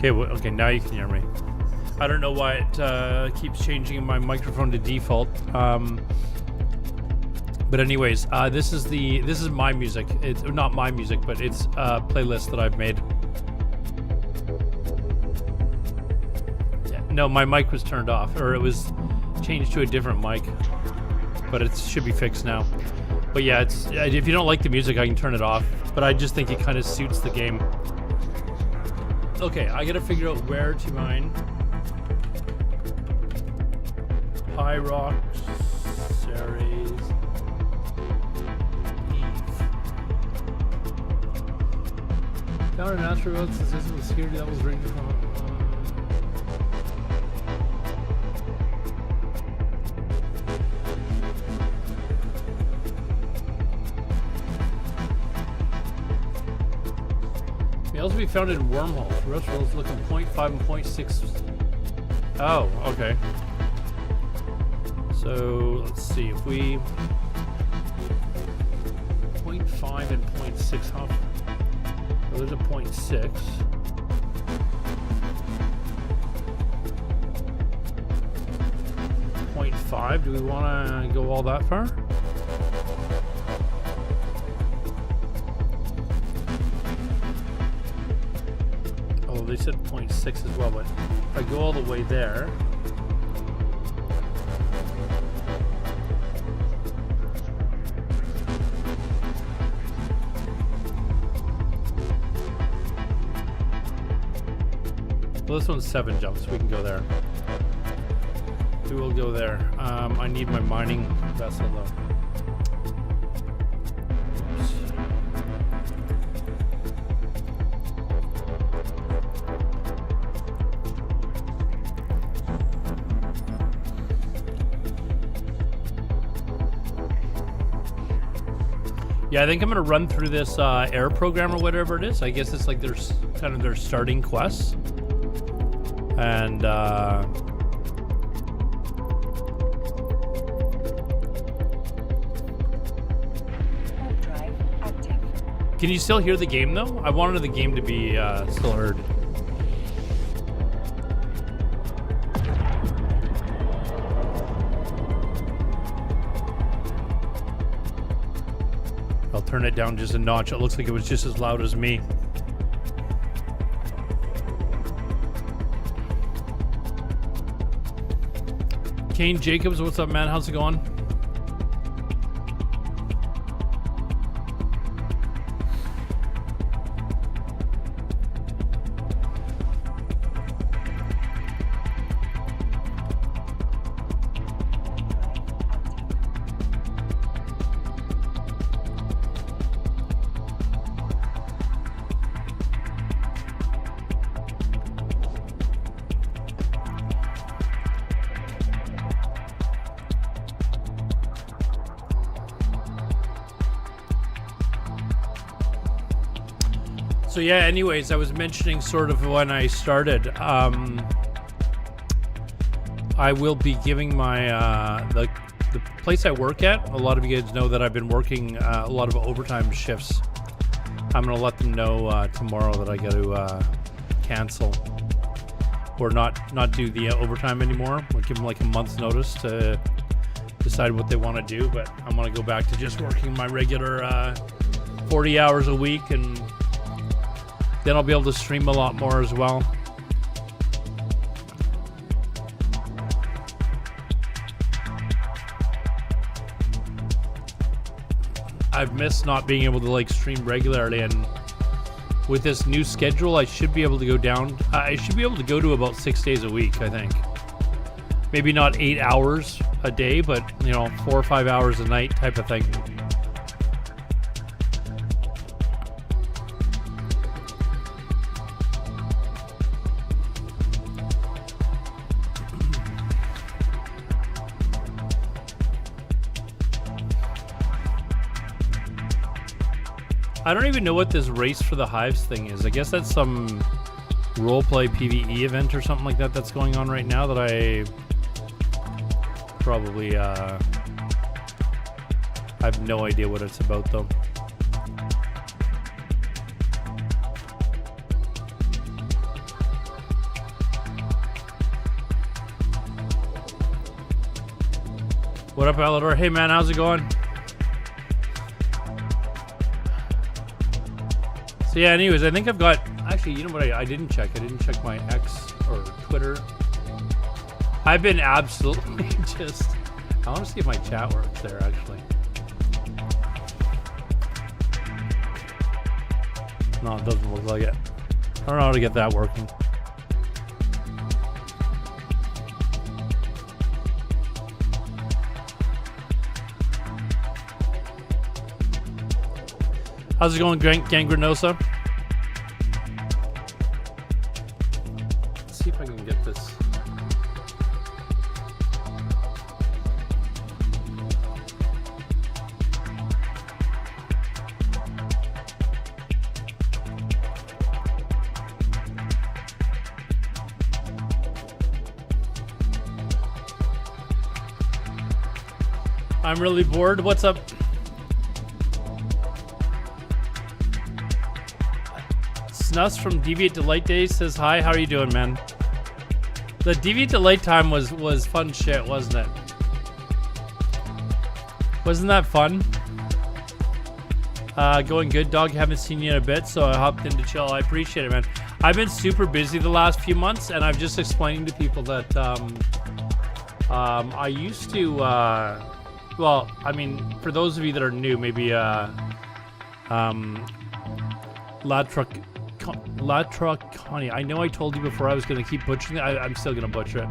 Okay, now you can hear me. I don't know why it keeps changing my microphone to default. But anyways, this is my music. It's not my music, but it's a playlist that I've made. Yeah, no, my mic was turned off, or it was changed to a different mic, but it should be fixed now. But yeah, it's if you don't like the music, I can turn it off. But I just think it kind of suits the game. Okay, I gotta figure out where to mine. High Rock Series Eve. Found an asteroid consistent with security that was ringed from. May also be found in wormholes. Rust rolls looking 0.5 and 0.6. Oh, okay. So let's see if we 0.5 and 0.6. Huh? Well, there's a 0.6. 0.5. Do we want to go all that far? Oh, they said 0.6 as well, but if I go all the way there. Well, this one's 7 jumps. We can go there. We will go there. I need my mining vessel though. Oops. Yeah, I think I'm gonna run through this air program or whatever it is. I guess it's like there's kind of their starting quests. And can you still hear the game though? I wanted the game to be still heard. I'll turn it down just a notch. It looks like it was just as loud as me. Kane Jacobs, what's up, man? How's it going? So yeah, anyways, I was mentioning sort of when I started, I will be giving my, the place I work at, a lot of you guys know that I've been working a lot of overtime shifts. I'm going to let them know tomorrow that I got to cancel or not do the overtime anymore. I'll give them like a month's notice to decide what they want to do, but I'm going to go back to just working my regular 40 hours a week, and then I'll be able to stream a lot more as well. I've missed not being able to like stream regularly, and with this new schedule, I should be able to go down. I should be able to go to about 6 days a week, I think. Maybe not 8 hours a day, but you know, 4 or 5 hours a night type of thing. I don't even know what this Race for the Hives thing is. I guess that's some roleplay PvE event or something like that that's going on right now that I probably I have no idea what it's about though. What up, Alador? Hey, man, how's it going? So, yeah, anyways, I think I've got... Actually, you know what I didn't check? I didn't check my X or Twitter. I've been absolutely just... I want to see if my chat works there, actually. No, it doesn't look like it. I don't know how to get that working. How's it going, Gangrenosa? Let's see if I can get this. I'm really bored. What's up? Snus from Deviate Delight Days says hi. How are you doing, man? The Deviate Delight time was fun shit, wasn't it? Wasn't that fun? Going good, dog. Haven't seen you in a bit, so I hopped in to chill. I appreciate it, man. I've been super busy the last few months, and I'm just explaining to people that I used to. Well, I mean, for those of you that are new, maybe Latracani. I know I told you before I was going to keep butchering it. I'm still going to butcher it.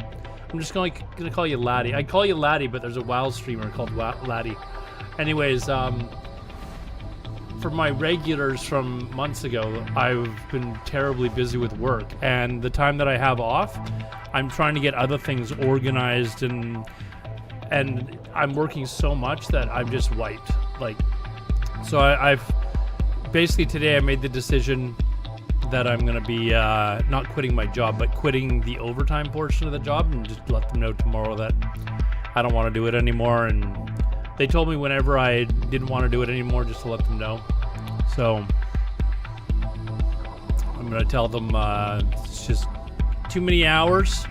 I'm just going to call you Laddie. I call you Laddie, but there's a WoW streamer called Laddie. Anyways, for my regulars from months ago, I've been terribly busy with work. And the time that I have off, I'm trying to get other things organized, and I'm working so much that I'm just wiped. Like, so I've basically today I made the decision that I'm going to be not quitting my job, but quitting the overtime portion of the job, and just let them know tomorrow that I don't want to do it anymore. And they told me whenever I didn't want to do it anymore, just to let them know. So I'm going to tell them it's just too many hours,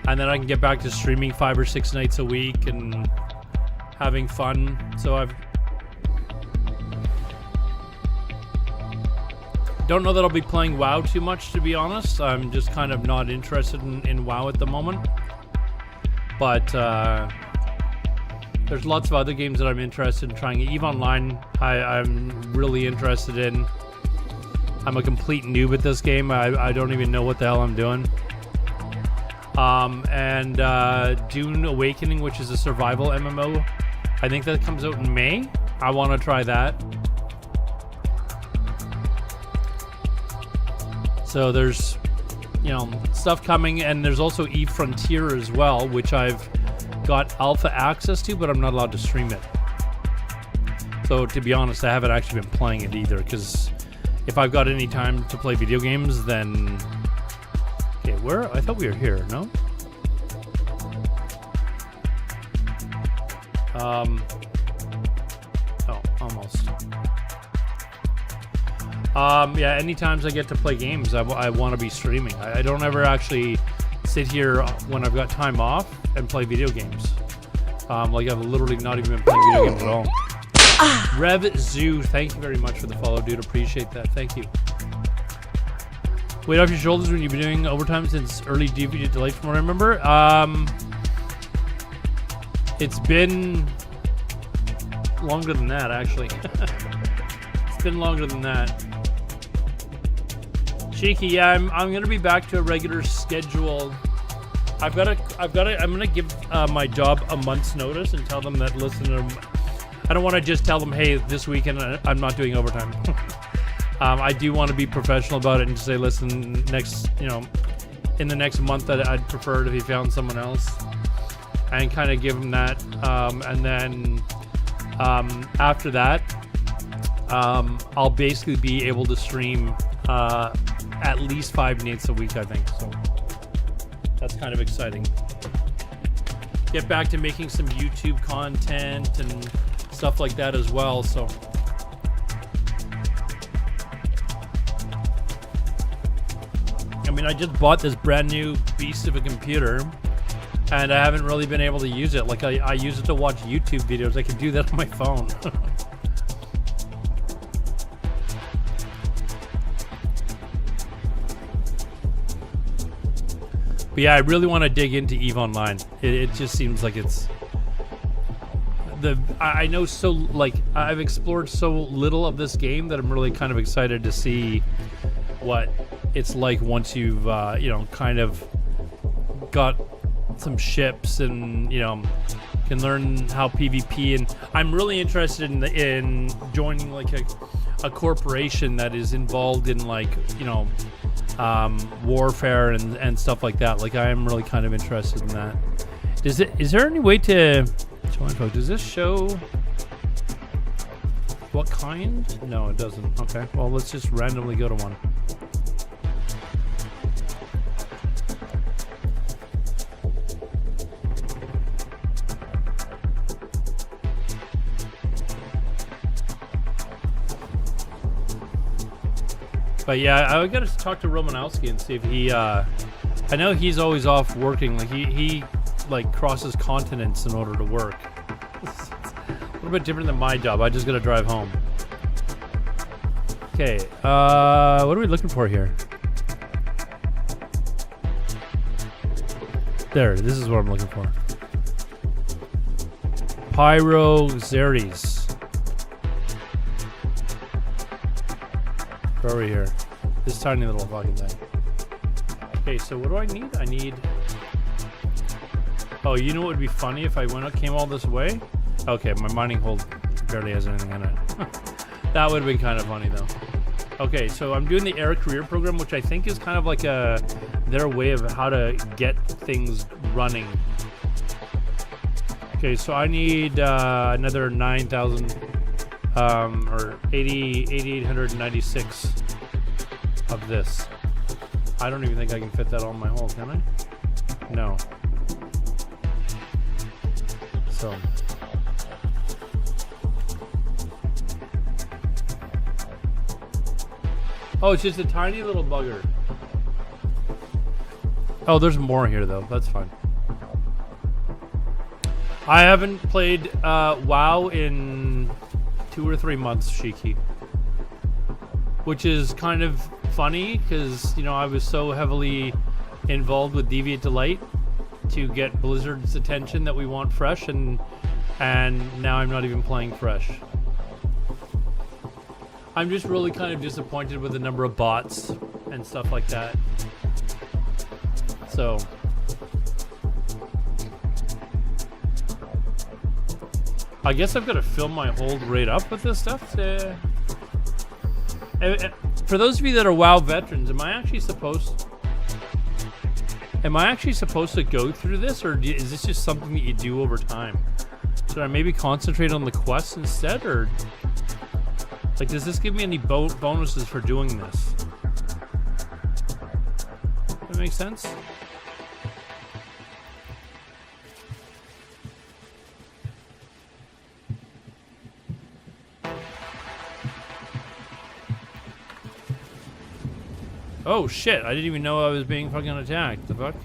and then I can get back to streaming 5 or 6 nights a week and having fun. So don't know that I'll be playing WoW too much, to be honest. I'm just kind of not interested in WoW at the moment. But there's lots of other games that I'm interested in trying. EVE Online, I'm really interested in. I'm a complete noob at this game. I don't even know what the hell I'm doing. And Dune Awakening, which is a survival MMO. I think that comes out in May. I want to try that. So there's, you know, stuff coming, and there's also EVE Frontier as well, which I've got alpha access to, but I'm not allowed to stream it. So to be honest, I haven't actually been playing it either, because if I've got any time to play video games, then... Okay, where? I thought we were here, no? Oh, almost. Yeah, any times I get to play games, I want to be streaming. I don't ever actually sit here when I've got time off and play video games. Like I've literally not even been playing video games at all. Rev Zoo, thank you very much for the follow, dude. Appreciate that. Thank you. Weight off your shoulders when you've been doing overtime since early Deviate Delight, from what I remember. It's been longer than that, actually. It's been longer than that. Cheeky, yeah, I'm gonna be back to a regular schedule. I'm gonna give my job a month's notice and tell them that, listen, I don't want to just tell them, hey, this weekend I'm not doing overtime. I do want to be professional about it and just say, listen, in the next month I'd prefer it if you found someone else, and kind of give them that. And then after that, I'll basically be able to stream at least 5 nights a week, I think. So that's kind of exciting. Get back to making some YouTube content and stuff like that as well. So I mean, I just bought this brand new beast of a computer, and I haven't really been able to use it. Like I use it to watch YouTube videos. I can do that on my phone. But yeah, I really want to dig into EVE Online. It just seems like it's I know so, like, I've explored so little of this game that I'm really kind of excited to see what it's like once you've you know, kind of got some ships and, you know, can learn how PvP. And I'm really interested in joining like a corporation that is involved in, like, you know, warfare and stuff like that. Like, I am really kind of interested in that. Is there any way to join folks? Does this show what kind? No, it doesn't. Okay, well, let's just randomly go to one. But yeah, I gotta talk to Romanowski and see if he, I know he's always off working. Like he like crosses continents in order to work. It's a little bit different than my job. I just gotta drive home. Okay, what are we looking for here? There, this is what I'm looking for. Pyroxeres. Over here. This tiny little fucking thing. Okay, so what do I need? I need... Oh, you know what would be funny if I came all this way? Okay, my mining hole barely has anything in it. That would have been kind of funny, though. Okay, so I'm doing the Air Career Program, which I think is kind of like their way of how to get things running. Okay, so I need another 9,000... or 8,896 of this. I don't even think I can fit that on my hole, can I? No. So. Oh, it's just a tiny little bugger. Oh, there's more here though. That's fine. I haven't played WoW in 2 or 3 months, Shiki, which is kind of funny because, you know, I was so heavily involved with Deviant Delight to get Blizzard's attention that we want fresh, and now I'm not even playing fresh. I'm just really kind of disappointed with the number of bots and stuff like that. So I guess I've got to fill my hold right up with this stuff. For those of you that are WoW veterans, am I actually supposed to go through this, or is this just something that you do over time? Should I maybe concentrate on the quests instead, or like, does this give me any bonuses for doing this? Does that make sense? Oh shit, I didn't even know I was being fucking attacked. The fuck?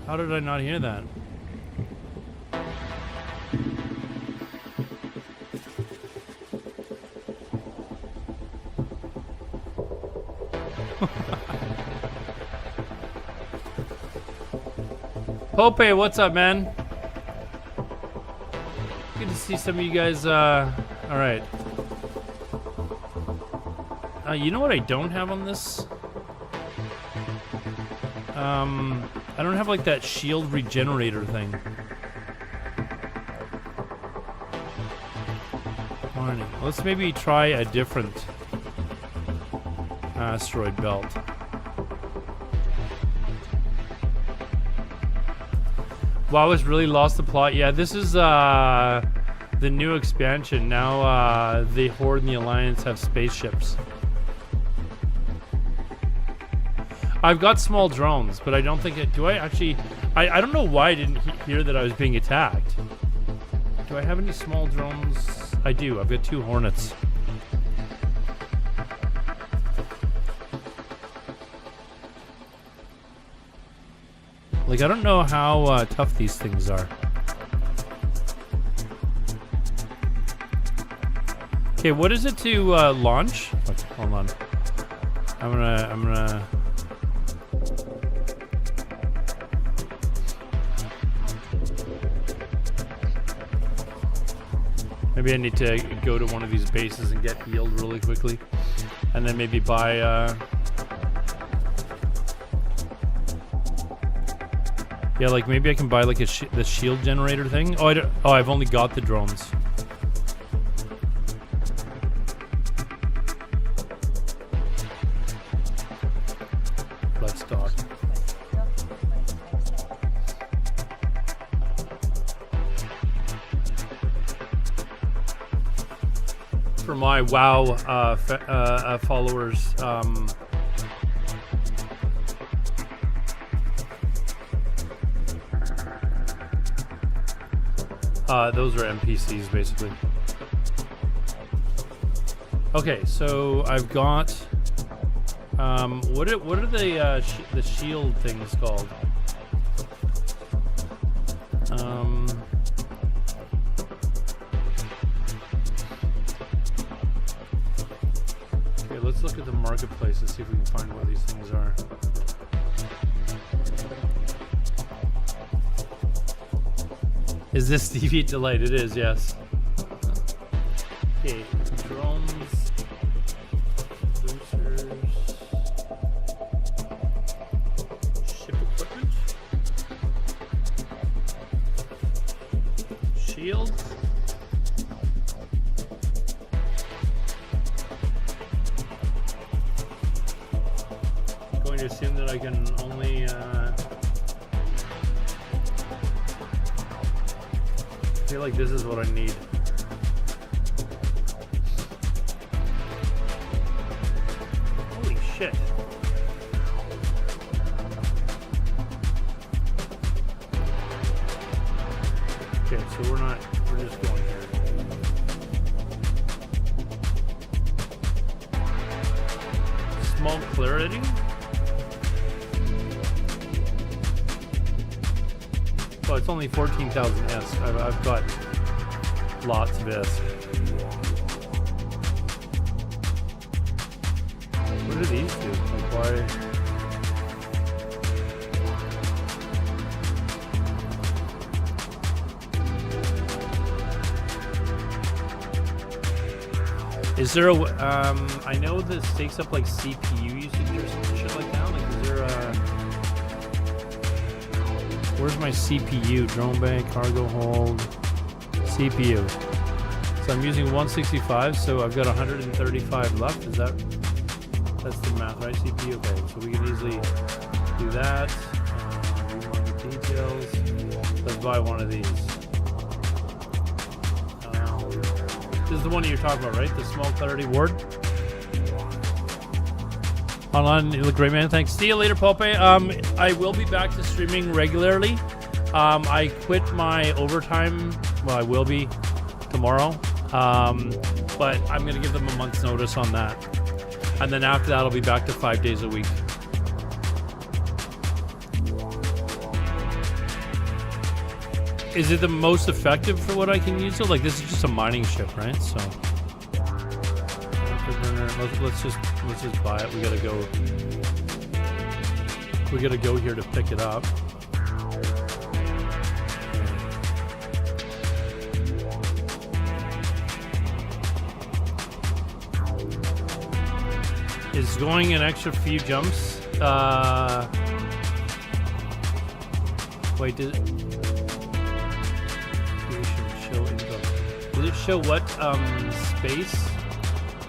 How did I not hear that? Pope, what's up, man? Good to see some of you guys, alright. You know what I don't have on this? I don't have like that shield regenerator thing. Alrighty, let's maybe try a different asteroid belt. WoW has really lost the plot. Yeah, this is the new expansion. Now the Horde and the Alliance have spaceships. I've got small drones, but I don't think it... Do I actually... I don't know why I didn't hear that I was being attacked. Do I have any small drones? I do. I've got 2 Hornets. Like, I don't know how tough these things are. Okay, what is it to launch? Okay, hold on. I'm gonna. Maybe I need to go to one of these bases and get healed really quickly, and then maybe buy. Yeah, like maybe I can buy like the shield generator thing. Oh, I've only got the drones. Let's talk. For my WoW followers, those are NPCs basically. Okay, so I've got what are the shield things called? Okay, let's look at the marketplace and see if we can find where these things are. Is this Deviant Delight? It is, yes. Okay, drones, boosters, ship equipment, shield. I'm going to assume that I can only. I feel like this is what I need. Holy shit. Okay, so we're just going here. Small clarity? Oh, it's only 14,000 S. I've got lots of S. What do these do? Like, why? Is there a? I know this takes up like CPU usage or some shit like that. Like, is there a? Where's my CPU? Drone bay, cargo hold, CPU. So I'm using 165, so I've got 135 left. Is that? That's the math, right? CPU. Okay, so we can easily do that. We want the details. Let's buy one of these. This is the one you're talking about, right? The small clarity ward. Online, you look great, man. Thanks. See you later, Pope. I will be back to streaming regularly. I quit my overtime. Well, I will be tomorrow. But I'm going to give them a month's notice on that. And then after that, I'll be back to 5 days a week. Is it the most effective for what I can use it? Like, this is just a mining ship, right? So let's just buy it. We gotta go here to pick it up. Is going an extra few jumps? Wait, did it? Show info. Does it show what space?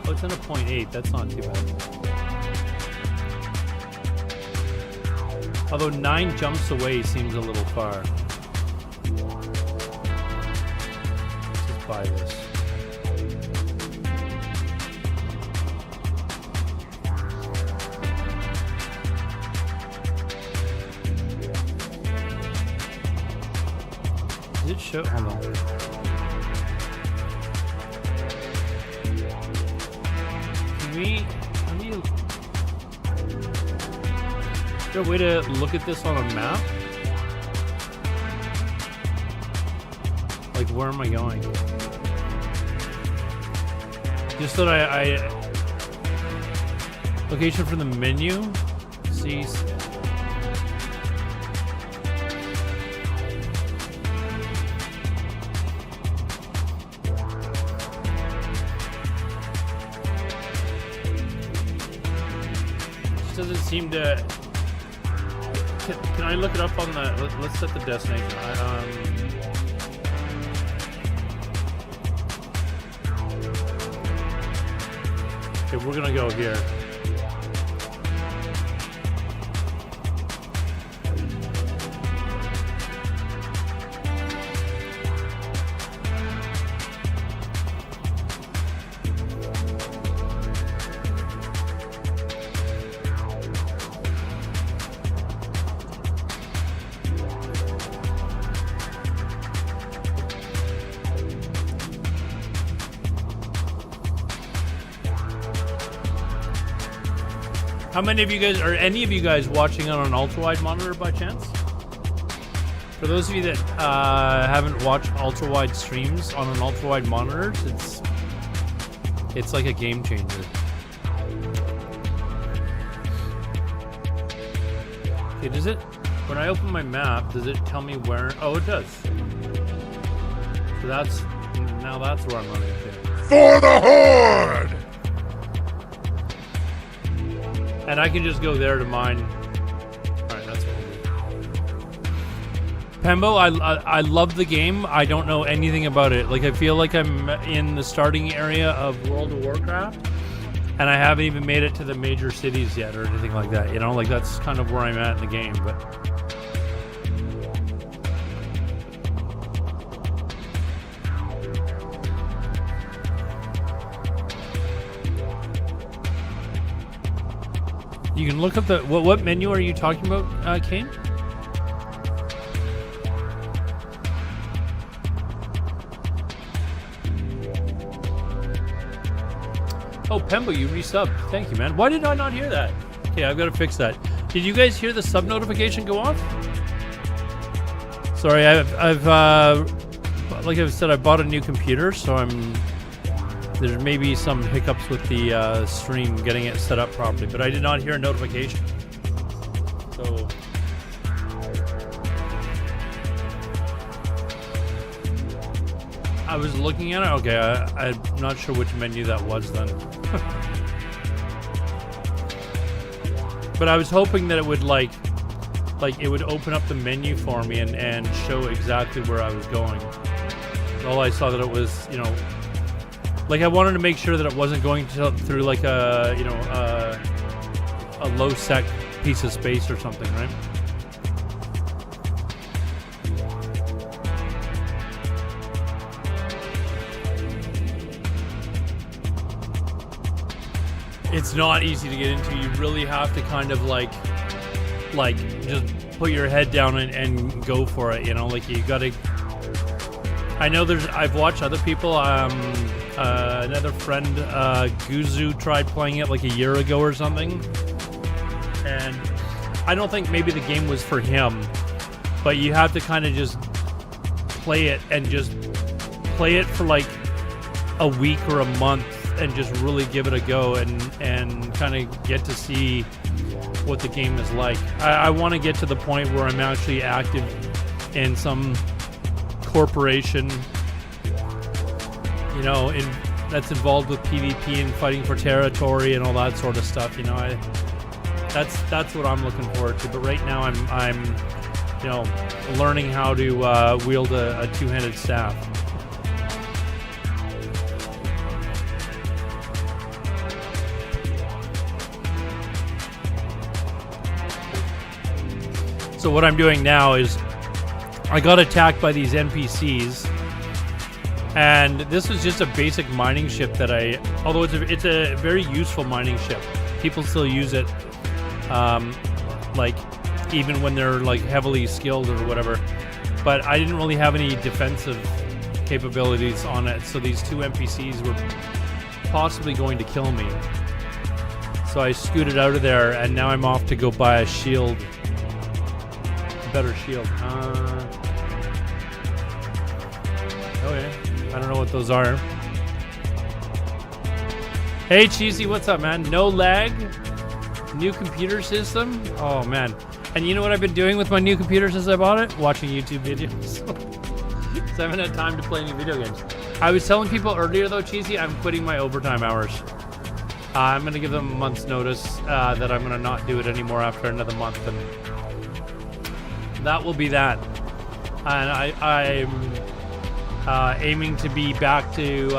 Oh, it's in a 0.8. That's not too bad. Although 9 jumps away seems a little far. Let's just buy this. Does it show? Hold on. Is there a way to look at this on a map? Like, where am I going? Just so that I location from the menu. See. Just doesn't seem to. Can I look it up on the? Let's set the destination. Okay, we're gonna go here. How many of you guys, or any of you guys, watching on an ultra-wide monitor by chance? For those of you that haven't watched ultra-wide streams on an ultra-wide monitor, it's like a game changer. Okay, does it? When I open my map, does it tell me where? Oh, it does. So that's where I'm running to. For the Horde! And I can just go there to mine. Alright, that's what we'll do. Pembo, I love the game. I don't know anything about it. Like, I feel like I'm in the starting area of World of Warcraft, and I haven't even made it to the major cities yet or anything like that. You know, like, that's kind of where I'm at in the game, but... You can look up the... What menu are you talking about, Kane? Oh, Pembo, you resubbed. Thank you, man. Why did I not hear that? Okay, I've got to fix that. Did you guys hear the sub notification go off? Sorry, I've like I said, I bought a new computer, so there's maybe some hiccups with the stream getting it set up properly, but I did not hear a notification. So I was looking at it. Okay, I'm not sure which menu that was then. But I was hoping that it would like it would open up the menu for me and show exactly where I was going. All I saw that it was, you know, like I wanted to make sure that it wasn't going through like a, you know, a low sec piece of space or something, right? It's not easy to get into. You really have to kind of like just put your head down and go for it, you know, like you gotta. I know I've watched other people, another friend, Guzu, tried playing it like a year ago or something, and I don't think maybe the game was for him, but you have to kind of just play it and just play it for like a week or a month and just really give it a go and kind of get to see what the game is like. I want to get to the point where I'm actually active in some corporation, you know, that's involved with PvP and fighting for territory and all that sort of stuff. You know, that's what I'm looking forward to. But right now, I'm you know, learning how to wield a two-handed staff. So what I'm doing now is I got attacked by these NPCs, and this is just a basic mining ship that although it's a very useful mining ship. People still use it, like even when they're like heavily skilled or whatever. But I didn't really have any defensive capabilities on it, so these two NPCs were possibly going to kill me. So I scooted out of there, and now I'm off to go buy a shield. Better shield. Okay. I don't know what those are. Hey, Cheesy, what's up, man? No lag. New computer system. Oh, man. And you know what I've been doing with my new computer since I bought it? Watching YouTube videos. So I haven't had time to play any video games. I was telling people earlier, though, Cheesy, I'm quitting my overtime hours. I'm going to give them a month's notice that I'm going to not do it anymore after another month. And that will be that. And I'm aiming to be back to...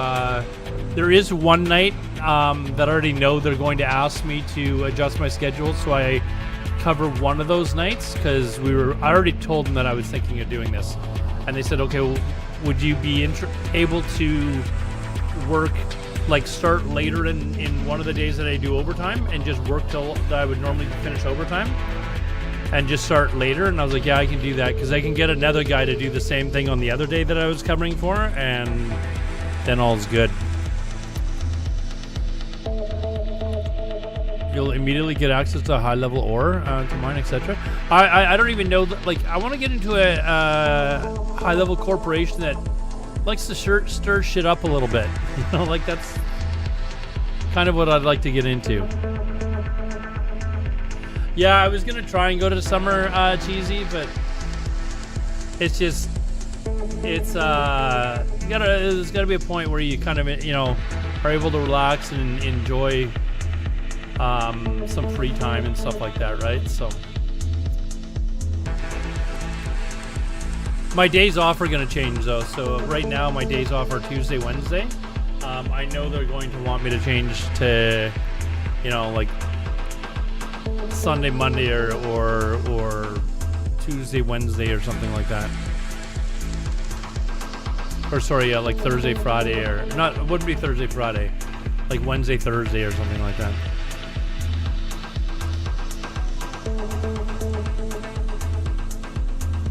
there is one night that I already know they're going to ask me to adjust my schedule, so I cover one of those nights, because I already told them that I was thinking of doing this. And they said, okay, well, would you be able to work, like start later in one of the days that I do overtime and just work till that I would normally finish overtime and just start later? And I was like, yeah, I can do that, because I can get another guy to do the same thing on the other day that I was covering for, and then all's good. You'll immediately get access to high-level ore to mine, etc. I don't even know. Like, I want to get into a high-level corporation that likes to stir shit up a little bit. You know, like that's kind of what I'd like to get into. Yeah, I was gonna try and go to summer Cheesy, but it's just there's gotta be a point where you kind of are able to relax and enjoy some free time and stuff like that, right? So my days off are going to change though. So right now my days off are Tuesday, Wednesday. I know they're going to want me to change to, like Sunday, Monday, or Tuesday, Wednesday, or something like that. Or sorry, like Thursday, Friday, or not. It wouldn't be Thursday, Friday. Like Wednesday, Thursday, or something like that.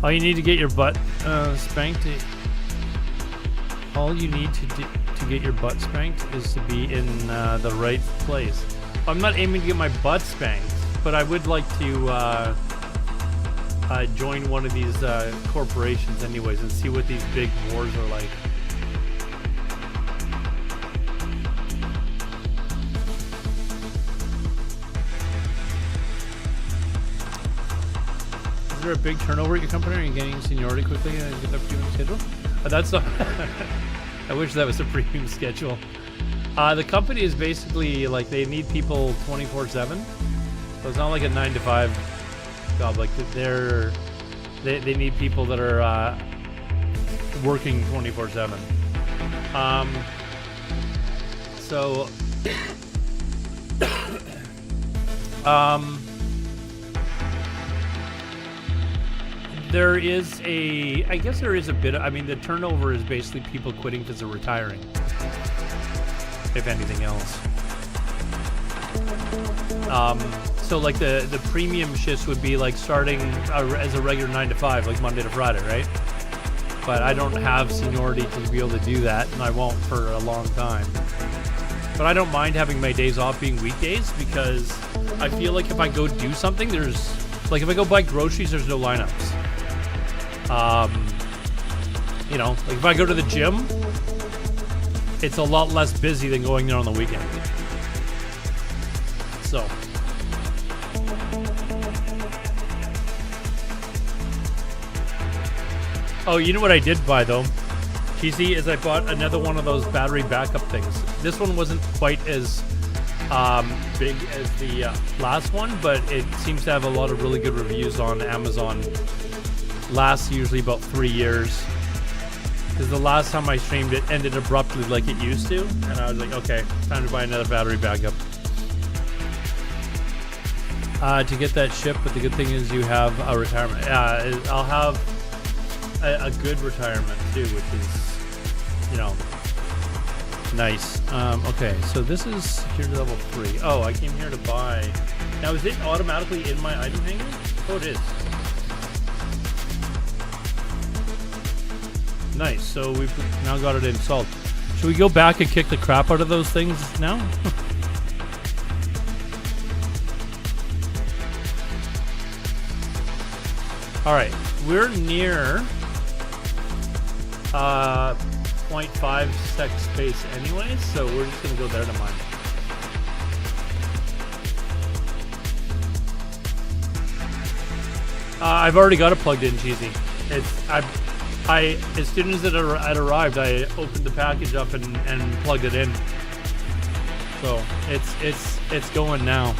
All you need to get your butt spanked. All you need to get your butt spanked is to be in the right place. I'm not aiming to get my butt spanked, but I would like to join one of these corporations anyways and see what these big wars are like. Is there a big turnover at your company? Are you getting seniority quickly and get the premium schedule? That's not... I wish that was a premium schedule. The company is basically like they need people 24/7. So it's not like a 9-to-5 job. Like they need people that are working 24/7. There is I guess there is a bit, the turnover is basically people quitting because they're retiring, if anything else. So like the premium shifts would be like starting as a regular 9-to-5, like Monday to Friday, right? But I don't have seniority to be able to do that, and I won't for a long time. But I don't mind having my days off being weekdays, because I feel like if I go do something, if I go buy groceries, there's no lineups. Like if I go to the gym, it's a lot less busy than going there on the weekend. So. Oh, you know what I did buy though? Cheesy, is I bought another one of those battery backup things. This one wasn't quite as big as the last one, but it seems to have a lot of really good reviews on Amazon. Lasts usually about 3 years, because the last time I streamed it ended abruptly like it used to, and I was like, okay, time to buy another battery backup to get that shipped. But the good thing is you have a retirement. I'll have a good retirement too, which is nice. Okay, so this is security level 3. Oh, I came here to buy. Now is it automatically in my item hanger? Oh, it is. Nice, so we've now got it installed. Should we go back and kick the crap out of those things now? Alright, we're near 0.5 sec space anyways, so we're just gonna go there to mine. I've already got it plugged in, Cheesy. I as soon as it arrived, I opened the package up and plugged it in. So it's going now.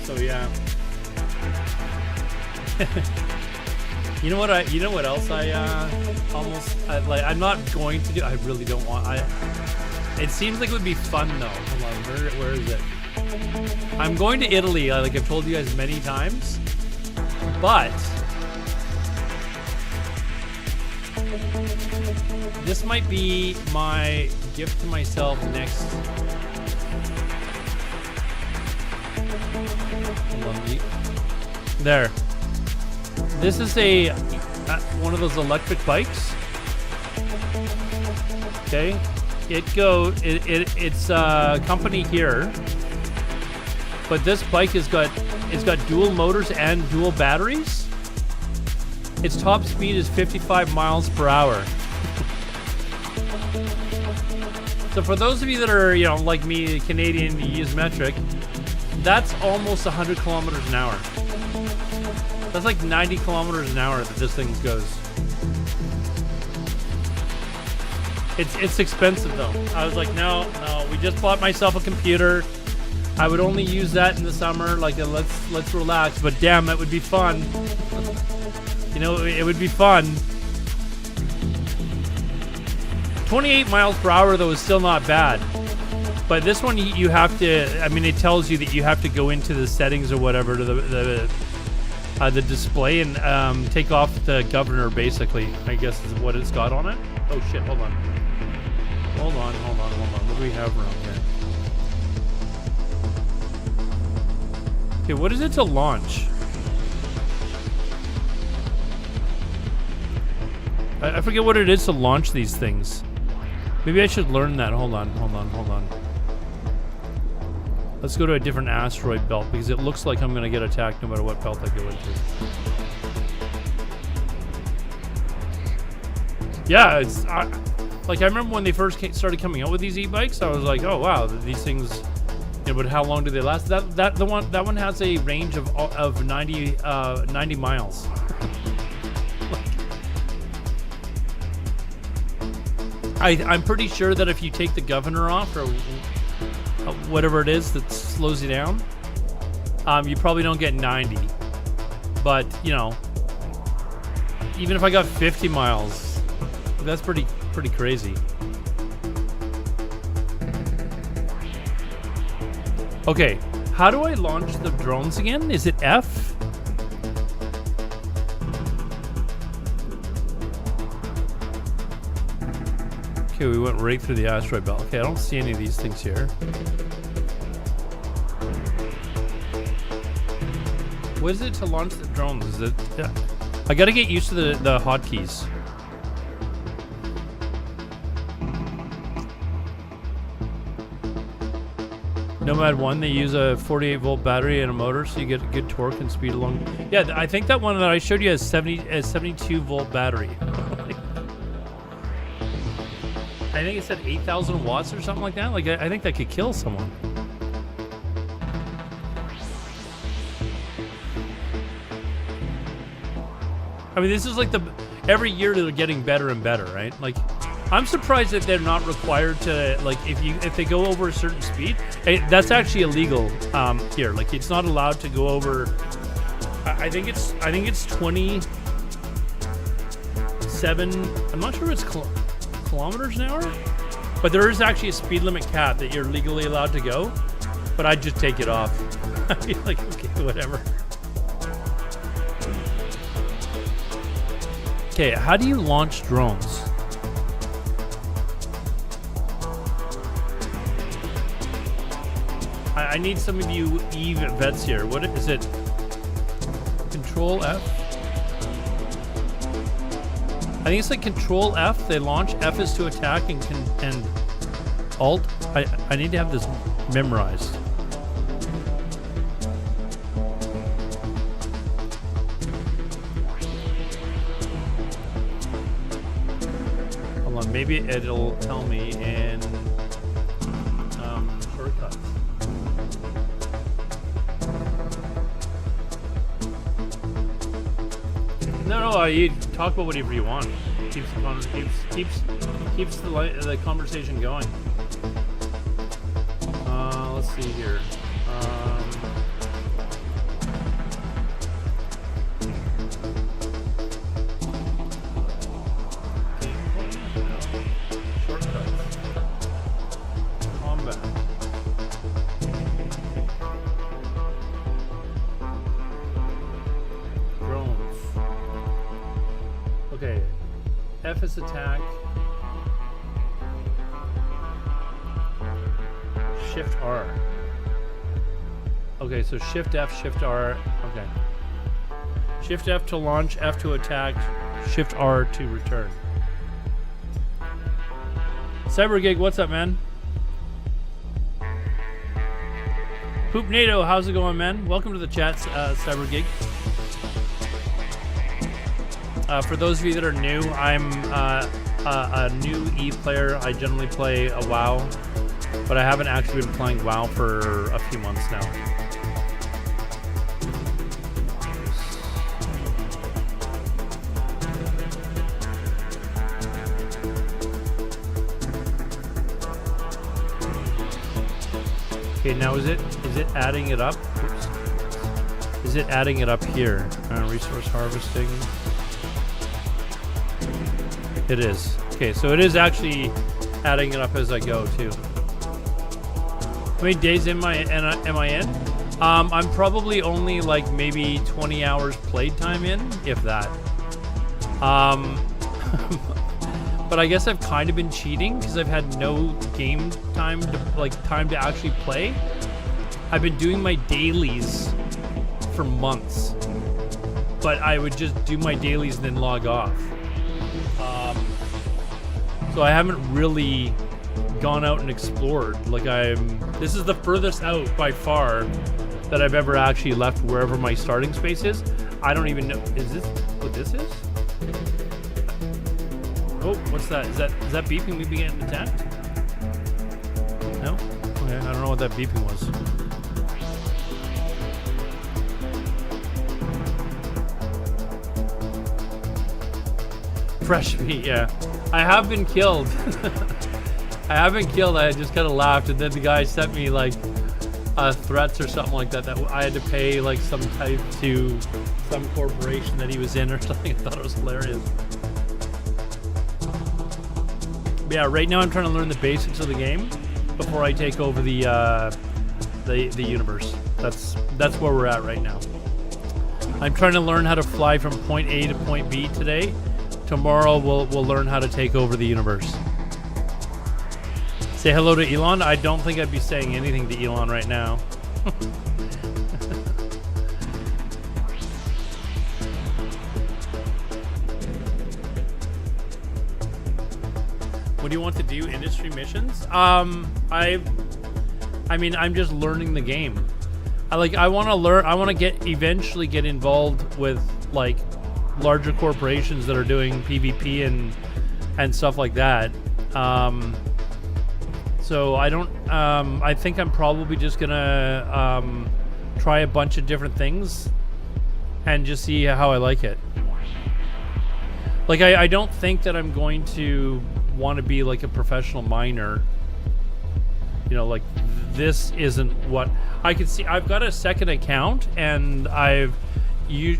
So yeah. You know what? You know what else? I'm not going to do. I really don't want. It seems like it would be fun though. Hold on, where is it? I'm going to Italy. Like I've told you guys many times, but this might be my gift to myself next. There. This is a one of those electric bikes. Okay, it's a company here, but this bike it's got dual motors and dual batteries. Its top speed is 55 miles per hour. So for those of you that are, like me, Canadian, you use metric, that's almost 100 kilometers an hour. That's like 90 kilometers an hour that this thing goes. It's expensive though. I was like, no, we just bought myself a computer. I would only use that in the summer. Like, let's relax. But damn, that would be fun. It would be fun. 28 miles per hour though is still not bad. But this one you have to. I mean, it tells you that you have to go into the settings or whatever to the display and take off the governor, basically, I guess is what it's got on it. Oh shit, hold on. Hold on. What do we have around here? Okay, what is it to launch? I forget what it is to launch these things. Maybe I should learn that. Hold on. Let's go to a different asteroid belt because it looks like I'm going to get attacked no matter what belt I go into. Yeah, like I remember when they first started coming out with these e-bikes, I was like, oh wow, these things. But how long do they last? That one has a range of 90 miles. I'm pretty sure that if you take the governor off or whatever it is that slows you down, you probably don't get 90. But even if I got 50 miles, that's pretty crazy. Okay, how do I launch the drones again? Is it F? Okay, we went right through the asteroid belt. Okay, I don't see any of these things here. What is it to launch the drones? Is it? Yeah. I gotta get used to the hotkeys. Nomad 1, they use a 48 volt battery and a motor, so you get good torque and speed along. Yeah, I think that one that I showed you has 72 volt battery. I think it said 8,000 watts or something like that. Like, I think that could kill someone. I mean, this is like every year they're getting better and better, right? Like, I'm surprised that they're not required to, like, if they go over a certain speed, that's actually illegal here. Like, it's not allowed to go over. I think it's 27. I'm not sure it's kilometers an hour, but there is actually a speed limit cap that you're legally allowed to go. But I'd just take it off. I'd be like, okay, whatever. Okay, how do you launch drones? I need some of you Eve vets here. What is it? Control F? I think it's like Control F. They launch. F is to attack and Alt. I need to have this memorized. maybe it'll tell me in shortcuts. No, you talk about whatever you want. Keeps the conversation going. Let's see here. Shortcuts. Combat. Drones. Okay. F is attack. Shift R. Okay, so Shift F, Shift R. Okay. Shift F to launch, F to attack, Shift R to return. CyberGig, what's up, man? Poop NATO, how's it going, man? Welcome to the chat, CyberGig. For those of you that are new, I'm a new E player. I generally play a WoW, but I haven't actually been playing WoW for a few months now. Okay, now is it adding it up? Oops. Is it adding it up here? Resource harvesting. It is. Okay, so it is actually adding it up as I go too. How many days am I in? I'm probably only like maybe 20 hours playtime in, if that. But I guess I've kind of been cheating because I've had no game time to actually play. I've been doing my dailies for months, but I would just do my dailies and then log off. So I haven't really gone out and explored. This is the furthest out by far that I've ever actually left wherever my starting space is. I don't even know. Is this what this is? Oh, what's that? Is that beeping? We be getting attacked? No? Okay, I don't know what that beeping was. Fresh meat, yeah. I have been killed. I have been killed. I just kind of laughed, and then the guy sent me like threats or something like that I had to pay like some type to some corporation that he was in or something. I thought it was hilarious. But yeah, right now I'm trying to learn the basics of the game before I take over the universe. That's where we're at right now. I'm trying to learn how to fly from point A to point B today. Tomorrow we'll learn how to take over the universe. Say hello to Elon. I don't think I'd be saying anything to Elon right now. What do you want to do? Industry missions? I mean, I'm just learning the game. I want to learn. I want to eventually get involved with like larger corporations that are doing PvP and stuff like that. So I don't. I think I'm probably just gonna try a bunch of different things and just see how I like it. Like I don't think that I'm going to want to be like a professional miner. You know, like this isn't what I could see. I've got a second account, and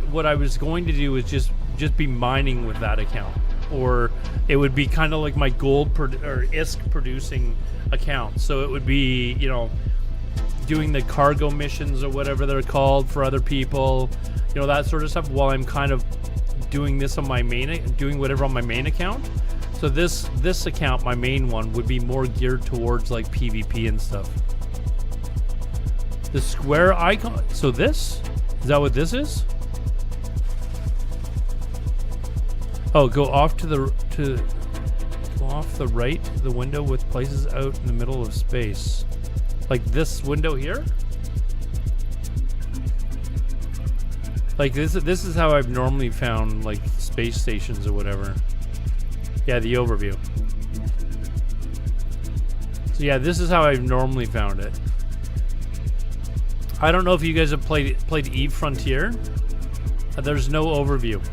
what I was going to do is just be mining with that account, or it would be kind of like my gold or ISK producing account. So it would be, you know, doing the cargo missions or whatever they're called for other people, you know, that sort of stuff, while I'm kind of doing this on my doing whatever on my main account. So this account, my main one, would be more geared towards like PvP and stuff. The square icon. So is that what this is? Oh, go off go off the right, the window with places out in the middle of space. Like this window here? Like this is how I've normally found like space stations or whatever. Yeah, the overview. So yeah, this is how I've normally found it. I don't know if you guys have played Eve Frontier. There's no overview.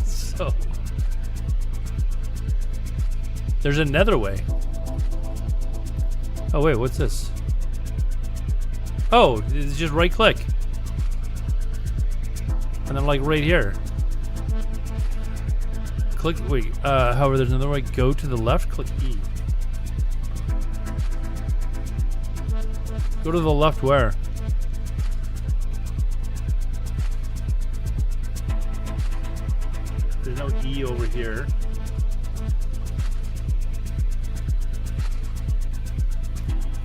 So there's another way. Oh wait, what's this? Oh, it's just right click. And then like right here. Click, wait, however, there's another way. Go to the left, click E. Go to the left where? There's no E over here.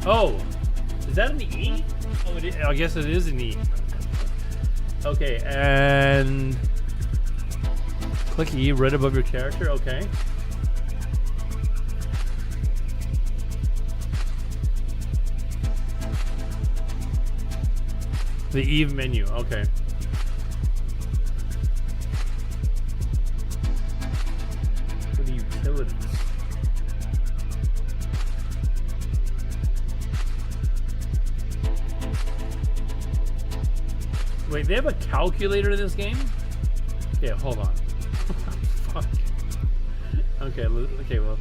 Oh, is that an E? Oh, it is, I guess it is an E. Okay, and click E right above your character. Okay. The Eve menu. Okay. For the utilities. Wait, they have a calculator in this game? Yeah, hold on. Fuck. Okay, well, where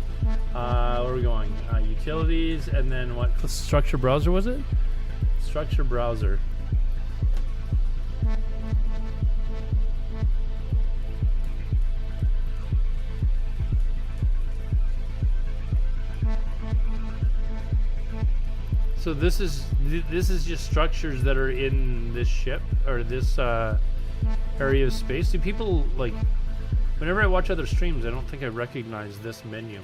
are we going? Utilities, and then what? Structure browser, was it? Structure browser. So this is just structures that are in this ship or this area of space. Do people like? Whenever I watch other streams, I don't think I recognize this menu.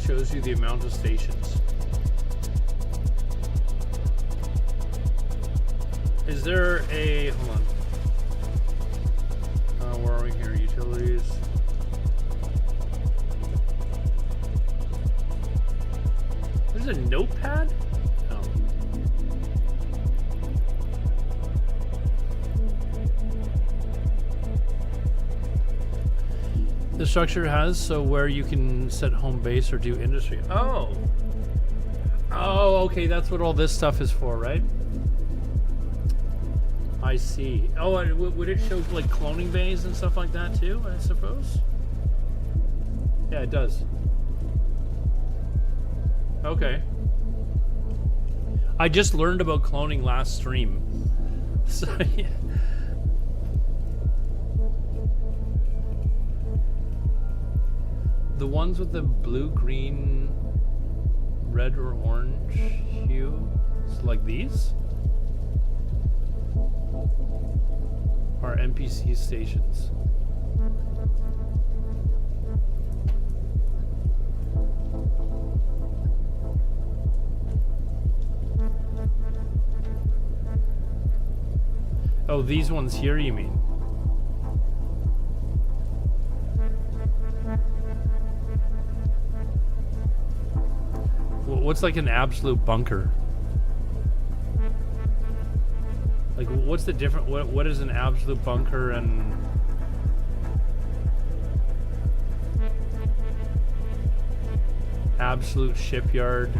Shows you the amount of stations. Is there a, hold on. Where are we here? Utilities. There's a notepad? Oh. The structure has so where you can set home base or do industry. Oh. Oh, okay, that's what all this stuff is for, right? I see. Oh, and would it show like cloning bays and stuff like that too, I suppose? Yeah, it does. Okay. I just learned about cloning last stream. So, yeah. The ones with the blue, green, red, or orange hue, so like these? Are NPC stations. Oh, these ones here, you mean? What's like an absolute bunker? Like, what's the difference? What is an absolute bunker and absolute shipyard?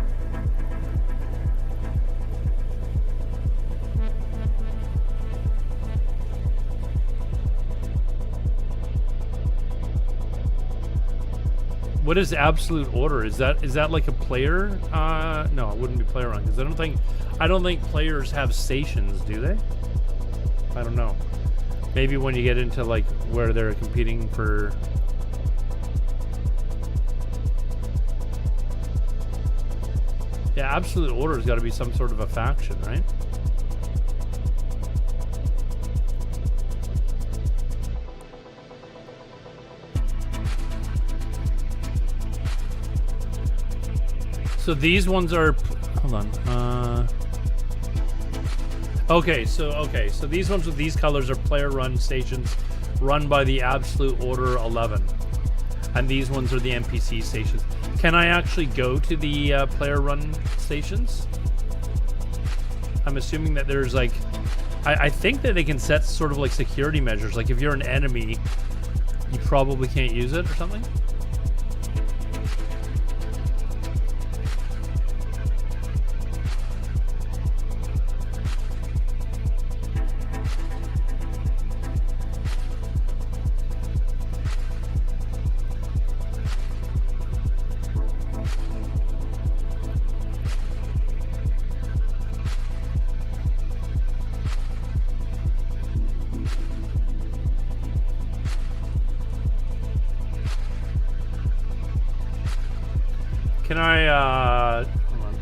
What is absolute order? Is that like a player? No, it wouldn't be player run because I don't think players have stations, do they? I don't know. Maybe when you get into like where they're competing for. Yeah, absolute order's got to be some sort of a faction, right? So these ones are, hold on. Okay, so these ones with these colors are player-run stations, run by the Absolute Order 11, and these ones are the NPC stations. Can I actually go to the player-run stations? I'm assuming that there's like, I think that they can set sort of like security measures. Like if you're an enemy, you probably can't use it or something. Can I, hold on.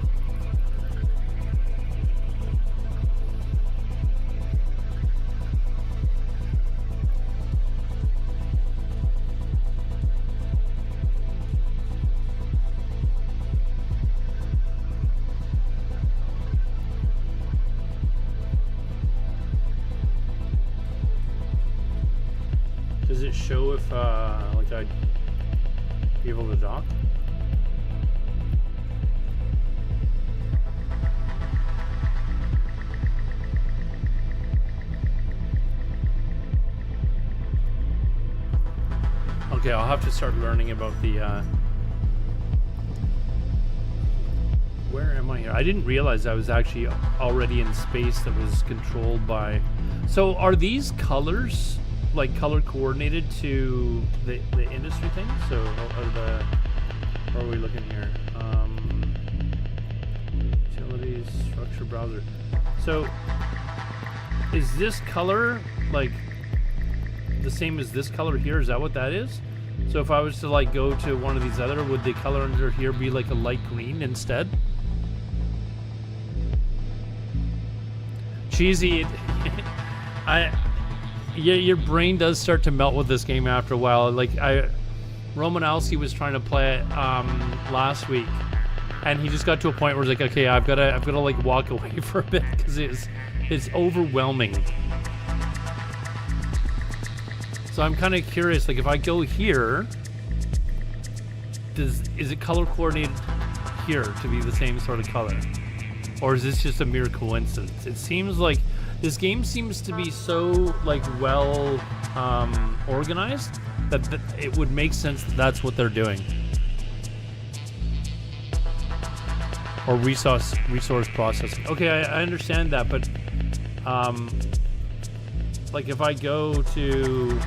Does it show if, like I'd be able to dock? Okay, I'll have to start learning about the, where am I here? I didn't realize I was actually already in space that was controlled by... So are these colors, like color coordinated to the industry thing? So where are we looking here? Utilities, structure, browser. So is this color like the same as this color here? Is that what that is? So if I was to like go to one of these other, would the color under here be like a light green instead? Cheesy. Your brain does start to melt with this game after a while. Like Romanowski was trying to play it last week, and he just got to a point where he's like, okay, I've got to like walk away for a bit because it's overwhelming. So I'm kind of curious, like if I go here, is it color coordinated here to be the same sort of color? Or is this just a mere coincidence? It seems like this game seems to be so like well organized that it would make sense that that's what they're doing. Or resource processing. Okay, I understand that, but like if I go to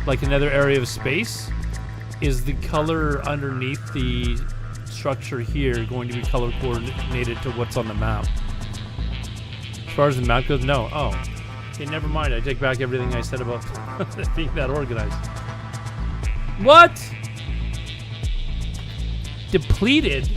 like another area of space, is the color underneath the structure here going to be color coordinated to what's on the map? As far as the map goes, no. Oh, okay, never mind. I take back everything I said about being that organized. What? Depleted?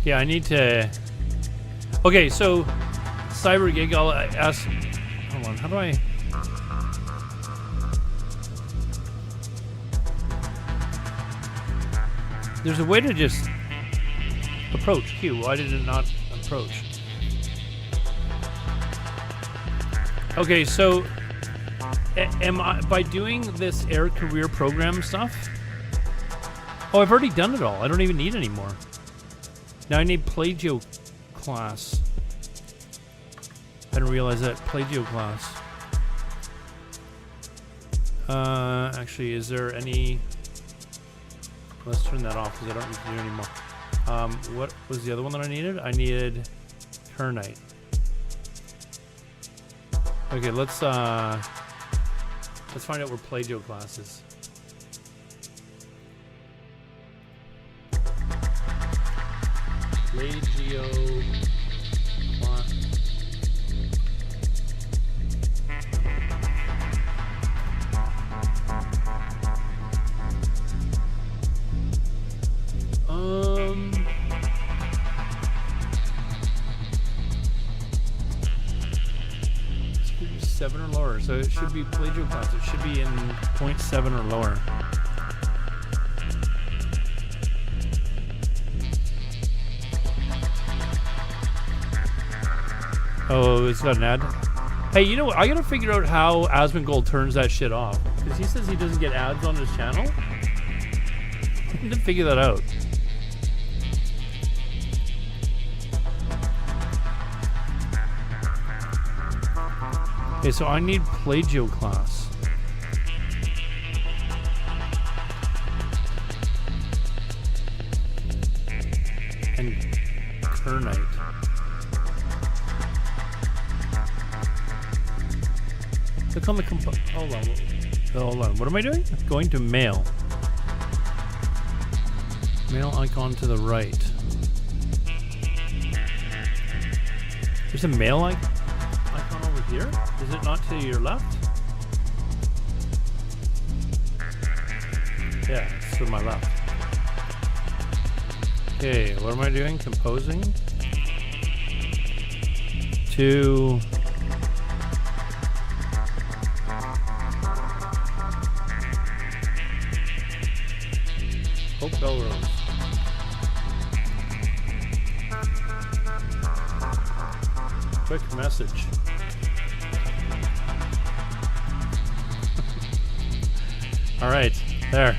Yeah, I need to... Okay, so CyberGig, I'll ask... Hold on, how do I... There's a way to just approach Q. Why did it not approach? Okay, so am I, by doing this air career program stuff... Oh, I've already done it all. I don't even need any more. Now I need Plagio class. I didn't realize that. Plagio class. Actually, is there any... Let's turn that off because I don't need to do anymore. What was the other one that I needed? I needed Kernite. Okay, let's find out where Plagio class is. Plagio class. It's 7 or lower, so it should be Plagio class. It should be in 0.7 or lower. Oh, it's got an ad. Hey, you know what? I gotta figure out how Asmongold turns that shit off. Because he says he doesn't get ads on his channel. I need to figure that out. Okay, so I need Plagio class. And Kernite. Click on the hold on. Hold on. What am I doing? Going to mail. Mail icon to the right. There's a mail icon over here? Is it not to your left? Yeah, it's to my left. Okay, what am I doing? Composing. To... Hope Belrose. Quick message. All right, there.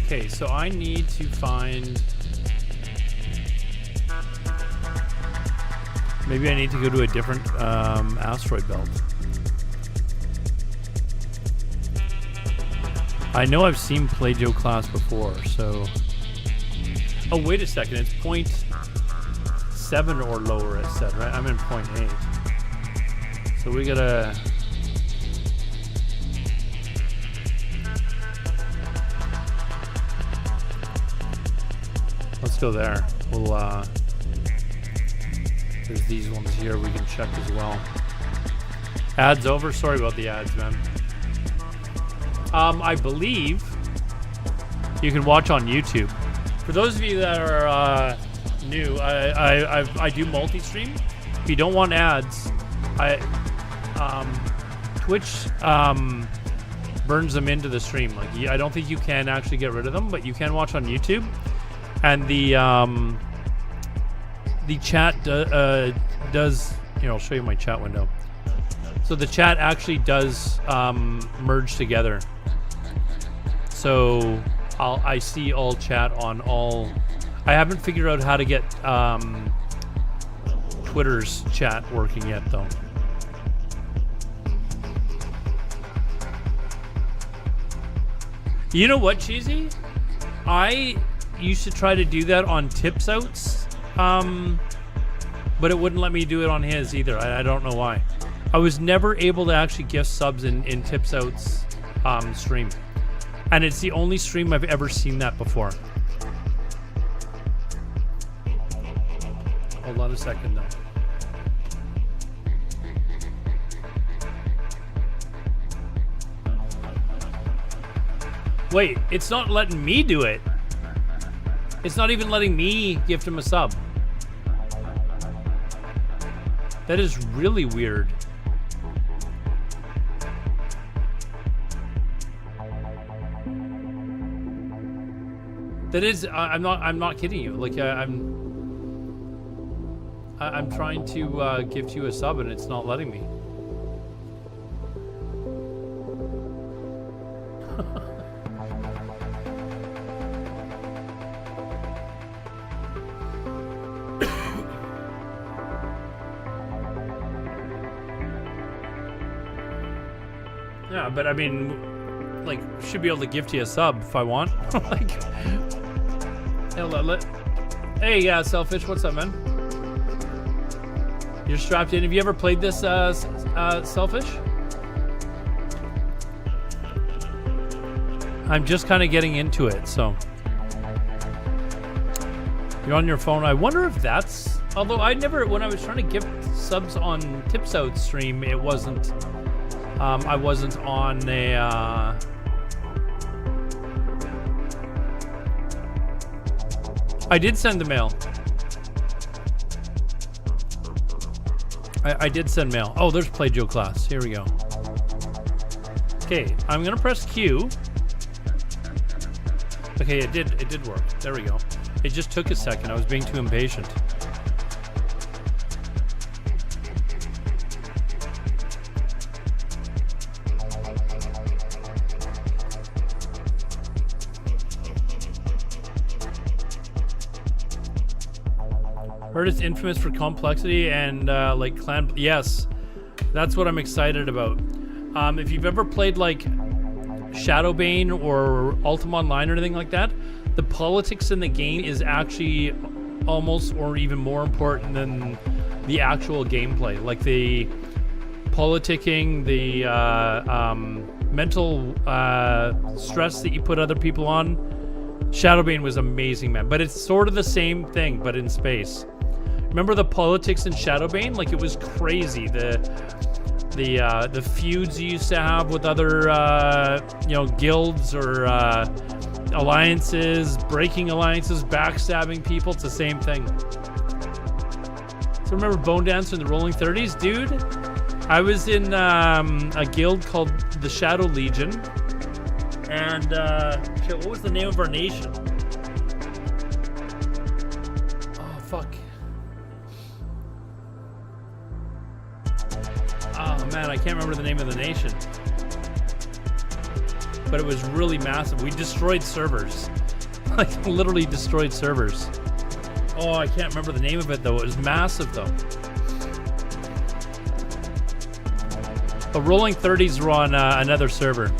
Okay, so I need to find... Maybe I need to go to a different asteroid belt. I know I've seen Plagio class before, so... Oh, wait a second. It's 0.7 or lower, it said, right? I'm in 0.8. So we gotta... Let's go there. We'll, there's these ones here we can check as well. Ads over? Sorry about the ads, man. I believe you can watch on YouTube. For those of you that are new, I do multi-stream. If you don't want ads, Twitch burns them into the stream. Like I don't think you can actually get rid of them, but you can watch on YouTube. And the chat does, you know, I'll show you my chat window. So the chat actually does merge together. So I see all chat on all. I haven't figured out how to get Twitter's chat working yet, though. You know what, Cheesy? I used to try to do that on Tips Outs, but it wouldn't let me do it on his either. I don't know why. I was never able to actually gift subs in Tips Outs stream. And it's the only stream I've ever seen that before. Hold on a second, though. Wait, it's not letting me do it. It's not even letting me gift him a sub. That is really weird. That is, I'm not kidding you. Like I'm trying to gift you a sub and it's not letting me. Yeah, but I mean, like, should be able to gift you a sub if I want. Like, hey, Selfish, what's up, man? You're strapped in. Have you ever played this, Selfish? I'm just kind of getting into it, so. You're on your phone. I wonder if that's... Although I never... When I was trying to gift subs on Tips Out stream, it wasn't... I wasn't on a... I did send the mail. I did send mail. Oh, there's Plagio class. Here we go. Okay, I'm gonna press Q. Okay, it did work. There we go. It just took a second. I was being too impatient. Heard it's infamous for complexity and like clan. Yes, that's what I'm excited about. If you've ever played like Shadowbane or Ultima Online or anything like that, the politics in the game is actually almost or even more important than the actual gameplay. Like the politicking, the mental stress that you put other people on. Shadowbane was amazing, man. But it's sort of the same thing, but in space. Remember the politics in Shadowbane? Like, it was crazy. The feuds you used to have with other guilds or alliances, breaking alliances, backstabbing people. It's the same thing. So remember Bone Dancer in the Rolling 30s? Dude, I was in a guild called the Shadow Legion. And shit, what was the name of our nation? Oh, fuck. Oh man, I can't remember the name of the nation. But it was really massive. We destroyed servers. Like, literally destroyed servers. Oh, I can't remember the name of it though. It was massive though. The Rolling 30s were on another server.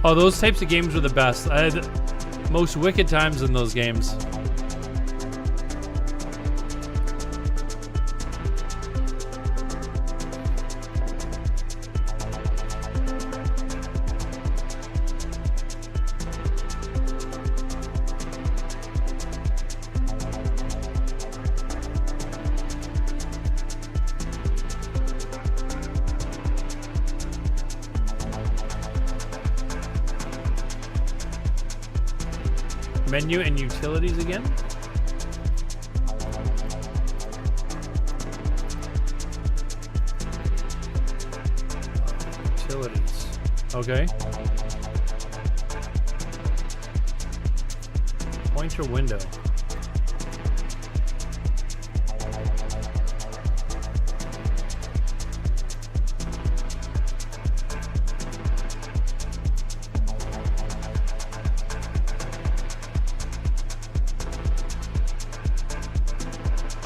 Oh, those types of games were the best. I had most wicked times in those games. Menu and utilities again? Utilities. Okay. Pointer window.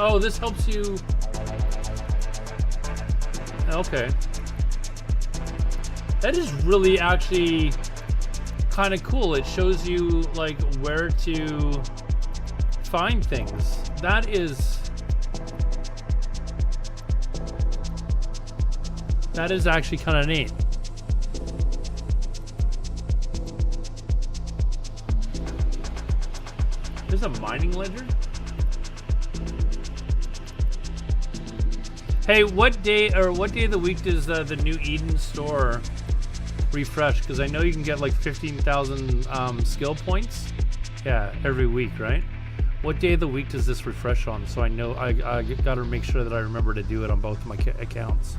Oh, this helps you. Okay. That is really actually kind of cool. It shows you like where to find things. That is actually kind of neat. There's a mining ledger? Hey, what day of the week does the new Eden store refresh? Because I know you can get like 15,000 skill points. Yeah, every week, right? What day of the week does this refresh on? So I know I gotta make sure that I remember to do it on both of my accounts.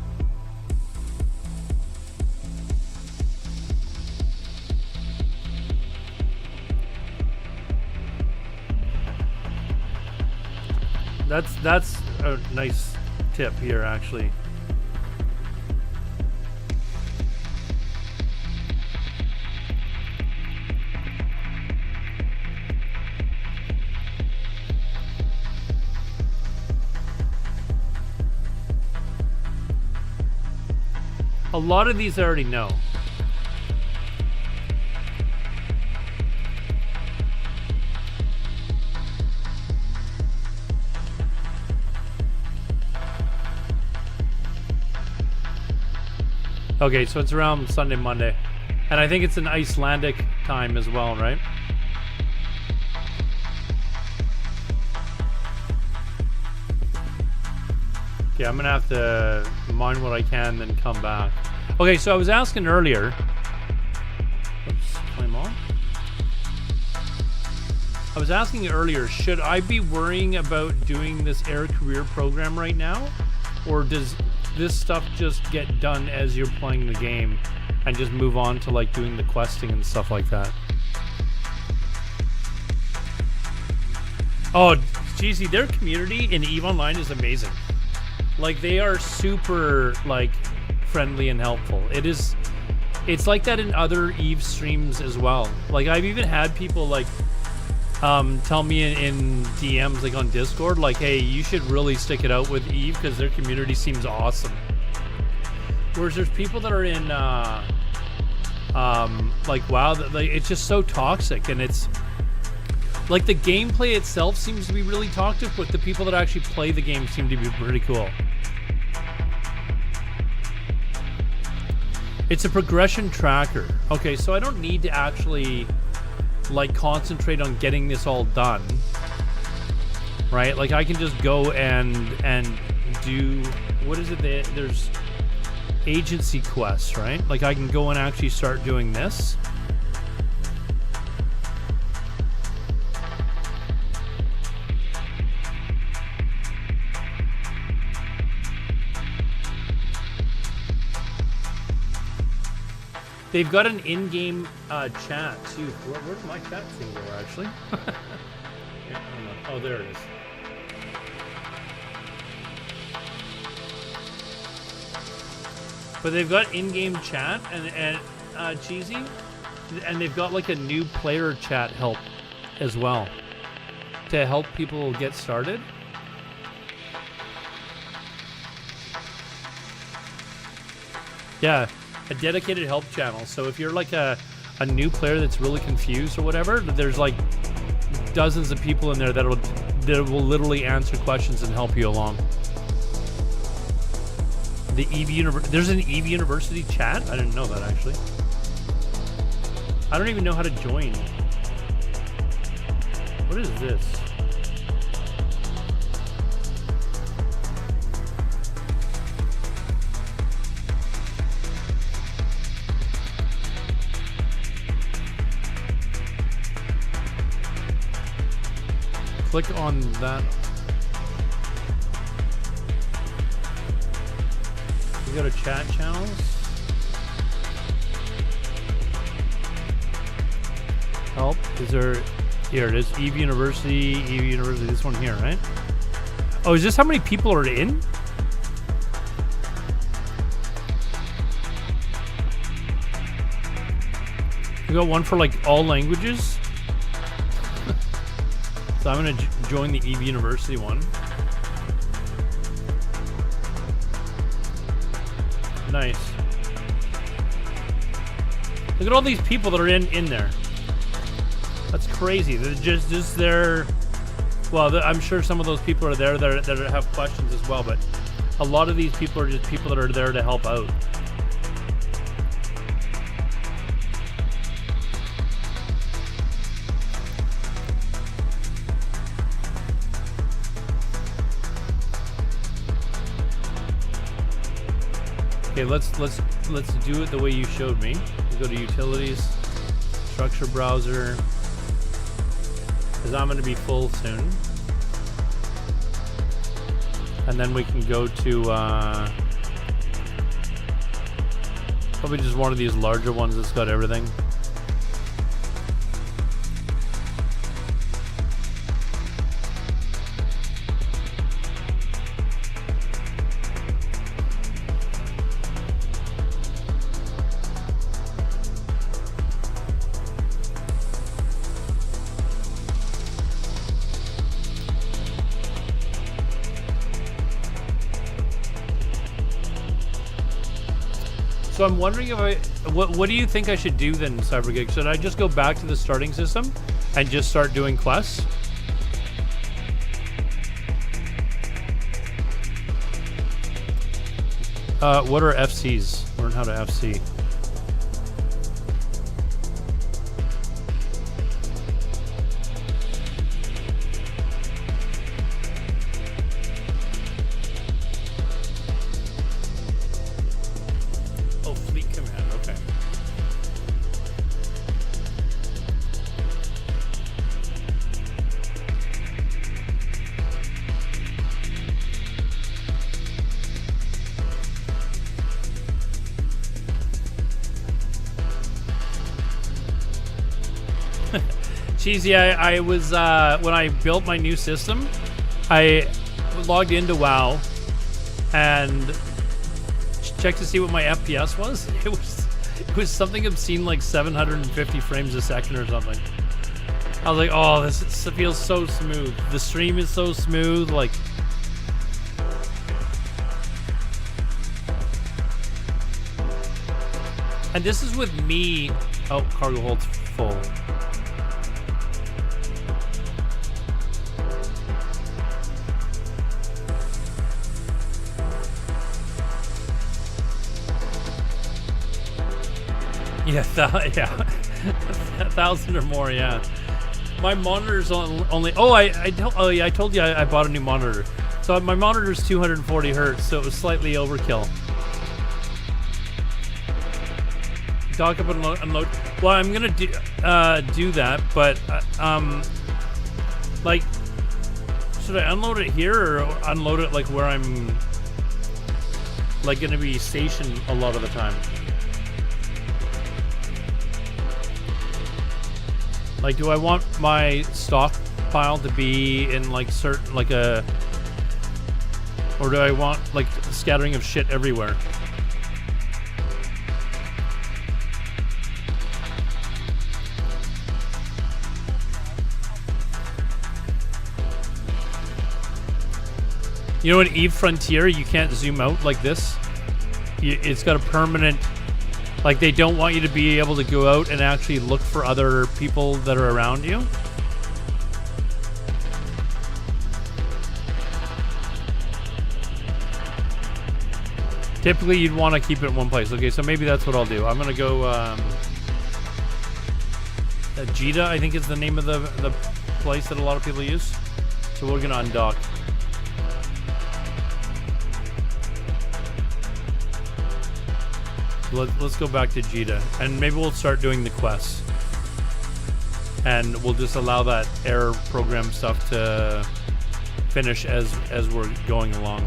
That's a nice tip here, actually. A lot of these I already know. Okay, so it's around Sunday, Monday. And I think it's an Icelandic time as well, right? Okay, I'm gonna have to mine what I can, then come back. Okay, so I was asking earlier. Oops, claim on. I was asking earlier, should I be worrying about doing this Air Career program right now? Or does this stuff just get done as you're playing the game and just move on to like doing the questing and stuff like that? Oh, GC, their community in EVE Online is amazing. Like, they are super, like, friendly and helpful. It's like that in other EVE streams as well. Like, I've even had people, like, tell me in DMs, like, on Discord, like, hey, you should really stick it out with EVE because their community seems awesome. Whereas there's people that are in, like, WoW, like, it's just so toxic, and it's... Like, the gameplay itself seems to be really toxic, but the people that actually play the game seem to be pretty cool. It's a progression tracker. Okay, so I don't need to actually, like, concentrate on getting this all done. Right? Like, I can just go and do... What is it? There's agency quests, right? Like, I can go and actually start doing this. They've got an in-game chat too. Where'd my chat thing go, actually? Yeah, I don't know. Oh, there it is. But they've got in-game chat and Cheesy, and they've got like a new player chat help as well to help people get started. Yeah. A dedicated help channel. So if you're like a new player that's really confused or whatever, there's like dozens of people in there that will literally answer questions and help you along. The there's an EVE University chat? I didn't know that, actually. I don't even know how to join. What is this? Click on that. We go to chat channels. Help. Is there... Here it is. EVE University. EVE University. This one here, right? Oh, is this how many people are in? We got one for like all languages. So I'm going to join the EVE University one. Nice. Look at all these people that are in there. That's crazy. They're just there. Well, I'm sure some of those people are there that have questions as well, but a lot of these people are just people that are there to help out. Okay, let's do it the way you showed me. We go to utilities, structure browser, because I'm going to be full soon, and then we can go to probably just one of these larger ones that's got everything. So I'm wondering if what do you think I should do then, CyberGig? Should I just go back to the starting system and just start doing quests? What are FCs? Learn how to FC. Cheesy, I was, when I built my new system, I logged into WoW and checked to see what my FPS was. It was something obscene like 750 frames a second or something. I was like, oh, this feels so smooth. The stream is so smooth, like... And this is with me... Oh, cargo hold's full. Yeah, yeah. 1,000 or more, yeah. My monitor's only... Oh, I told you I bought a new monitor. So my monitor's 240 hertz, so it was slightly overkill. Dock up and unload. Well, I'm gonna do that, but like, should I unload it here or unload it like where I'm like gonna be stationed a lot of the time? Like, do I want my stockpile to be in like certain, like a, or do I want like scattering of shit everywhere? You know, in Eve Frontier, you can't zoom out like this. It's got a permanent... Like, they don't want you to be able to go out and actually look for other people that are around you. Typically, you'd want to keep it in one place. Okay, so maybe that's what I'll do. I'm going to go... Jita, I think is the name of the place that a lot of people use. So we're going to undock. Let's go back to Jita, and maybe we'll start doing the quests, and we'll just allow that air program stuff to finish as we're going along.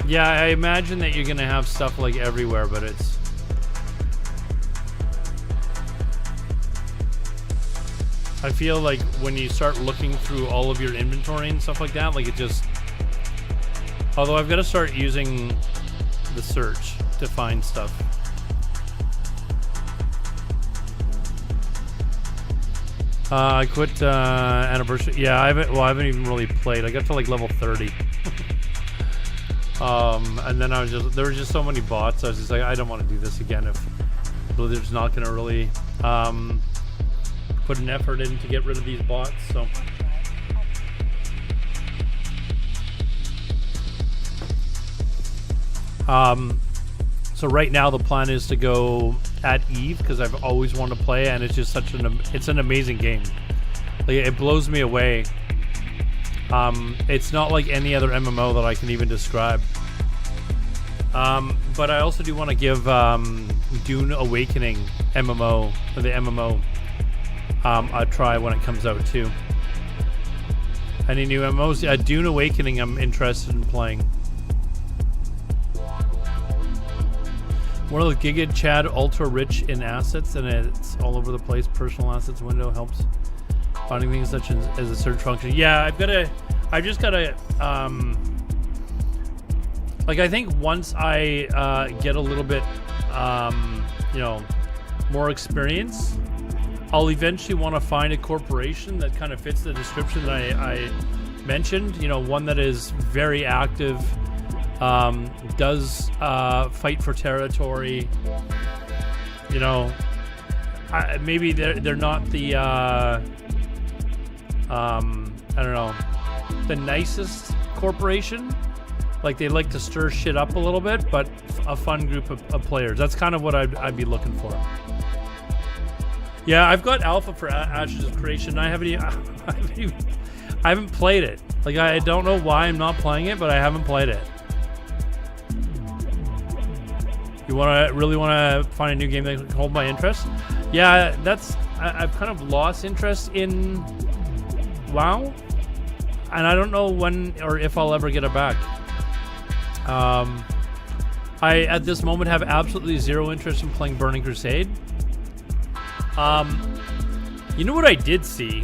Yeah, I imagine that you're gonna have stuff like everywhere, but it's... I feel like when you start looking through all of your inventory and stuff like that, like it just... Although I've got to start using the search to find stuff. I quit Anniversary. Yeah, I haven't even really played. I got to like level 30. And then there were just so many bots. I was just like, I don't want to do this again if Blizzard's not going to really put an effort in to get rid of these bots. So right now the plan is to go at Eve because I've always wanted to play, and it's just it's an amazing game. Like, it blows me away. It's not like any other MMO that I can even describe. But I also do want to give Dune Awakening MMO, or the MMO, a try when it comes out too. Any new MMOs? Yeah, Dune Awakening I'm interested in playing. One of the Giga Chad ultra rich in assets, and it's all over the place. Personal assets window helps finding things such as a search function. Yeah, I've just gotta like, I think once I get a little bit you know, more experience, I'll eventually want to find a corporation that kind of fits the description that I mentioned. You know, one that is very active, does fight for territory. You know, maybe they're not the I don't know, the nicest corporation. Like, they like to stir shit up a little bit, but a fun group of players. That's kind of what I'd be looking for. Yeah, I've got alpha for Ashes of Creation. I haven't played it. Like, I don't know why I'm not playing it, but I haven't played it. You really want to find a new game that can hold my interest? Yeah, I've kind of lost interest in WoW, and I don't know when or if I'll ever get it back. I at this moment have absolutely zero interest in playing Burning Crusade. You know what I did see?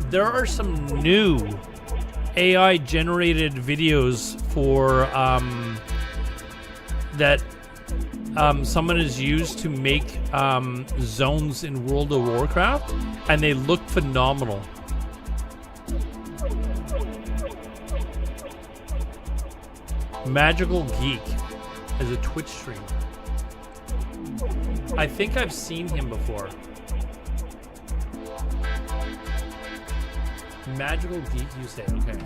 There are some new AI generated videos for that someone has used to make zones in World of Warcraft, and they look phenomenal. Magical Geek is a Twitch streamer. I think I've seen him before. Magical Geek, you say? Okay.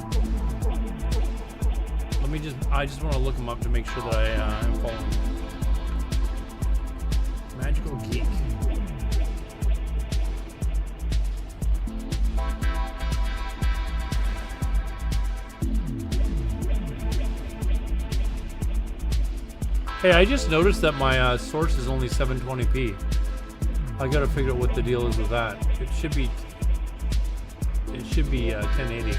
I just want to look him up to make sure that I am following. Magical Geek. Hey, I just noticed that my source is only 720p. I gotta figure out what the deal is with that. It should be 1080.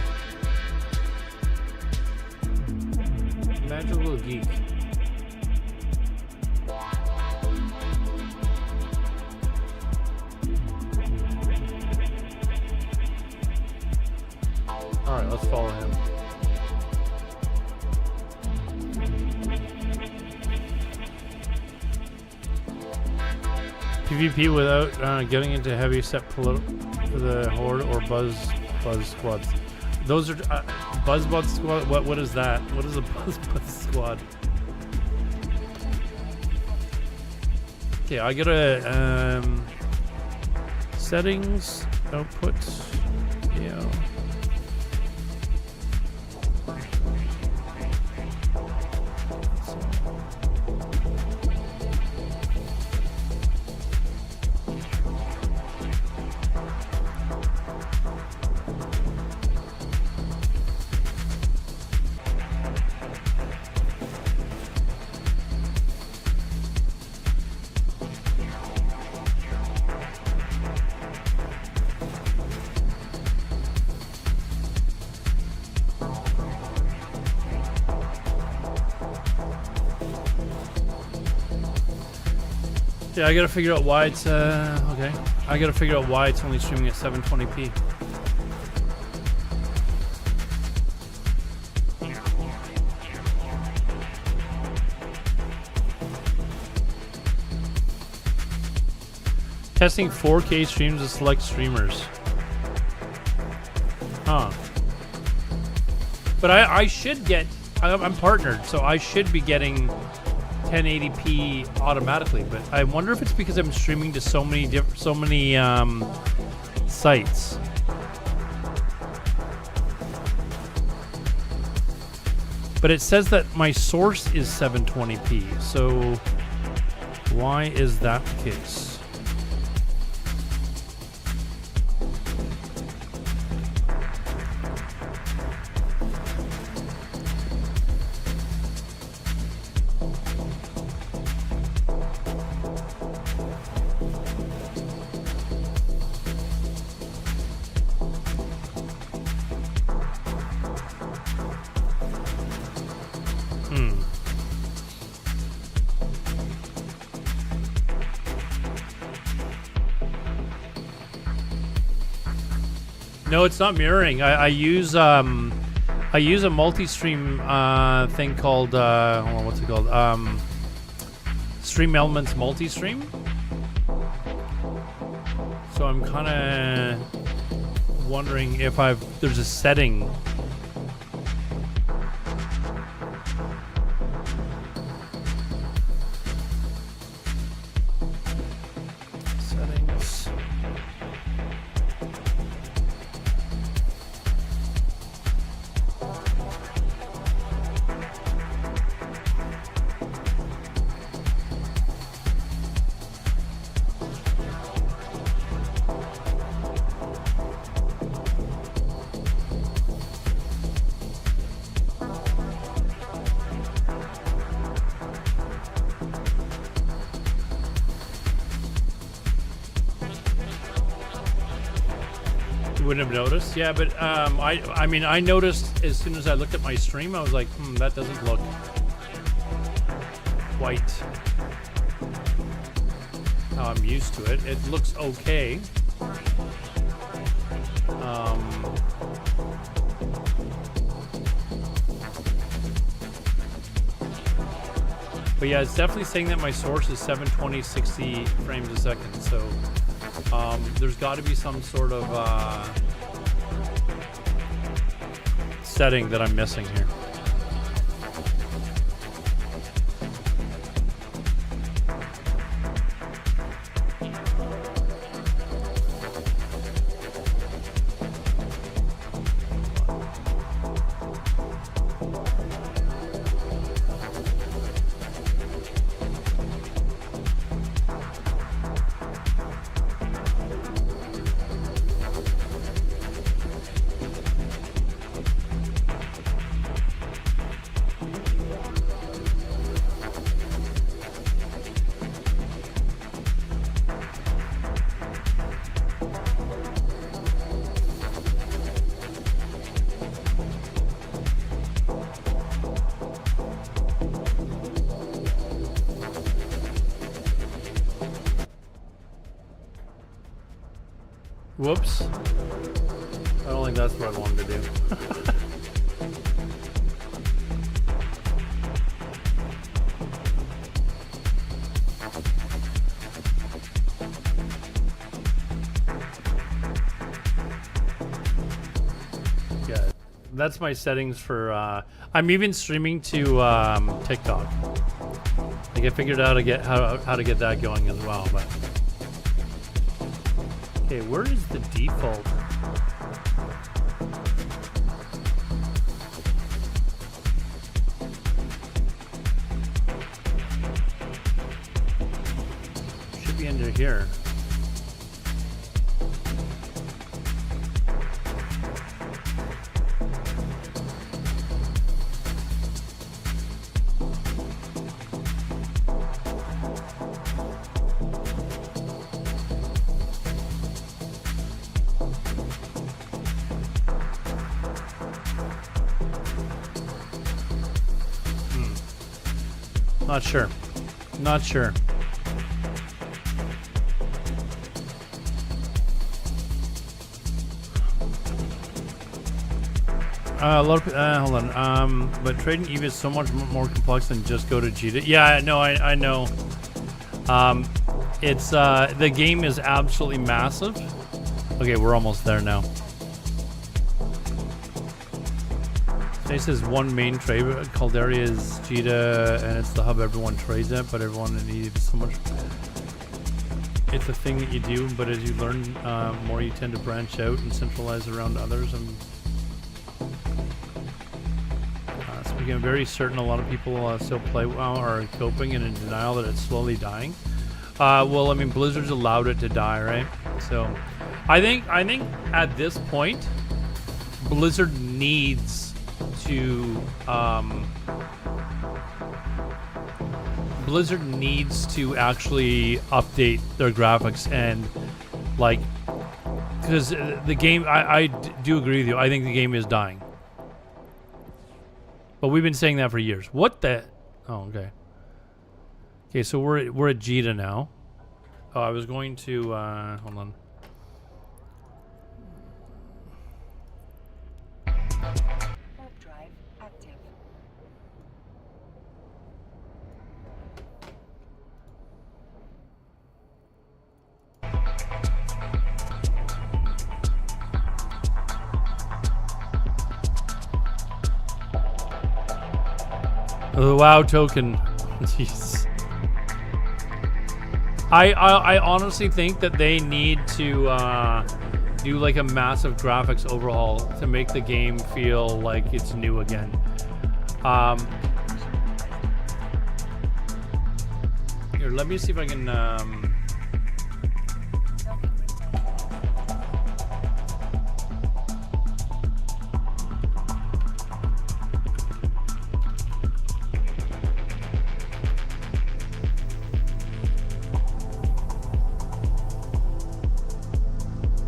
Magical Geek. Alright, let's follow him. PvP without getting into heavy set for the Horde or Buzz squads. Those are Buzz squad. What is that? What is a Buzz squad? Okay, I gotta settings, output, yeah. Yeah, I gotta figure out why it's okay. I gotta figure out why it's only streaming at 720p. Testing 4K streams with select streamers. Huh. But I should get. I'm partnered, so I should be getting 1080p automatically, but I wonder if it's because I'm streaming to so many sites. But it says that my source is 720p, so why is that the case? No, it's not mirroring. I use a multi-stream thing called hold on, what's it called? Stream Elements Multi-Stream. So I'm kind of wondering if there's a setting. Settings. wouldn't have noticed. Yeah, but I mean, I noticed as soon as I looked at my stream, I was like, that doesn't look quite how I'm used to it. It looks okay. But yeah, it's definitely saying that my source is 720 60 frames a second. So there's got to be some sort of setting that I'm missing here. Whoops. I don't think that's what I wanted to do. Yeah, that's my settings for, I'm even streaming to TikTok. Like I figured out how to get that going as well, but. Okay, where is the default? Should be under here. Not sure. Not sure. A lot of hold on. But trading EVE is so much more complex than just go to Jita. Yeah, no, I know. It's the game is absolutely massive. Okay, we're almost there now. It says one main trade. Caldera is Jita, and it's the hub everyone trades at, but everyone needs so much. It's a thing that you do, but as you learn more, you tend to branch out and centralize around others. And so we became very certain a lot of people still play WoW or are coping and in denial that it's slowly dying. Well, I mean, Blizzard's allowed it to die, right? So, I think at this point, Blizzard needs to actually update their graphics and like, because the game, I do agree with you. I think the game is dying, but we've been saying that for years. What the? Oh, okay. Okay, so we're at Jita now. Oh, I was going to hold on. The WoW token. Jeez. I honestly think that they need to do like a massive graphics overhaul to make the game feel like it's new again. Here, let me see if I can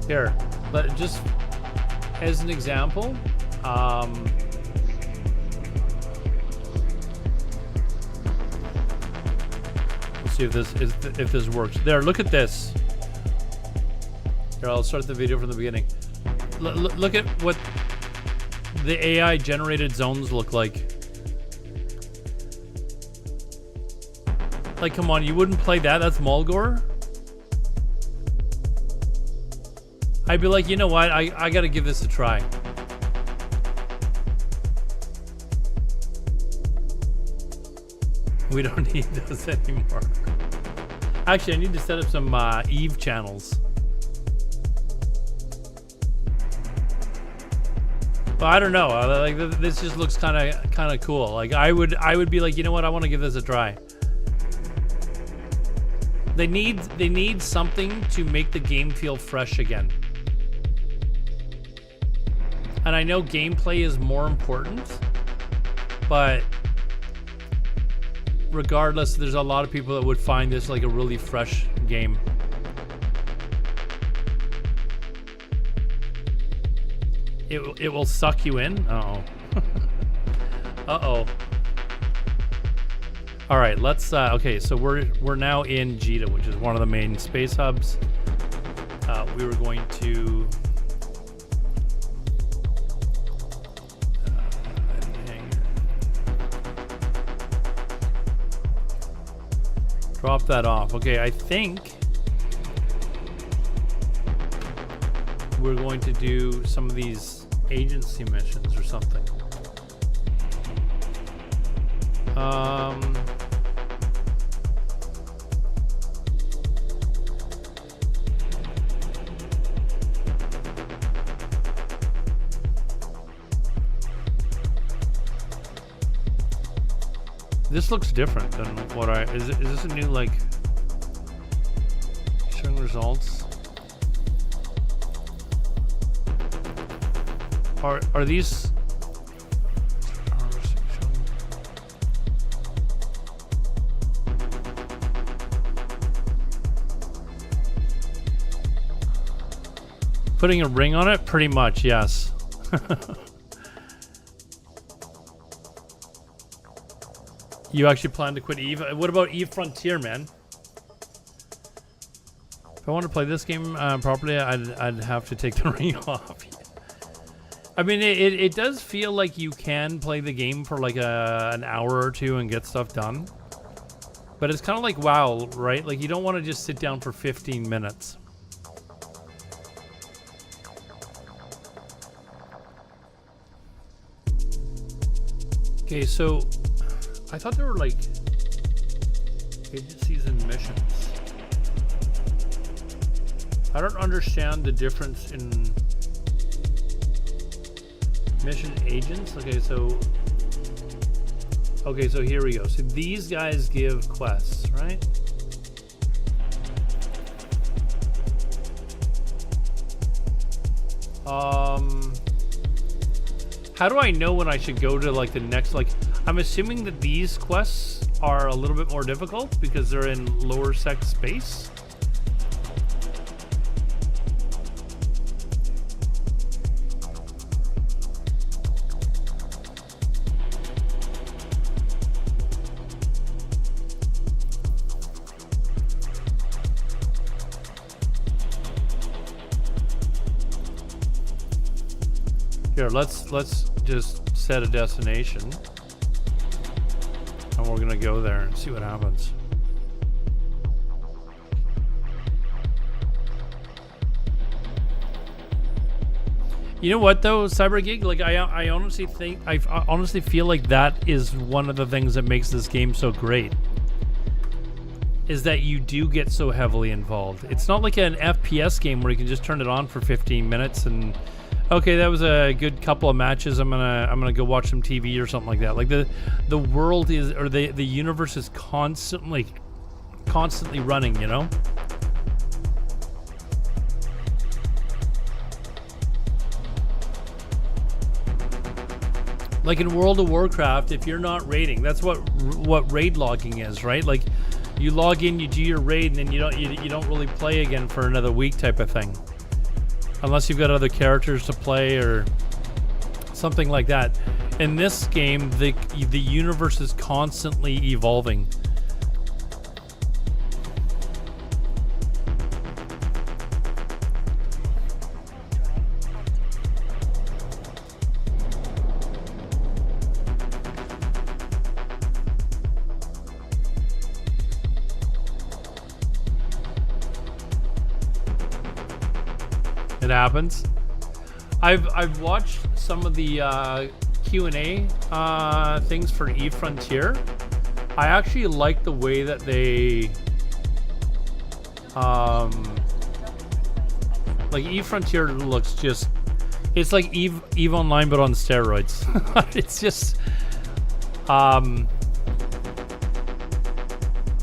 here, just as an example, let's see if this works. There, look at this. Here, I'll start the video from the beginning. Look at what the AI generated zones look like. Like, come on, you wouldn't play that? That's Mulgore? I'd be like, you know what? I gotta give this a try. We don't need those anymore. Actually, I need to set up some Eve channels. But I don't know. Like, this just looks kind of cool. Like, I would be like, you know what? I want to give this a try. They need something to make the game feel fresh again. And I know gameplay is more important, but regardless, there's a lot of people that would find this like a really fresh game. It will suck you in. Uh-oh. Uh-oh. All right, let's okay, so we're now in Jita, which is one of the main space hubs. We were going to drop that off. Okay, I think we're going to do some of these agency missions or something. This looks different than what is this a new, like, showing results? Are these putting a ring on it? Pretty much, yes. You actually plan to quit Eve? What about Eve Frontier, man? If I want to play this game properly, I'd have to take the ring off. I mean, it does feel like you can play the game for like an hour or two and get stuff done. But it's kind of like WoW, right? Like, you don't want to just sit down for 15 minutes. Okay, so I thought there were like agencies and missions. I don't understand the difference in mission agents. Okay, so here we go. So these guys give quests, right? How do I know when I should go to like the next, like, I'm assuming that these quests are a little bit more difficult because they're in lower sec space. Here, let's just set a destination. And we're gonna go there and see what happens. You know what though, CyberGig? Like, I honestly feel like that is one of the things that makes this game so great. Is that you do get so heavily involved. It's not like an FPS game where you can just turn it on for 15 minutes and okay, that was a good couple of matches. I'm gonna go watch some TV or something like that. Like the world is, or the universe is constantly running, you know? Like in World of Warcraft, if you're not raiding, that's what raid logging is, right? Like you log in, you do your raid, and then you don't really play again for another week type of thing. unless you've got other characters to play or something like that. In this game, the universe is constantly evolving. It happens. I've watched some of the Q&A things for Eve Frontier. I actually like the way that they like Eve Frontier looks just, it's like Eve Online but on steroids. It's just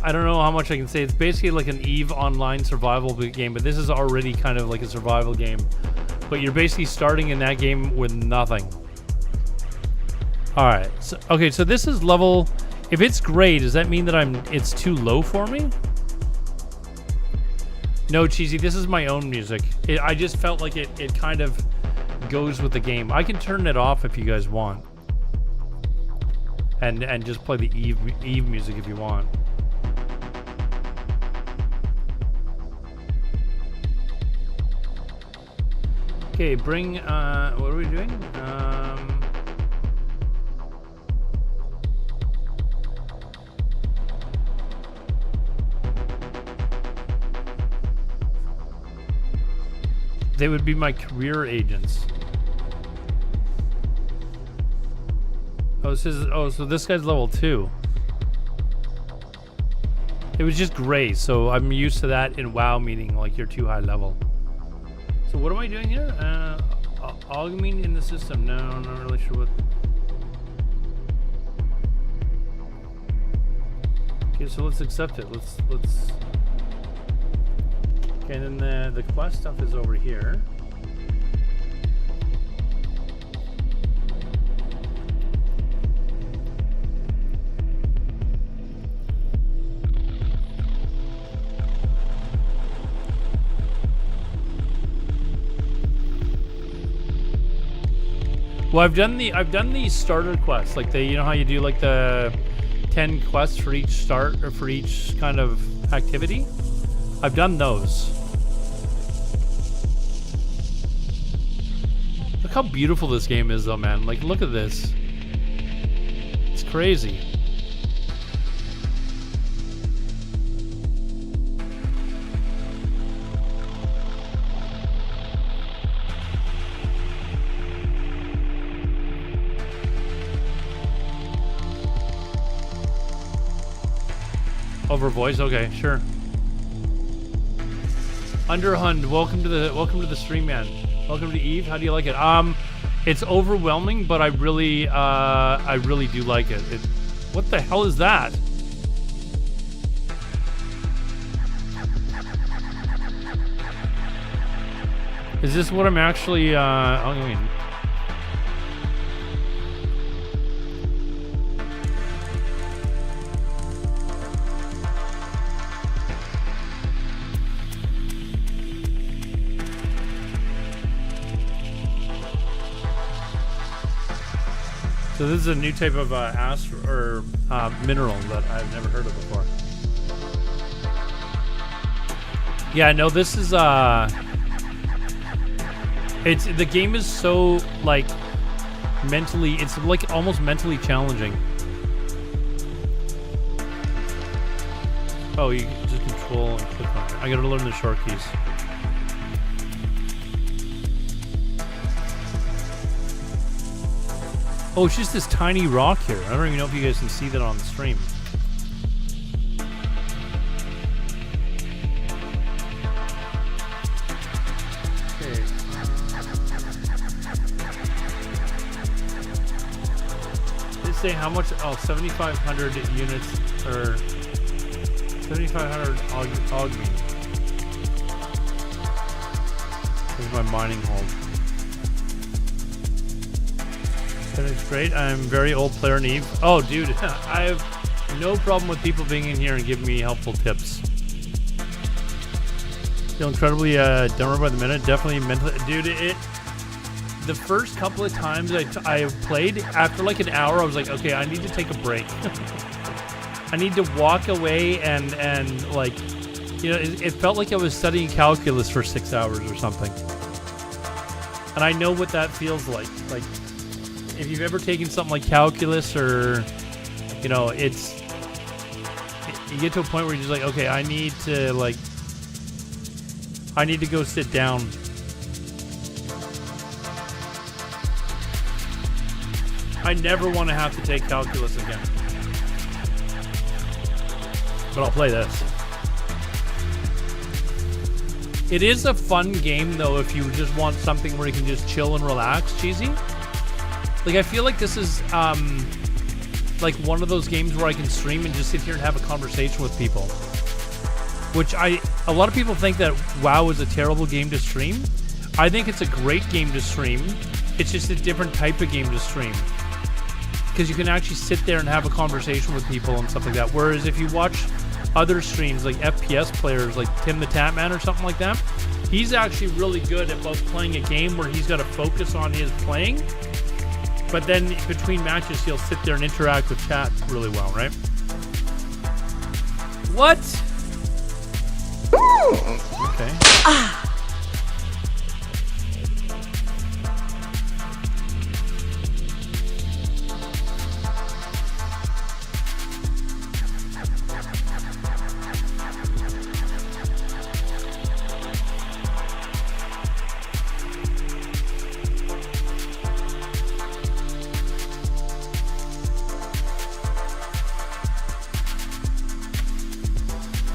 I don't know how much I can say. It's basically like an Eve Online survival game, but this is already kind of like a survival game. But you're basically starting in that game with nothing. All right. So, okay, so this is level. If it's gray, does that mean that it's too low for me? No, Cheesy. This is my own music. I just felt like it kind of goes with the game. I can turn it off if you guys want, and just play the Eve music if you want. Okay, bring, what are we doing? They would be my career agents. Oh, so this guy's level 2. It was just gray, so I'm used to that in WoW, meaning like you're too high level. So what am I doing here? Augmenting in the system. No, I'm not really sure what. Okay, so let's accept it. Let's. Okay, and then the quest stuff is over here. Well, I've done the starter quests, like you know how you do like the 10 quests for each start or for each kind of activity. I've done those. Look how beautiful this game is, though, man. Like, look at this. It's crazy. Over voice, okay, sure. Underhund, welcome to the stream, man. Welcome to Eve. How do you like it? It's overwhelming, but I really do like it. What the hell is that? Is this what I'm actually? I mean. So this is a new type of mineral that I've never heard of before. Yeah, no, this is the game is so like mentally, it's like almost mentally challenging. Oh, you just control and click on it. I gotta learn the short keys. Oh, it's just this tiny rock here. I don't even know if you guys can see that on the stream. Okay. Did it say how much? Oh, 7,500 units, or 7,500 augment. This is my mining hold. It's great. I'm a very old player in Eve. Oh, dude, I have no problem with people being in here and giving me helpful tips. Feel incredibly dumber by the minute. Definitely mentally, dude. The first couple of times I played, after like an hour, I was like, okay, I need to take a break. I need to walk away and like, you know, it felt like I was studying calculus for 6 hours or something. And I know what that feels like. Like, if you've ever taken something like calculus or, you know, you get to a point where you're just like, okay, I need to go sit down. I never want to have to take calculus again. But I'll play this. It is a fun game, though, if you just want something where you can just chill and relax, Cheesy. Like, I feel like this is, like, one of those games where I can stream and just sit here and have a conversation with people. Which a lot of people think that WoW is a terrible game to stream. I think it's a great game to stream. It's just a different type of game to stream. Because you can actually sit there and have a conversation with people and stuff like that. Whereas if you watch other streams like FPS players like Tim the Tatman or something like that, he's actually really good at both playing a game where he's got to focus on his playing, but then between matches he'll sit there and interact with chat really well, right? What? Okay.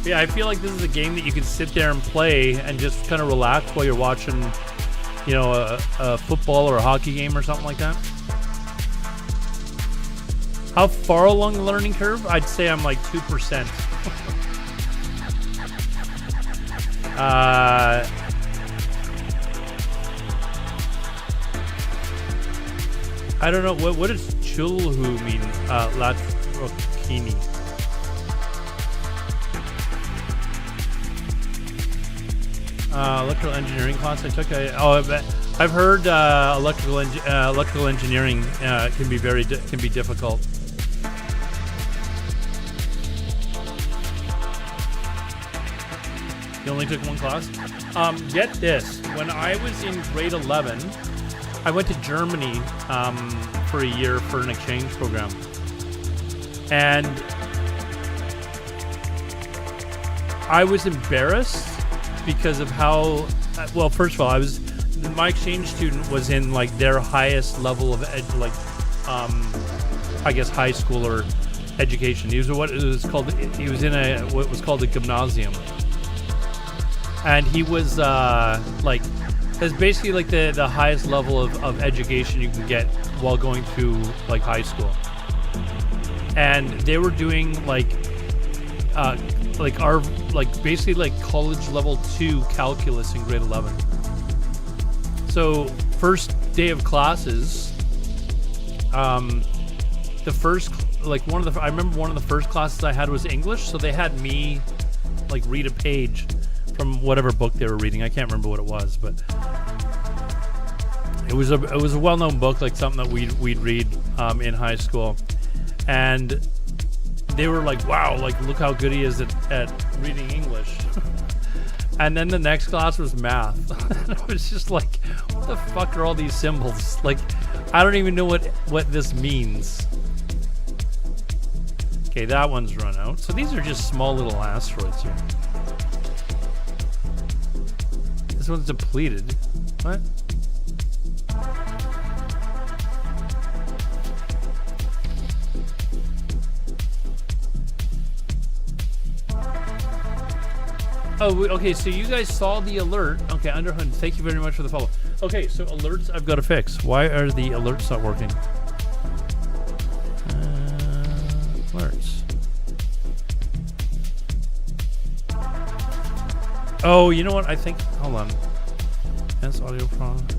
Yeah, I feel like this is a game that you can sit there and play and just kind of relax while you're watching, you know, a football or a hockey game or something like that. How far along the learning curve? I'd say I'm like 2%. I don't know. What does chulhu mean? Latrokini. Electrical engineering class I took. I've heard electrical engineering can be difficult. You only took one class? Get this. When I was in grade 11, I went to Germany for a year for an exchange program. And I was embarrassed because of how, well, first of all, my exchange student was in like their highest level of I guess high school or education. He was in what was called a gymnasium. And he was it's basically like the highest level of education you can get while going through like high school. And they were doing basically like college level 2 calculus in grade 11. So first day of classes, I remember one of the first classes I had was English, so they had me like read a page from whatever book they were reading. I can't remember what it was, but it was a well-known book, like something that we'd read in high school. And they were like, wow, like look how good he is at reading English. And then the next class was math. And I was just like, what the fuck are all these symbols? Like, I don't even know what this means. Okay, that one's run out. So these are just small little asteroids here. This one's depleted. What? Oh, okay, so you guys saw the alert. Okay, Underhood, thank you very much for the follow. Okay, so alerts I've got to fix. Why are the alerts not working? Alerts. Oh, you know what? I think, hold on. That's audio problems.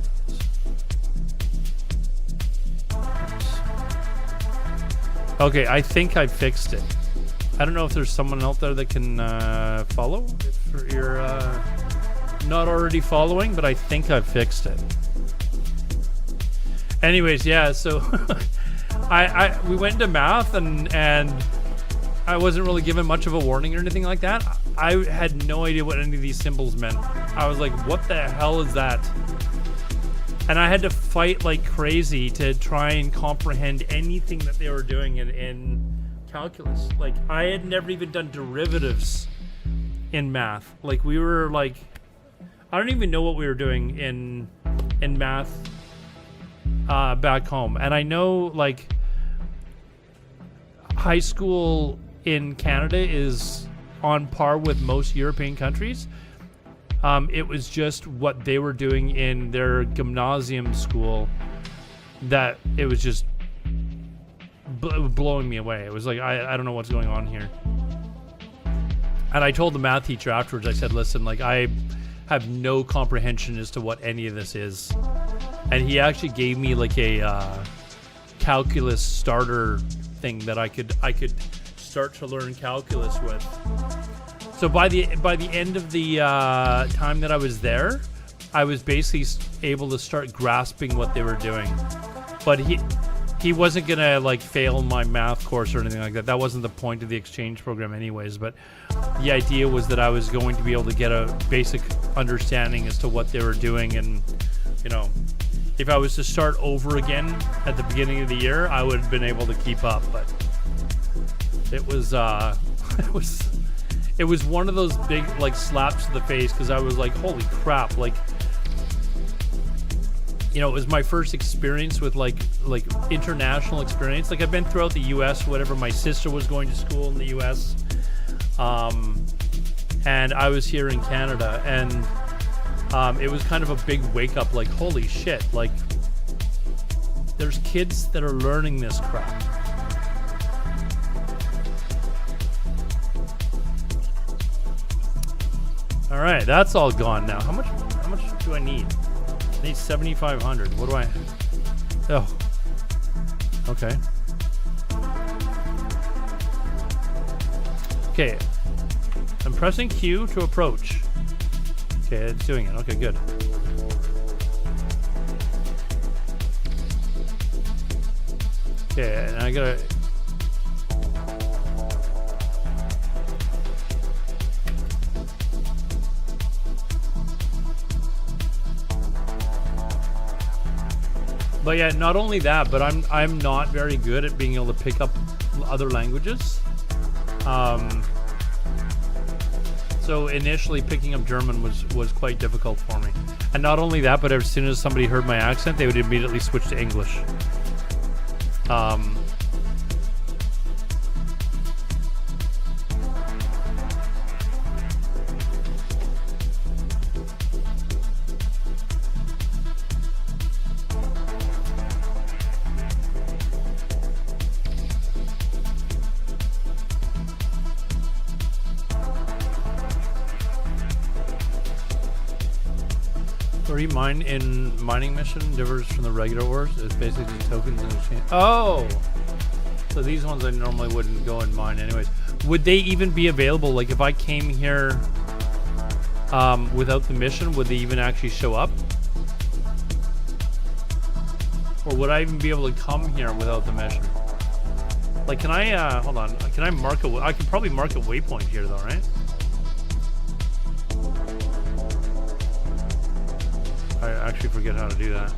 Okay, I think I fixed it. I don't know if there's someone out there that can follow for your not already following, but I think I've fixed it. Anyways, yeah, so we went into math and I wasn't really given much of a warning or anything like that. I had no idea what any of these symbols meant. I was like, what the hell is that? And I had to fight like crazy to try and comprehend anything that they were doing in calculus. Like, I had never even done derivatives in math. Like, we were like, I don't even know what we were doing in math back home. And I know, like, high school in Canada is on par with most European countries. It was just what they were doing in their gymnasium school that it was just blowing me away. It was like, I don't know what's going on here. And I told the math teacher afterwards, I said, listen, like, I have no comprehension as to what any of this is. And he actually gave me like a calculus starter thing that I could start to learn calculus with. So by the end of the time that I was there, I was basically able to start grasping what they were doing. But he wasn't gonna like fail my math course or anything like that. That wasn't the point of the exchange program anyways. But the idea was that I was going to be able to get a basic understanding as to what they were doing, and you know, if I was to start over again at the beginning of the year, I would have been able to keep up. But it was it was one of those big like slaps to the face, because I was like, holy crap, like, you know, it was my first experience with like international experience. Like, I've been throughout the US, whatever. My sister was going to school in the US, and I was here in Canada, and it was kind of a big wake up, like, holy shit, like, there's kids that are learning this crap. All right, that's all gone now. How much do I need? I need 7,500. What do I? Oh. Okay. Okay. I'm pressing Q to approach. Okay, it's doing it. Okay, good. Okay, and I gotta. But yeah, not only that, but I'm not very good at being able to pick up other languages. So initially picking up German was quite difficult for me. And not only that, but as soon as somebody heard my accent, they would immediately switch to English. Mine in mining mission differs from the regular ores. It's basically tokens and exchange. Oh, so these ones I normally wouldn't go and mine anyways. Would they even be available? Like, if I came here without the mission, would they even actually show up? Or would I even be able to come here without the mission? Like, can I hold on? Can I mark a? I can probably mark a waypoint here though, right? I actually forget how to do that.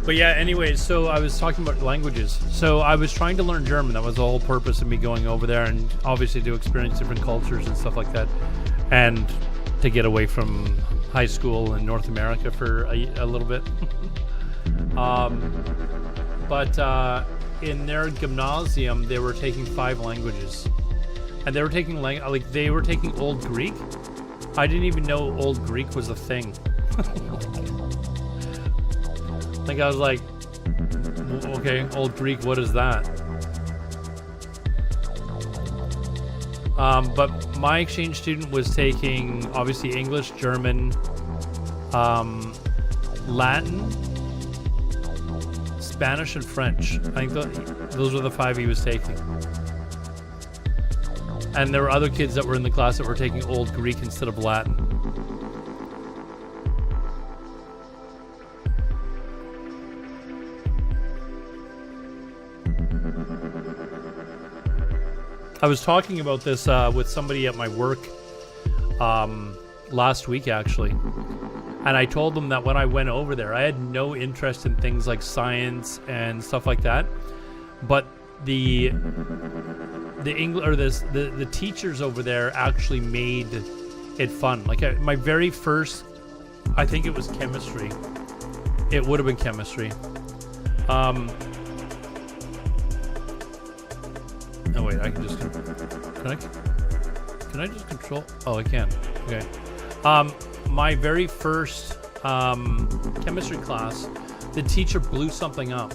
But yeah, anyways, so I was talking about languages. So I was trying to learn German. That was the whole purpose of me going over there, and obviously to experience different cultures and stuff like that, and to get away from high school in North America for a little bit. But in their gymnasium, they were taking 5 languages, and they were taking they were taking Old Greek. I didn't even know Old Greek was a thing. Like, I was like, okay, Old Greek, what is that? But my exchange student was taking obviously English, German, Latin, Spanish, and French. I think those were the 5 he was taking. And there were other kids that were in the class that were taking Old Greek instead of Latin. I was talking about this with somebody at my work last week, actually. And I told them that when I went over there, I had no interest in things like science and stuff like that. But the teachers over there actually made it fun. Like my very first, I think it was chemistry. It would have been chemistry. Oh wait, I can just can I just control? Oh, I can. Okay. My very first chemistry class, the teacher blew something up.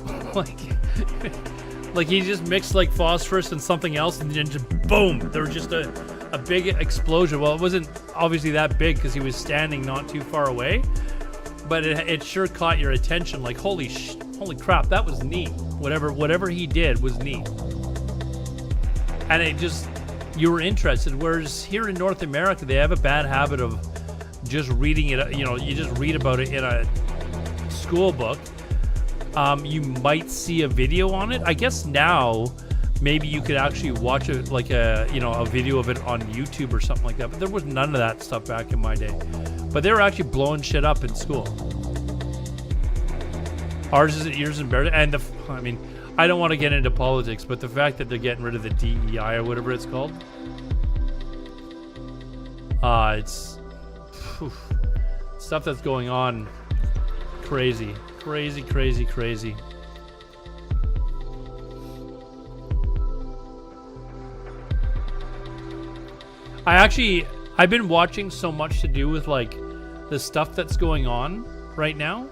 like he just mixed like phosphorus and something else, and then just boom, there was just a big explosion. Well, it wasn't obviously that big because he was standing not too far away, but it sure caught your attention. Like holy crap, that was neat. Whatever he did was neat. And it just, you were interested. Whereas here in North America, they have a bad habit of just reading it. You know, you just read about it in a school book. You might see a video on it. I guess now, maybe you could actually watch it, like a video of it on YouTube or something like that. But there was none of that stuff back in my day. But they were actually blowing shit up in school. Ours is embarrassing, and I mean, I don't want to get into politics, but the fact that they're getting rid of the DEI or whatever it's called, it's stuff that's going on. Crazy. I've been watching so much to do with like the stuff that's going on right now,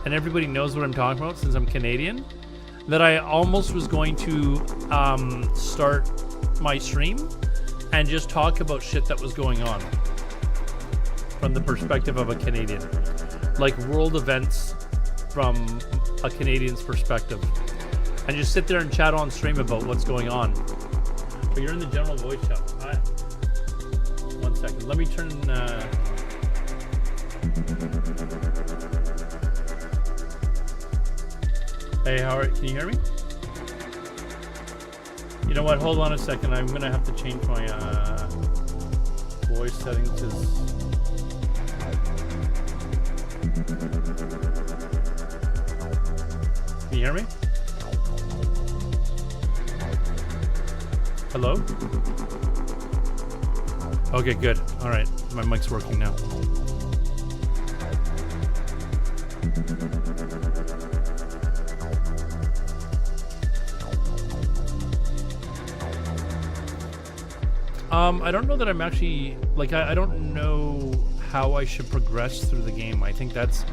and everybody knows what I'm talking about since I'm Canadian, that I almost was going to start my stream and just talk about shit that was going on from the perspective of a Canadian. Like world events from a Canadian's perspective. And just sit there and chat on stream about what's going on. But you're in the general voice chat. One second. Let me turn... Hey, Howard, can you hear me? You know what? Hold on a second. I'm gonna have to change my voice settings. Can you hear me? Hello? Okay, good. All right, my mic's working now. I don't know that I'm actually, like, I don't know how I should progress through the game. I think that's,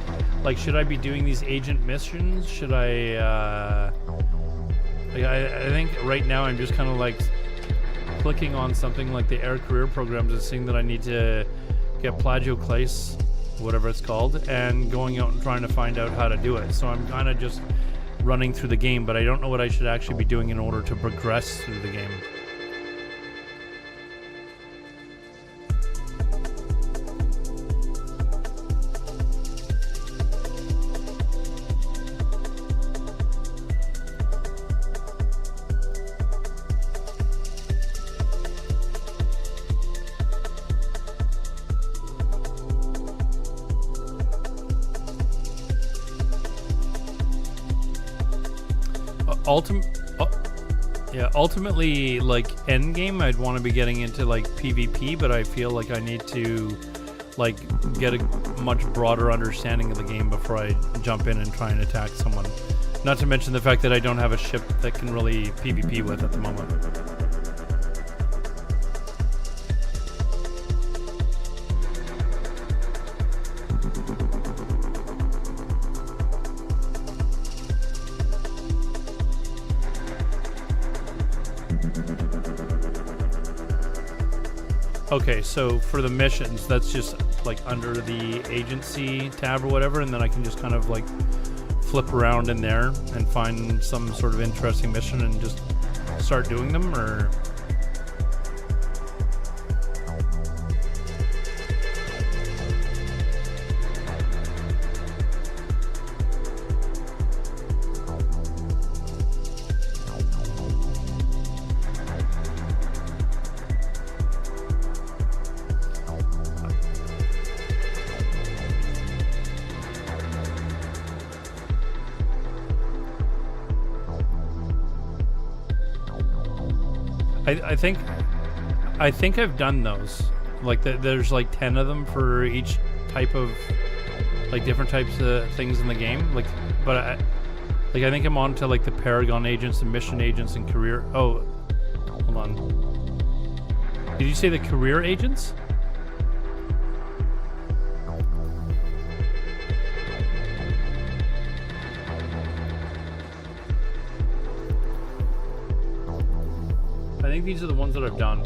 like, should I be doing these agent missions? Should I think right now I'm just kind of, like, clicking on something like the Air Career Programs and seeing that I need to get Plagioclase, whatever it's called, and going out and trying to find out how to do it. So I'm kind of just running through the game, but I don't know what I should actually be doing in order to progress through the game. Ultimately, like, endgame, I'd want to be getting into, like, PvP, but I feel like I need to, like, get a much broader understanding of the game before I jump in and try and attack someone. Not to mention the fact that I don't have a ship that can really PvP with at the moment. Okay, so for the missions, that's just like under the agency tab or whatever, and then I can just kind of like flip around in there and find some sort of interesting mission and just start doing them, or... I think I've done those. Like there's like 10 of them for each type of like different types of things in the game. Like, but I think I'm on to like the Paragon agents and mission agents and career. Oh, hold on. Did you say the career agents? I think these are the ones that I've done.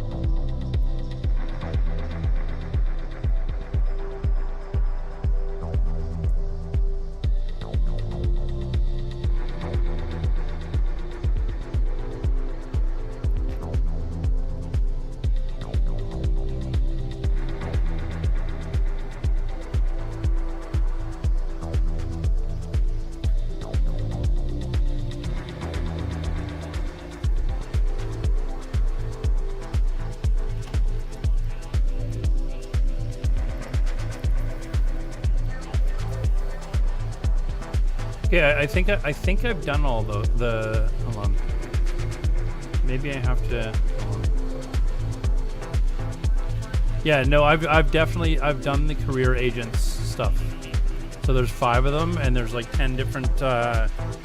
Yeah, I think I've done all the hold on. Maybe I have to. Yeah, no, I've definitely done the career agents stuff. So there's 5 of them, and there's like 10 different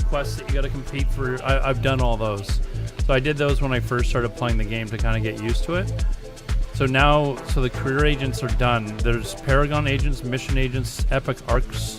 quests that you got to compete for. I've done all those. So I did those when I first started playing the game to kind of get used to it. So now, the career agents are done. There's Paragon agents, mission agents, epic arcs.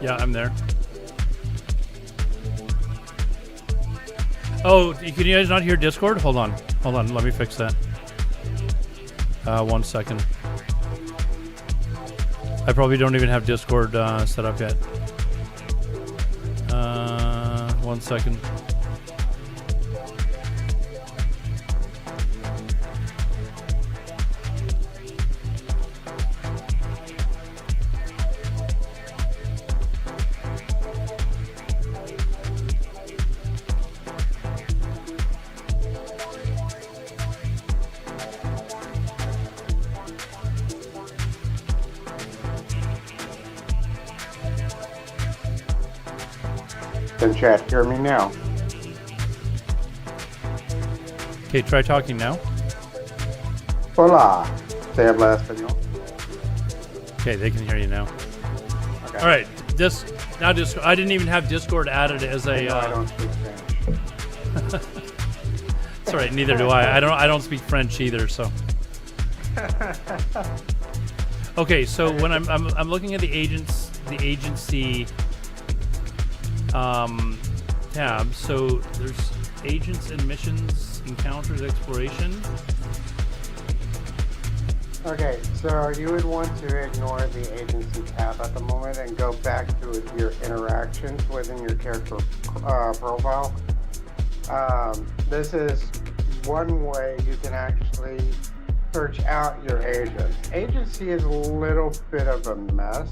Yeah, I'm there. Oh, can you guys not hear Discord? Hold on, let me fix that. 1 second. I probably don't even have Discord set up yet. 1 second. Can chat hear me now? Okay, try talking now. Hola. Se habla español. Okay, they can hear you now. Okay. All right, now I didn't even have Discord added as a. No, I don't speak Spanish. That's all right. Neither do I. I don't speak French either. So. Okay, so when I'm looking at the agency tab. So there's agents and missions, encounters, exploration. Okay, so you would want to ignore the agency tab at the moment and go back to your interactions within your character profile. This is one way you can actually search out your agents. Agency is a little bit of a mess.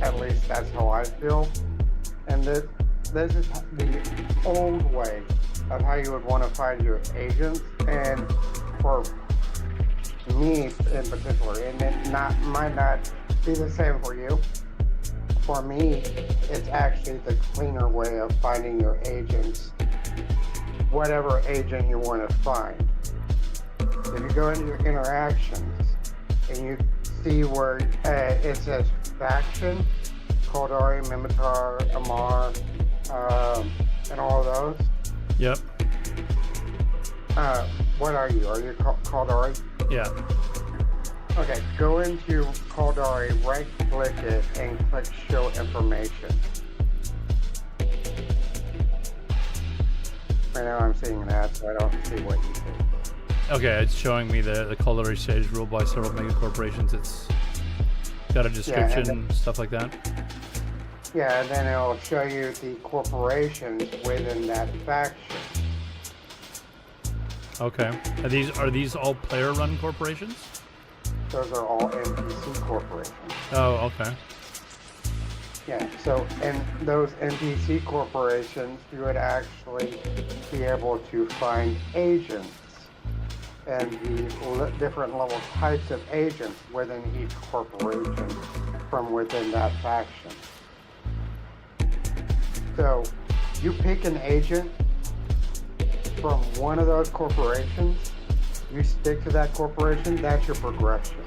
At least that's how I feel. And this is the old way of how you would want to find your agents, and for me in particular, and it might not be the same for you. For me, it's actually the cleaner way of finding your agents, whatever agent you want to find. If you go into your interactions and you see where it says faction, Caldari, Mimitar, Amar, and all of those. Yep. What are you? Are you Caldari? Yeah. Okay, go into Caldari, right click it, and click show information. Right now I'm seeing an ad, so I don't see what you see. Okay, it's showing me the Caldari stage ruled by several mega corporations. It's got a description, stuff like that. Yeah, and then it'll show you the corporations within that faction. Okay. Are these all player-run corporations? Those are all NPC corporations. Oh, okay. Yeah, so in those NPC corporations, you would actually be able to find agents and the different level types of agents within each corporation from within that faction. So you pick an agent from one of those corporations, you stick to that corporation, that's your progression.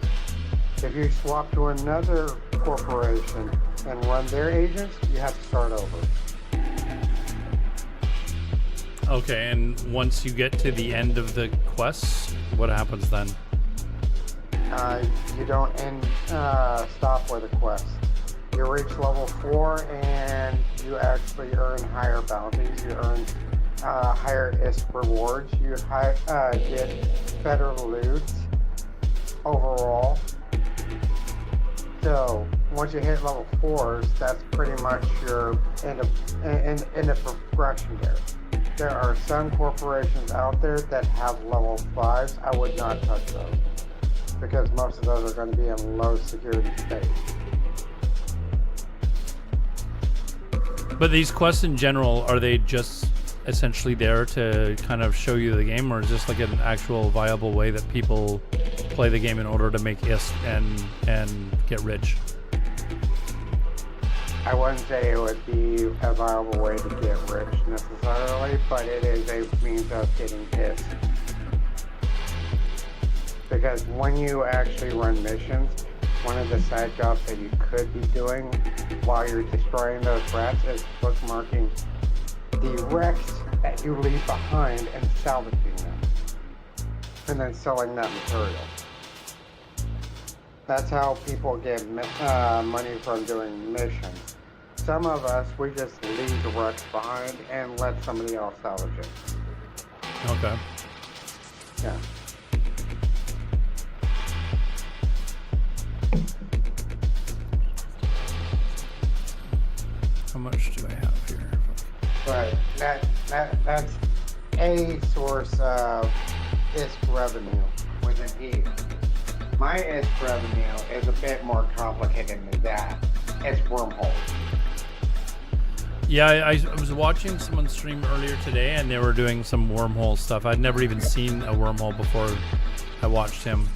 If you swap to another corporation and run their agents, you have to start over. Okay, and once you get to the end of the quests, what happens then? You don't stop with a quest. You reach level 4 and you actually earn higher bounties. You earn higher ISK rewards. You get better loot overall. So once you hit level 4s, that's pretty much your end of progression there. There are some corporations out there that have level 5s. I would not touch those because most of those are going to be in low security space. But these quests in general, are they just essentially there to kind of show you the game, or is this like an actual viable way that people play the game in order to make ISK and get rich? I wouldn't say it would be a viable way to get rich necessarily, but it is a means of getting ISK. Because when you actually run missions, one of the side jobs that you could be doing while you're destroying those rats is bookmarking the wrecks that you leave behind and salvaging them, and then selling that material. That's how people get money from doing missions. Some of us, we just leave the wrecks behind and let somebody else salvage it. Okay. Yeah. How much do I have here? But that's a source of ISK revenue within E. My ISK revenue is a bit more complicated than that. It's wormhole. Yeah, I was watching someone stream earlier today, and they were doing some wormhole stuff. I'd never even seen a wormhole before I watched him.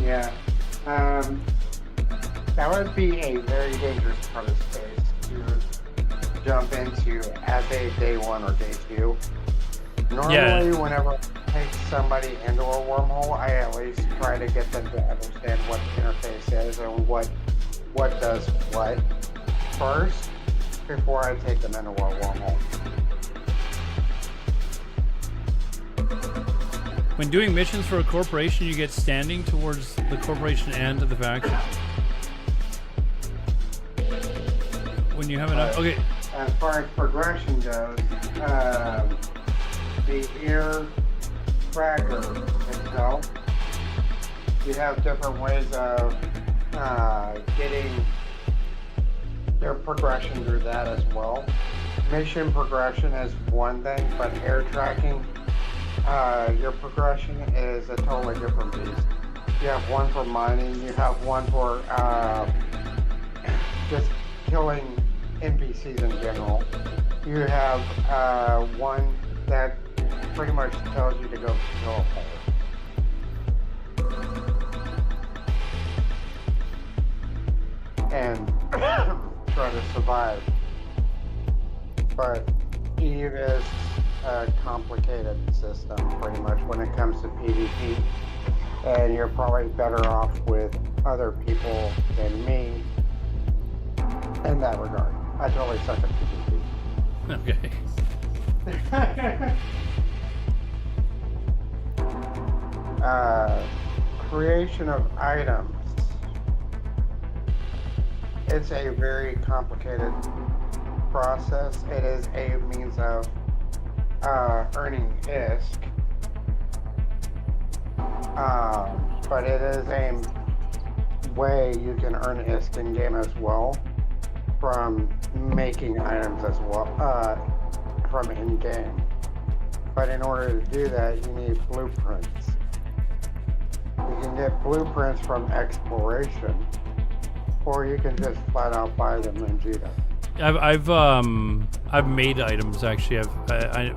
Yeah. That would be a very dangerous part of space to jump into as a day 1 or day 2. Normally, whenever I take somebody into a wormhole, I at least try to get them to understand what the interface is and what does what first before I take them into a wormhole. When doing missions for a corporation, you get standing towards the corporation and the faction. When you have enough, okay. As far as progression goes, the ear tracker itself, you have different ways of getting your progression through that as well. Mission progression is one thing, but air tracking, your progression is a totally different beast. You have one for mining, you have one for just killing NPCs in general. You have one that pretty much tells you to go kill a player and try to survive. But Eve is a complicated system pretty much when it comes to PvP, and you're probably better off with other people than me in that regard. I totally suck at PvP. Okay. Creation of items. It's a very complicated process. It is a means of earning ISK. But it is a way you can earn ISK in game as well from making items as well, from in game. But in order to do that, you need blueprints. You can get blueprints from exploration, or you can just flat out buy them in Jita. I've made items actually. I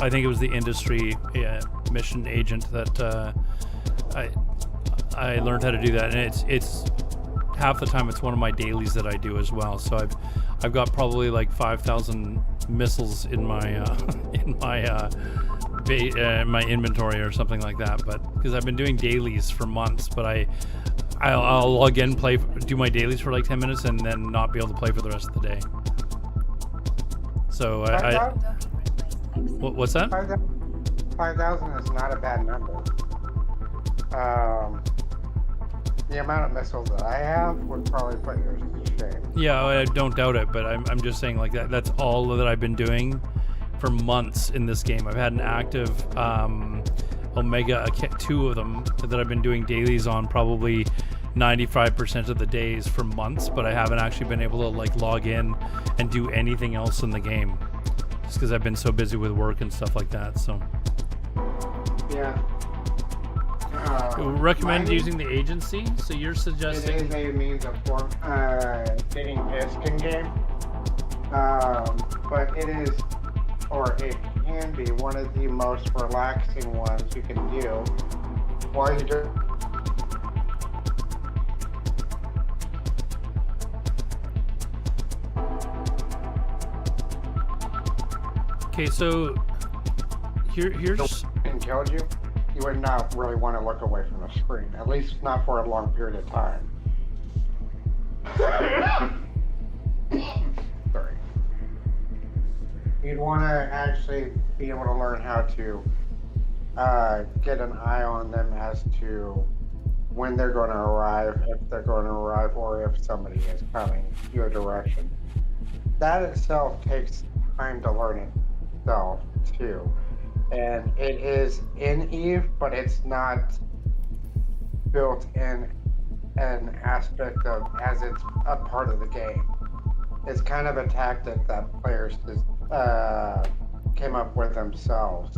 think it was the industry mission agent that I learned how to do that, and it's half the time it's one of my dailies that I do as well. So I've got probably like 5,000 missiles in my my inventory or something like that. But because I've been doing dailies for months, but I'll log in, do my dailies for like 10 minutes, and then not be able to play for the rest of the day. So what's that? 5,000 is not a bad number. The amount of missiles that I have would probably put yours to shame. Yeah, I don't doubt it, but I'm just saying like that's all that I've been doing for months in this game. I've had an active Omega, 2 of them that I've been doing dailies on probably 95% of the days for months, but I haven't actually been able to like log in and do anything else in the game just because I've been so busy with work and stuff like that. So yeah. Recommend using the agency. So you're suggesting it is a means of getting ISK in game, but it is, or it can be, one of the most relaxing ones you can do while you do. Okay, so here's And killed you, you would not really want to look away from the screen, at least not for a long period of time. Sorry. You'd want to actually be able to learn how to get an eye on them as to when they're going to arrive, if they're going to arrive, or if somebody is coming your direction. That itself takes time to learn itself too. And it is in Eve, but it's not built in an aspect of as it's a part of the game. It's kind of a tactic that players came up with themselves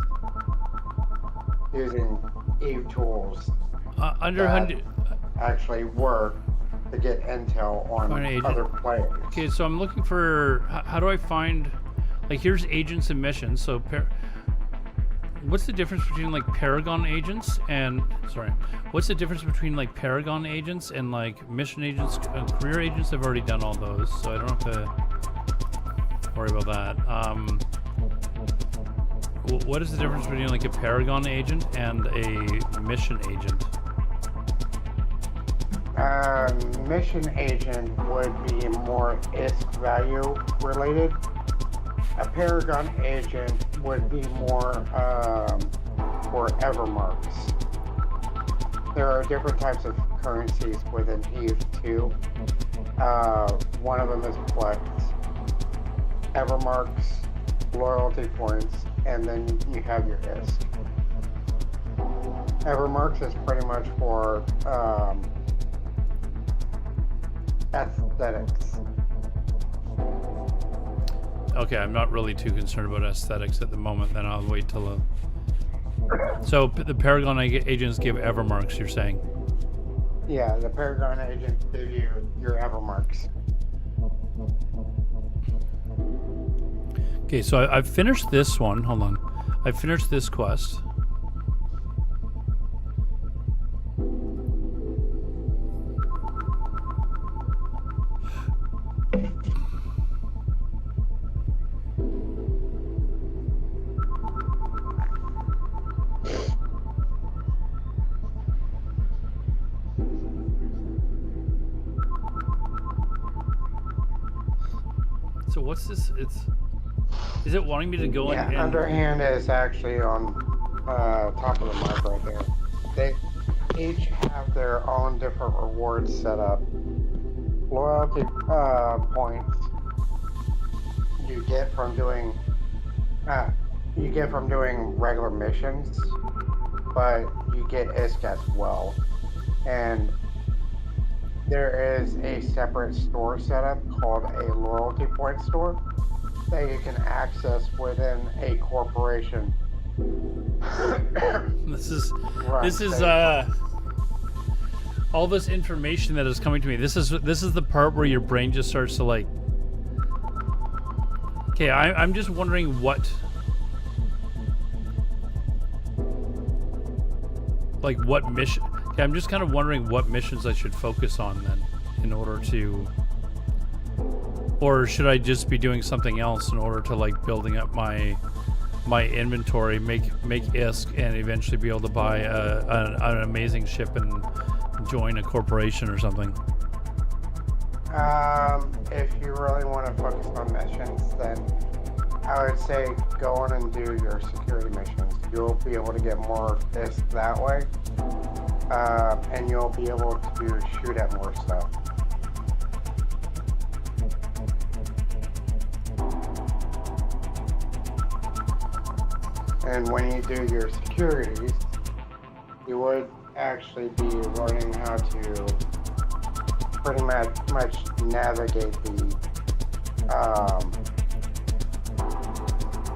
using Eve tools that actually work to get intel on other players. Okay, so I'm looking for how do I find, like, here's agents and missions. So what's the difference between like Paragon agents and what's the difference between like Paragon agents and like mission agents? Career agents, I've already done all those, so I don't have to worry about that. What is the difference between like a Paragon agent and a mission agent? Mission agent would be more ISK value related. A Paragon agent would be more for Evermarks. There are different types of currencies within Eve 2. One of them is Flex, Evermarks, loyalty points, and then you have your ISK. Evermarks is pretty much for aesthetics. Okay, I'm not really too concerned about aesthetics at the moment. Then I'll wait till. So the Paragon agents give Evermarks, you're saying? Yeah, the Paragon agents give you your Evermarks. Okay, so I've finished this one. Hold on. I finished this quest. So what's this? Is it wanting me to go Yeah, in? Underhand is actually on top of the map right there. They each have their own different rewards set up. Loyalty points you get from doing regular missions, but you get ISK as well. And there is a separate store setup called a loyalty point store that you can access within a corporation. This is Right, all this information that is coming to me. This is the part where your brain just starts to like. Okay, I'm just wondering what mission. Okay, I'm just kind of wondering what missions I should focus on then, in order to. Or should I just be doing something else in order to like building up my inventory, make ISK, and eventually be able to buy an amazing ship and join a corporation or something? If you really want to focus on missions, then I would say go on and do your security missions. You'll be able to get more ISK that way, and you'll be able to shoot at more stuff. And when you do your securities, you would actually be learning how to pretty much navigate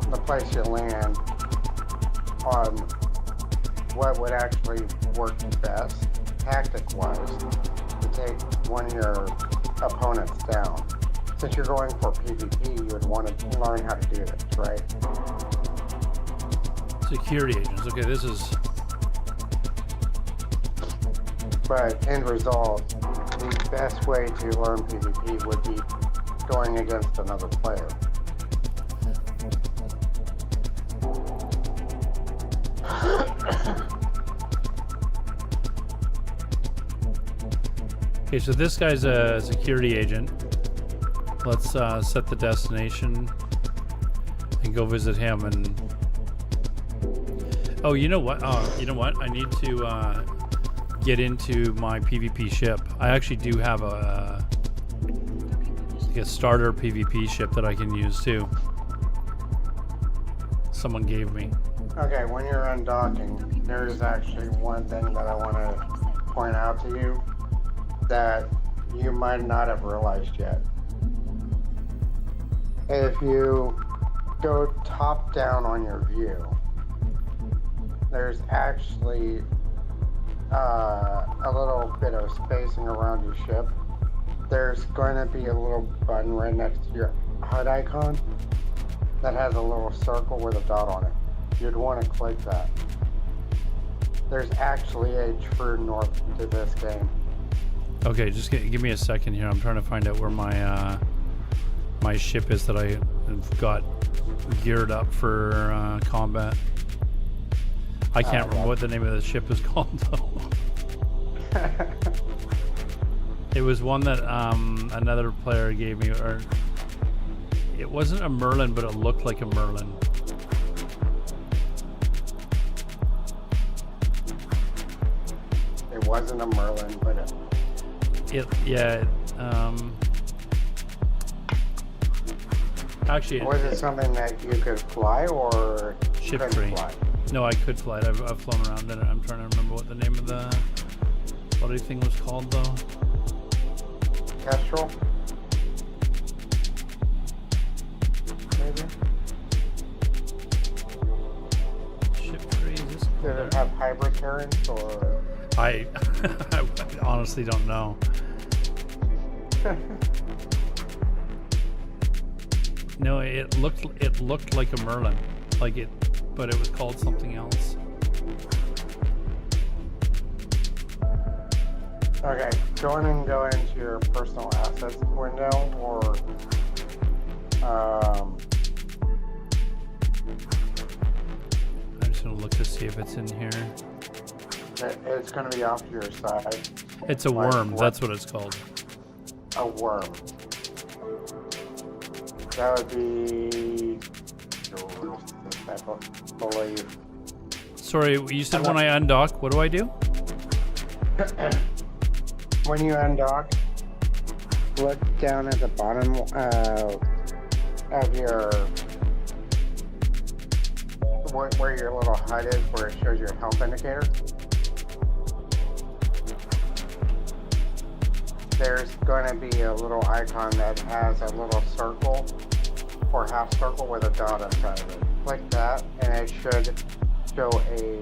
the place you land on what would actually work best tactic-wise to take one of your opponents down. Since you're going for PvP, you would want to learn how to do this, right? Security agents. Okay, this is. But end result, the best way to learn PvP would be going against another player. Okay, so this guy's a security agent. Let's set the destination and go visit him. And oh, you know what? You know what? I need to get into my PvP ship. I actually do have a starter PvP ship that I can use too. Someone gave me. Okay, when you're undocking, there's actually one thing that I want to point out to you that you might not have realized yet. If you go top down on your view, there's actually a little bit of spacing around your ship. There's going to be a little button right next to your HUD icon that has a little circle with a dot on it. You'd want to click that. There's actually a true north to this game. Okay, just give me a second here. I'm trying to find out where my my ship is that I have got geared up for combat. I can't remember what the name of the ship is called though. It was one that another player gave me, or it wasn't a Merlin, but it looked like a Merlin. It wasn't a Merlin, but actually, was it something that you could fly or ship couldn't free. fly? No, I could fly it. I've flown around in it. I'm trying to remember what the name of the bloody thing was called though. Kestrel? Maybe? Ship free. Is this Did it have hybrid turrets or? I honestly don't know. No, it looked like a Merlin, like it, but it was called something else. Okay, go in and go into your personal assets window, or I'm just gonna look to see if it's in here. it's going to be off to your side. It's a worm. That's what it's called. A worm. That would be I believe. Sorry, you said when I undock, what do I do? When you undock, look down at the bottom of your where your little HUD is, where it shows your health indicator. There's going to be a little icon that has a little circle or half circle with a dot inside of it. Click that, and it should show a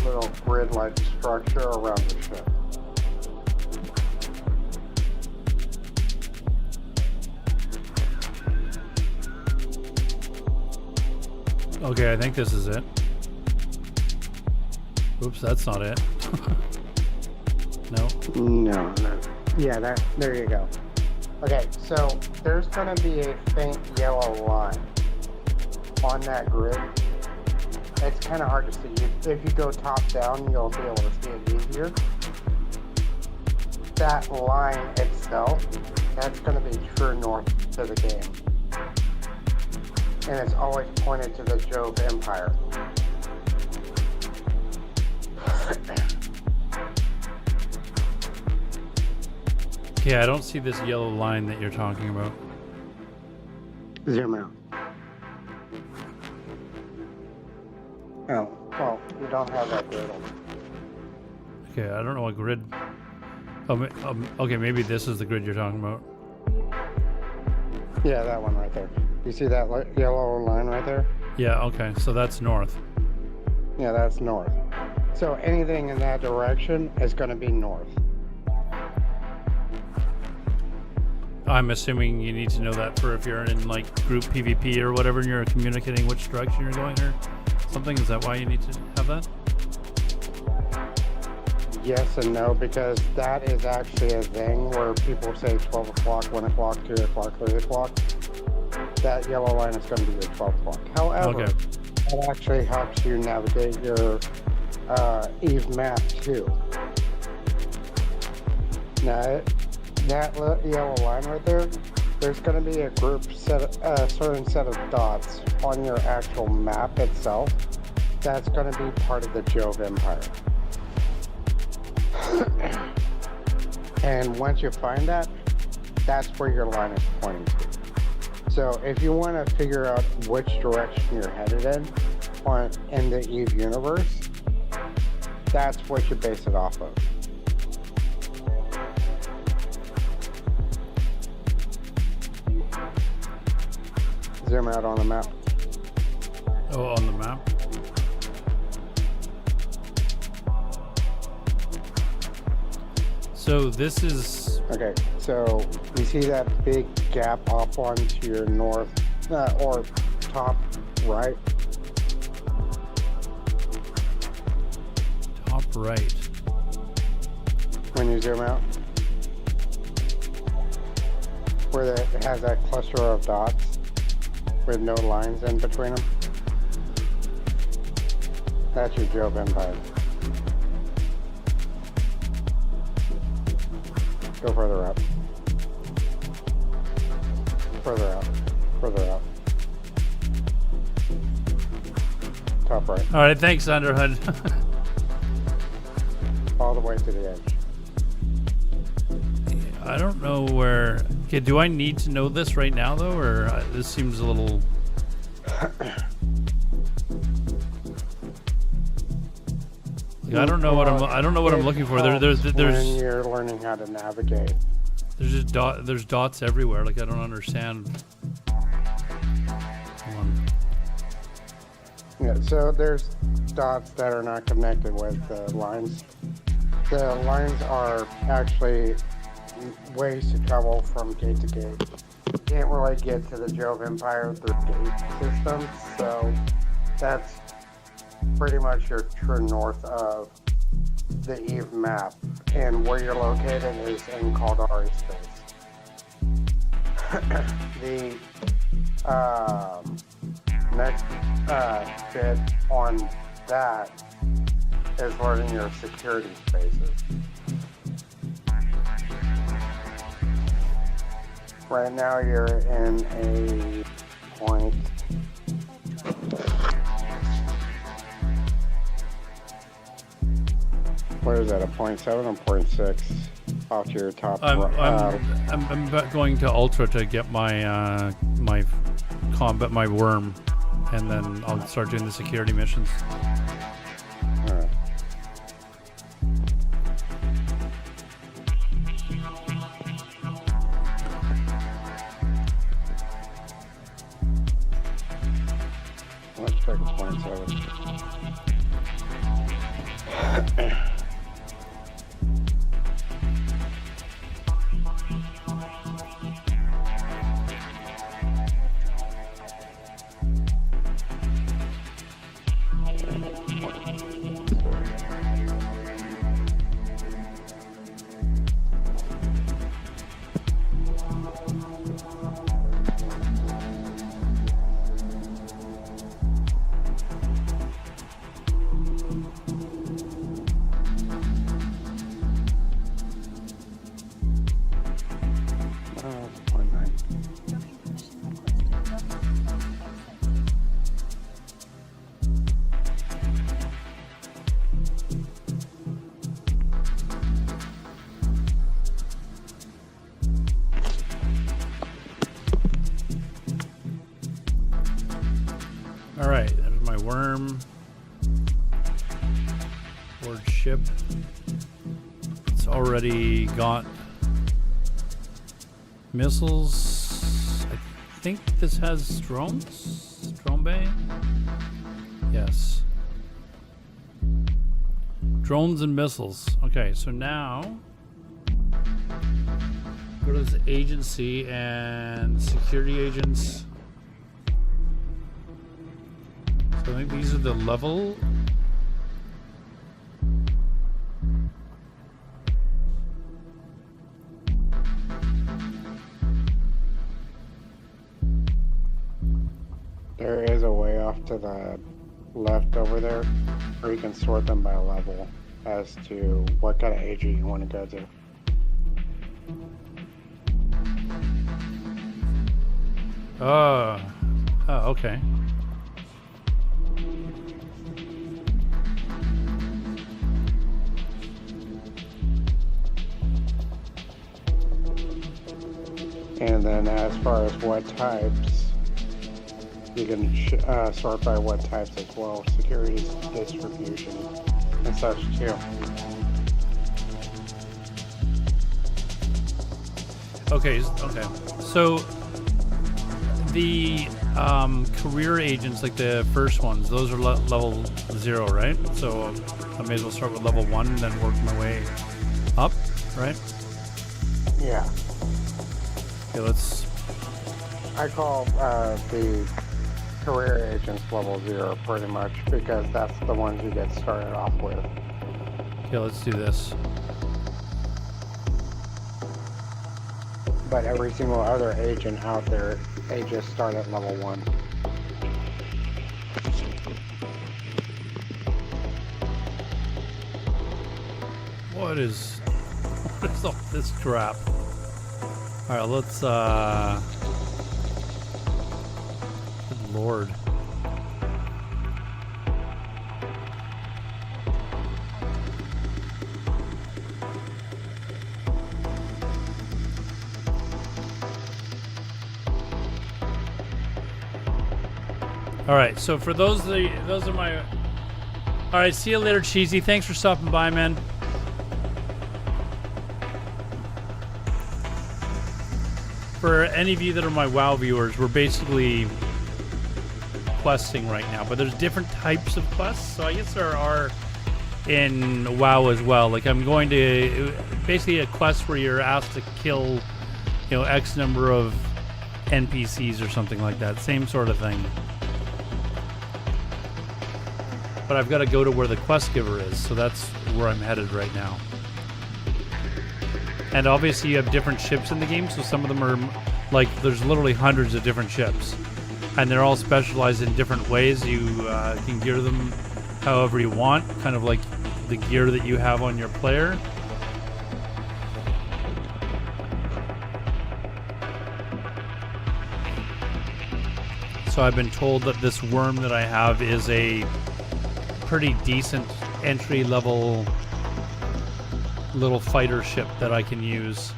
little grid-like structure around the ship. Okay, I think this is it. Oops, that's not it. No. No. Yeah, there you go. Okay, so there's going to be a faint yellow line on that grid. It's kind of hard to see. If you go top down, you'll be able to see it easier. That line itself, that's going to be true north to the game. And it's always pointed to the Jove Empire. Okay, I don't see this yellow line that you're talking about. Zoom out. Oh, well, you don't have that grid on. Okay, I don't know what grid. Okay, maybe this is the grid you're talking about. Yeah, that one right there. You see that yellow line right there? Yeah, okay, so that's north. Yeah, that's north. So anything in that direction is going to be north. I'm assuming you need to know that for if you're in like group PvP or whatever and you're communicating which direction you're going or something. Is that why you need to have that? Yes and no, because that is actually a thing where people say 12 o'clock, 1 o'clock, 2 o'clock, 3 o'clock. That yellow line is going to be your 12 o'clock. However, Okay. it actually helps you navigate your Eve map too. Now, that yellow line right there, there's going to be a certain set of dots on your actual map itself. That's going to be part of the Jove Empire. And once you find that, that's where your line is pointing to. So if you want to figure out which direction you're headed in the Eve universe, that's what you base it off of. Zoom out on the map. Oh, on the map? So this is... Okay, so you see that big gap off onto your north or top right? Top right. When you zoom out? Where it has that cluster of dots with no lines in between them? That's your Jove Empire. Go further up. Further out. Further out. Top right. All right, thanks, Underhood. All the way to the edge. I don't know where... Okay, do I need to know this right now, though, or this seems a little... I don't know what I'm looking for. There's when you're learning how to navigate. There's just there's dots everywhere. Like I don't understand. Hold on. Yeah, so there's dots that are not connected with the lines. The lines are actually ways to travel from gate to gate. can't really get to the Jove Empire through gate systems, so that's pretty much your true north of the Eve map, and where you're located is in Caldari space. The next bit on that is where in your security spaces. Right now you're in a point. What is that, a 0.7 or 0.6 off to your top? I'm going to Ultra to get my my combat, my worm, and then I'll start doing the security missions. Alright. Let's check 0.7. All right, there's my worm. Board ship. It's already got missiles. I think this has drones. Drone bay. Yes. Drones and missiles. Okay, so now go to this agency and security agents. So I think these are the level. There is a way off to the left over there where you can sort them by level as to what kind of agent you want to go to. Oh, okay. And then as far as what types, you can sort by what types as well, security, distribution, and such too. Okay. So the career agents, like the first ones, those are level 0, right? So I may as well start with level 1 and then work my way up, right? Yeah. Okay, let's... I call the career agents level 0 pretty much because that's the ones you get started off with. Okay, let's do this. But every single other agent out there, they just start at level 1. What is all this crap? Alright, let's good lord. Alright, so for those are my... Alright, see you later, Cheesy. Thanks for stopping by, man. For any of you that are my WoW viewers, we're basically questing right now, but there's different types of quests, so I guess there are in WoW as well. Like I'm going to basically a quest where you're asked to kill, X number of NPCs or something like that. Same sort of thing. But I've got to go to where the quest giver is, so that's where I'm headed right now. And obviously you have different ships in the game, so some of them are like, there's literally hundreds of different ships. And they're all specialized in different ways. You can gear them however you want, kind of like the gear that you have on your player. So I've been told that this worm that I have is a pretty decent entry-level little fighter ship that I can use,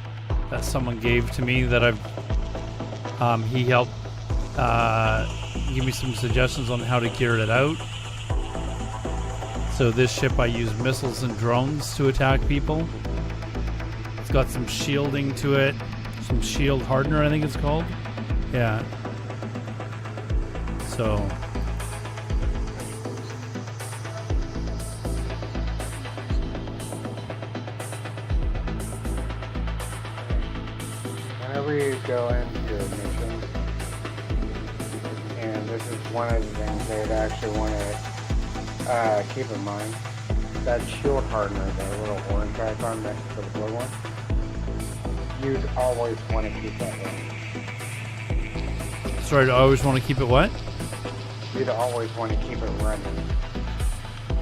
that someone gave to me, that he helped give me some suggestions on how to gear it out. So this ship, I use missiles and drones to attack people. It's got some shielding to it, some shield hardener I think it's called. Yeah. So whenever you go into a mission, and this is one of the things they'd actually want to keep in mind, that shield hardener, the little orange icon next to the blue one, you'd always want to keep that running. sorry, I always want to keep it what? You'd always want to keep it running.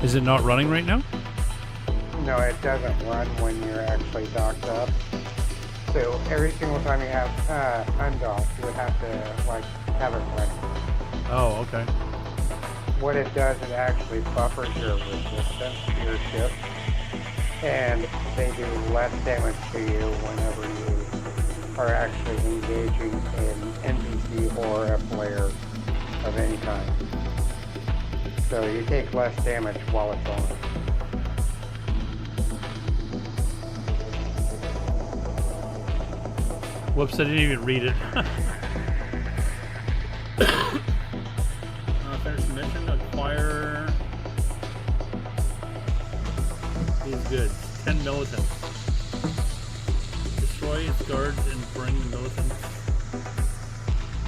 Is it not running right now? No, it doesn't run when you're actually docked up. So every single time you have undocked, you would have to like have it running. Oh, okay. What it does, it actually buffers your resistance to your ship, and they do less damage to you whenever you are actually engaging an NPC or a player of any kind. So you take less damage while it's on. Whoops, I didn't even read it. Finish the mission, acquire these goods. 10 militants. Destroy its guards and bring the militants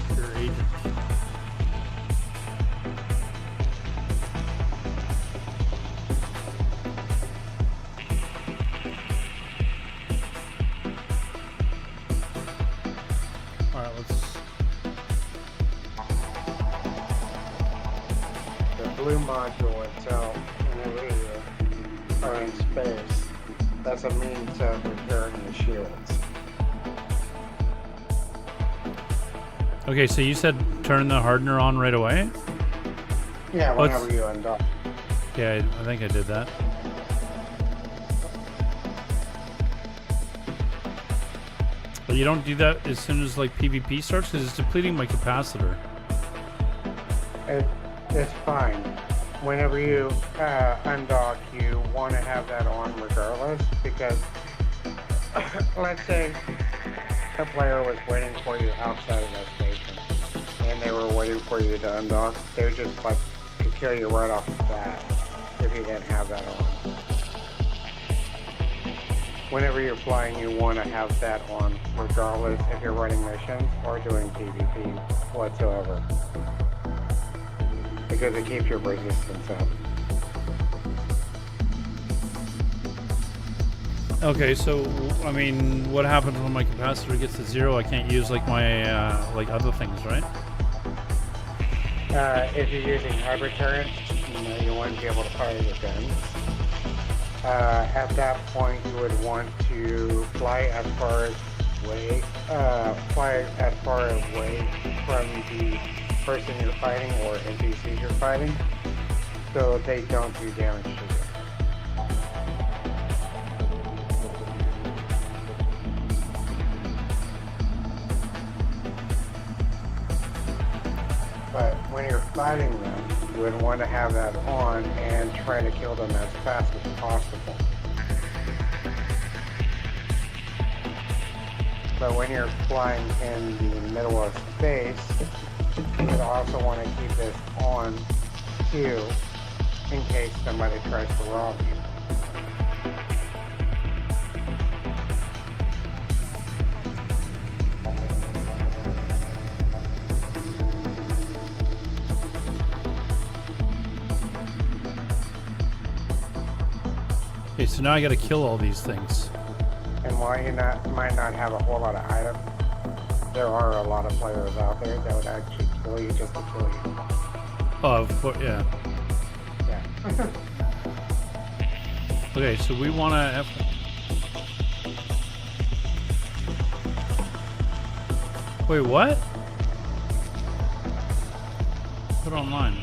to your agents. Alright, let's... The blue module itself, whenever you are in space, that's a means of repairing the shields. Okay, so you said turn the hardener on right away? Yeah, Oh, whenever you undock. Yeah, I think I did that. But you don't do that as soon as like PvP starts because it's depleting my capacitor. It's fine. Whenever you undock, you want to have that on regardless, because let's say a player was waiting for you outside of that station, and they were waiting for you to undock, they would just like could kill you right off the bat if you didn't have that on. Whenever you're flying, you want to have that on regardless if you're running missions or doing PvP whatsoever, because it keeps your resistance up. Okay, so I mean, what happens when my capacitor gets to 0? I can't use like my like other things, right? If you're using hybrid turrets, you want to be able to fire your guns. At that point, you would want to fly as far away from the person you're fighting or NPCs you're fighting, so they don't do damage to you. But when you're fighting them, you would want to have that on and try to kill them as fast as possible. But when you're flying in the middle of space, you would also want to keep this on too, in case somebody tries to rob you. Okay, so now I gotta kill all these things. And while you might not have a whole lot of items, there are a lot of players out there that would actually kill you just to kill you. Oh, of course, yeah. Yeah. Okay, so we wanna... Wait, what? Put online.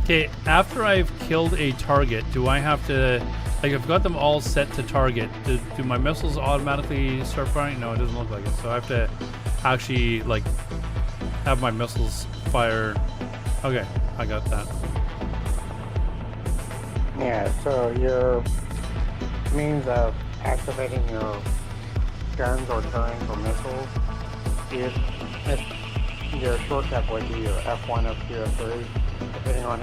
Okay, after I've killed a target, do I have to... Like, I've got them all set to target. Do my missiles automatically start firing? No, it doesn't look like it. So I have to actually, like, have my missiles fire. Okay, I got that. Yeah, so your means of activating your guns or turrets or missiles, your shortcut would be your F1, F2, F3, depending on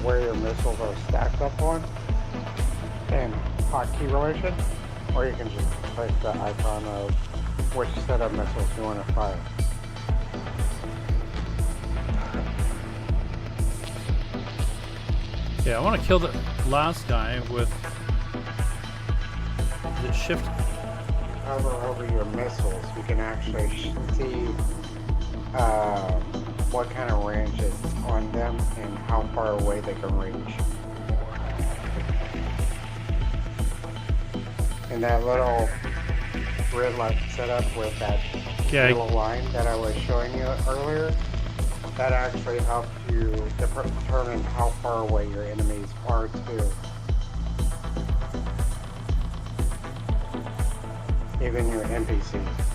where your missiles are stacked up on in hotkey relation, or you can just place the icon of which set of missiles you want to fire. Yeah, I want to kill the last guy with the shift. Hover over your missiles, you can actually see what kind of range is on them and how far away they can reach. And that little grid like setup with that yellow line that I was showing you earlier, that actually helps you determine how far away your enemies are too. Even your NPCs.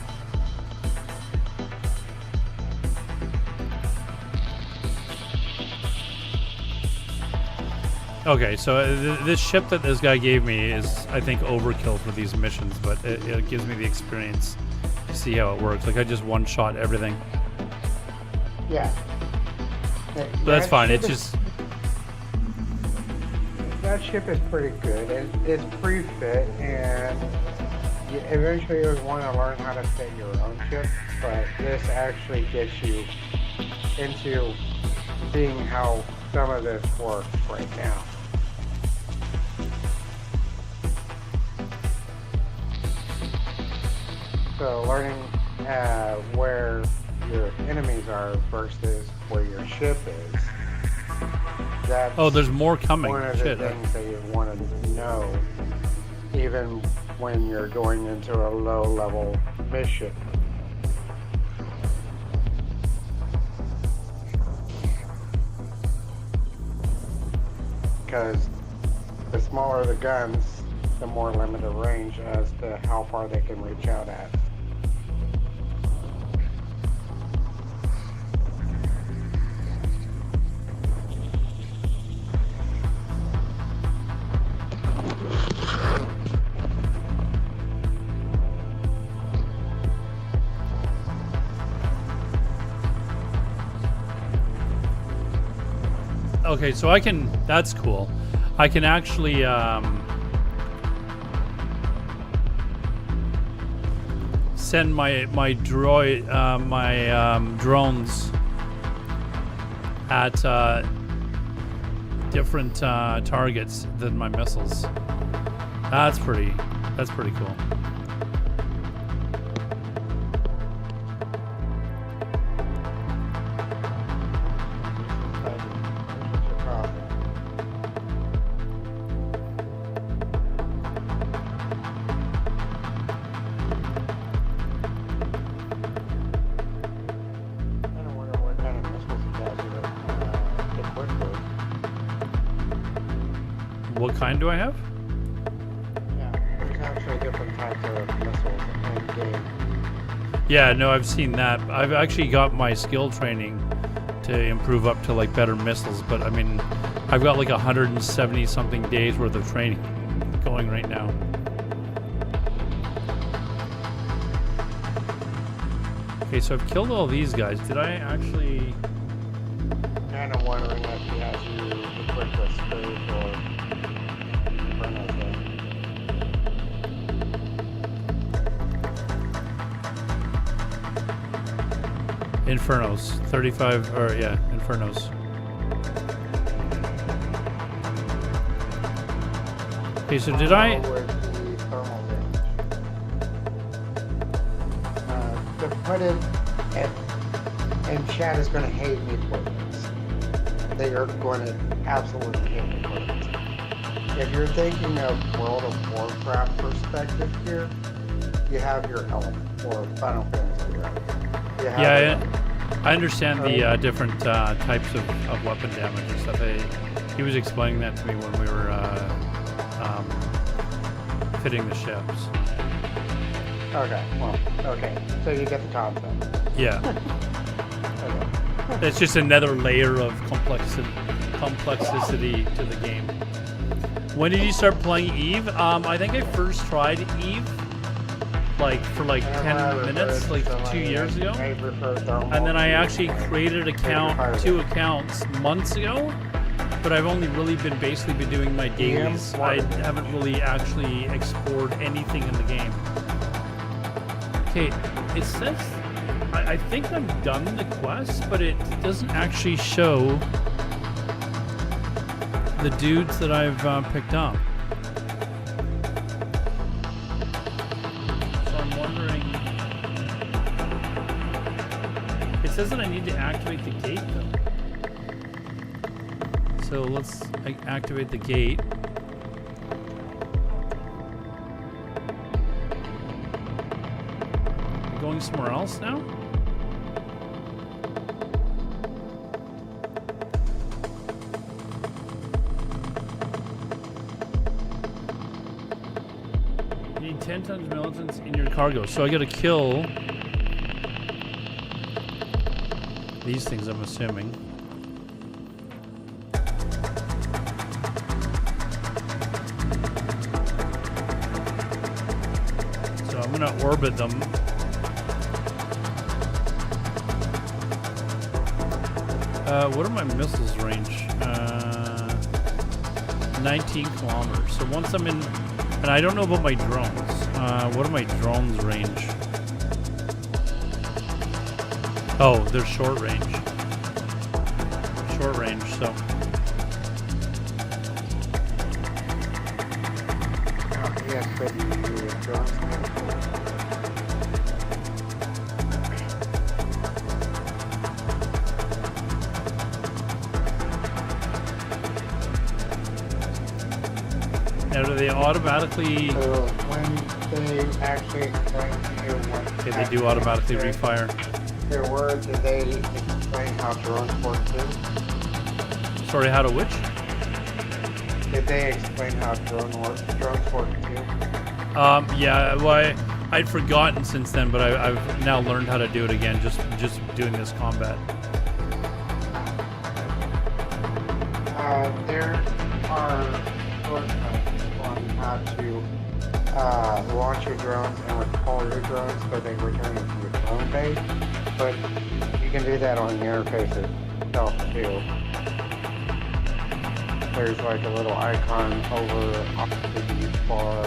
Okay, so this ship that this guy gave me is, I think, overkill for these missions, but it gives me the experience to see how it works. Like, I just one-shot everything. Yeah. But that's fine, it's just... That ship is pretty good. It's pre-fit, and you eventually you want to learn how to fit your own ship, but this actually gets you into seeing how some of this works right now. So learning where your enemies are versus where your ship is. That's there's more coming. one of the things that you want to know, even when you're going into a low-level mission. Because the smaller the guns, the more limited range as to how far they can reach out at. Okay, so I can... That's cool. I can actually... send my droid... drones at different targets than my missiles. That's pretty cool. What kind do I have? Yeah, there's actually different types of missiles in game. Yeah, no, I've seen that. I've actually got my skill training to improve up to like better missiles, but I mean, I've got like 170 something days worth of training going right now. Okay, so I've killed all these guys. Did I actually... Kind of wondering if he has you equipped with space or Infernos. 35, or yeah, Infernos. Okay, so did I... With the thermal damage. To put it, and Chad is going to hate me for this. They are going to absolutely hate me for this. If you're thinking of World of Warcraft perspective here, you have your element, or Final Fantasy. You have Yeah, I understand the different types of weapon damage and stuff. He was explaining that to me when we were fitting the ships. Okay, well, okay. So you get the concept. Yeah. Okay. It's just another layer of complexity to the game. When did you start playing Eve? I think I first tried Eve for 10 minutes, like 2 years ago. And then I actually created two accounts months ago, but I've only really been doing my dailies. I haven't really actually explored anything in the game. Okay, it says I think I'm done the quest, but it doesn't actually show the dudes that I've picked up. So I'm wondering. It says that I need to activate the gate though. So let's activate the gate. Going somewhere else now? You need 10 tons militants in your cargo. So I gotta kill these things, I'm assuming. So I'm gonna orbit them. What are my missiles range? 19 kilometers. So once I'm in, and I don't know about my drones. What are my drones range? Oh, they're short range. Short range, so. Yes, but you drones. Now, do they automatically... So when they actually explain to you what... Okay, they do automatically refire. There were, did they explain how drones work too? Sorry, how to which? Did they explain how drones work too? Yeah, well, I'd forgotten since then, but I've now learned how to do it again, just doing this combat. There are shortcuts on how to launch your drones and recall your drones so they return to your drone base, but you can do that on the interface itself too. There's like a little icon over off to the far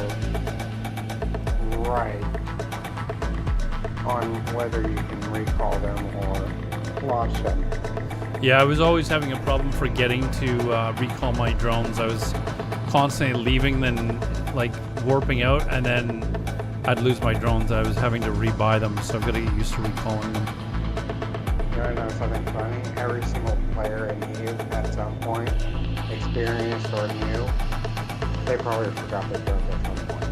right on whether you can recall them or launch them. Yeah, I was always having a problem forgetting to recall my drones. I was constantly leaving, then like warping out, and then I'd lose my drones. I was having to rebuy them, so I've got to get used to recalling them. You wanna know something funny? Every single player in Eve at some point, experienced or new, they probably forgot their drones at some point.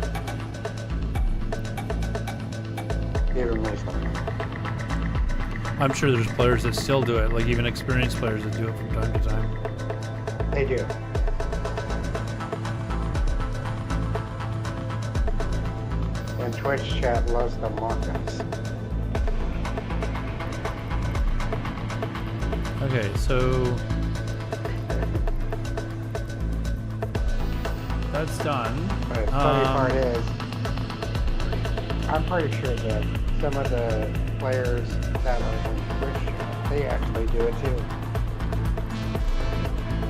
Even recently. I'm sure there's players that still do it, like even experienced players that do it from time to time. They do. And Twitch chat loves to mock us. Okay, so that's done. But the funny part is, I'm pretty sure that some of the players that are in Twitch chat, they actually do it too.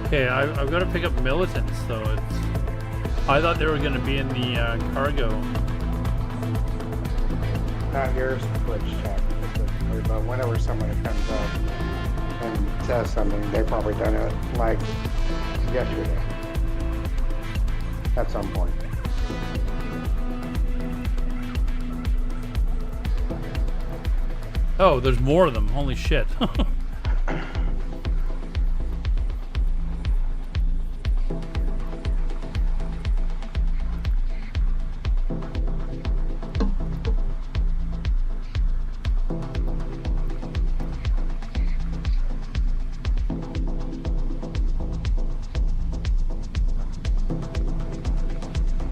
Okay, I've got to pick up militants though. I thought they were going to be in the cargo. Not yours, Twitch chat. exactly, but whenever somebody comes up and says something, they've probably done it like yesterday at some point. Oh, there's more of them. Holy shit.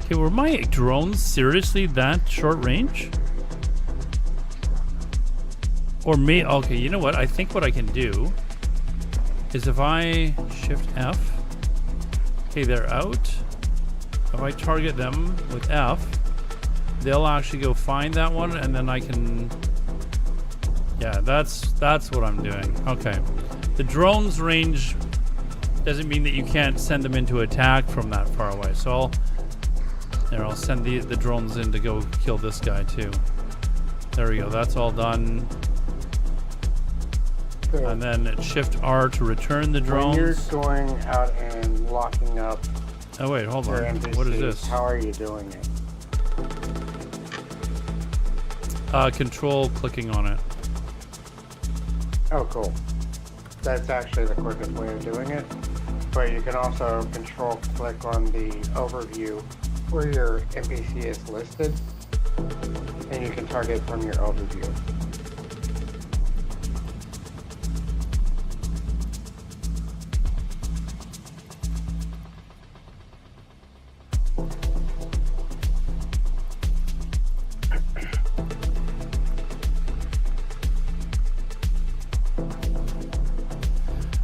Okay, were my drones seriously that short range? Or me? Okay, you know what? I think what I can do is if I shift F, okay, they're out. If I target them with F, they'll actually go find that one, and then I can. Yeah, that's what I'm doing. Okay, the drone's range doesn't mean that you can't send them into attack from that far away. So I'll send the drones in to go kill this guy too. There we go. That's all done. And then it's Shift R to return the drones. When you're going out and locking up Oh wait, hold your on. NPCs, What is this? how are you doing it? Control clicking on it. Oh, cool. That's actually the quickest way of doing it. But you can also control click on the overview where your NPC is listed, and you can target from your overview.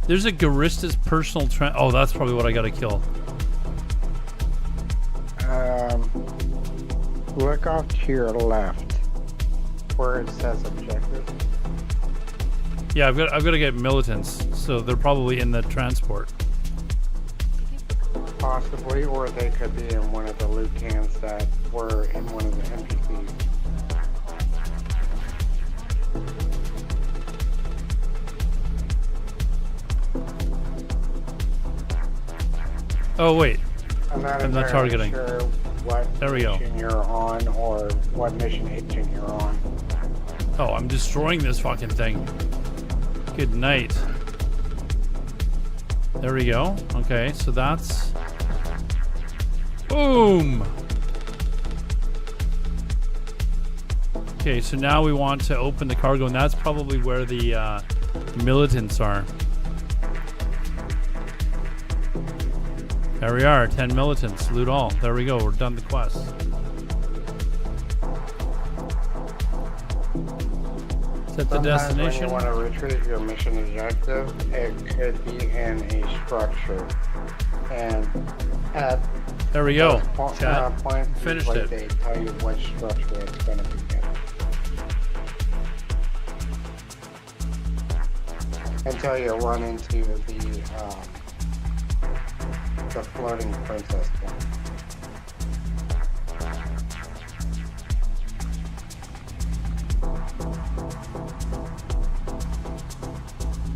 There's a Garista's personal oh, that's probably what I gotta kill. Look off to your left where it says objective. Yeah, I've got to get militants, so they're probably in the transport. Possibly, or they could be in one of the loot cans that were in one of the NPCs. Oh wait, I'm not I'm not entirely targeting. sure what There we go. mission you're on or what mission agent you're on. Oh, I'm destroying this fucking thing. Good night. There we go. Okay, so that's... Boom! Okay, so now we want to open the cargo, and that's probably where the militants are. There we are, 10 militants. Loot all. There we go, we're done the quest. Is that the destination? When you want to retrieve your mission objective, it could be in a structure. And at There we go. chat, Chat. Finished usually it. they tell you which structure it's going to be in. Until you run into the floating princess one.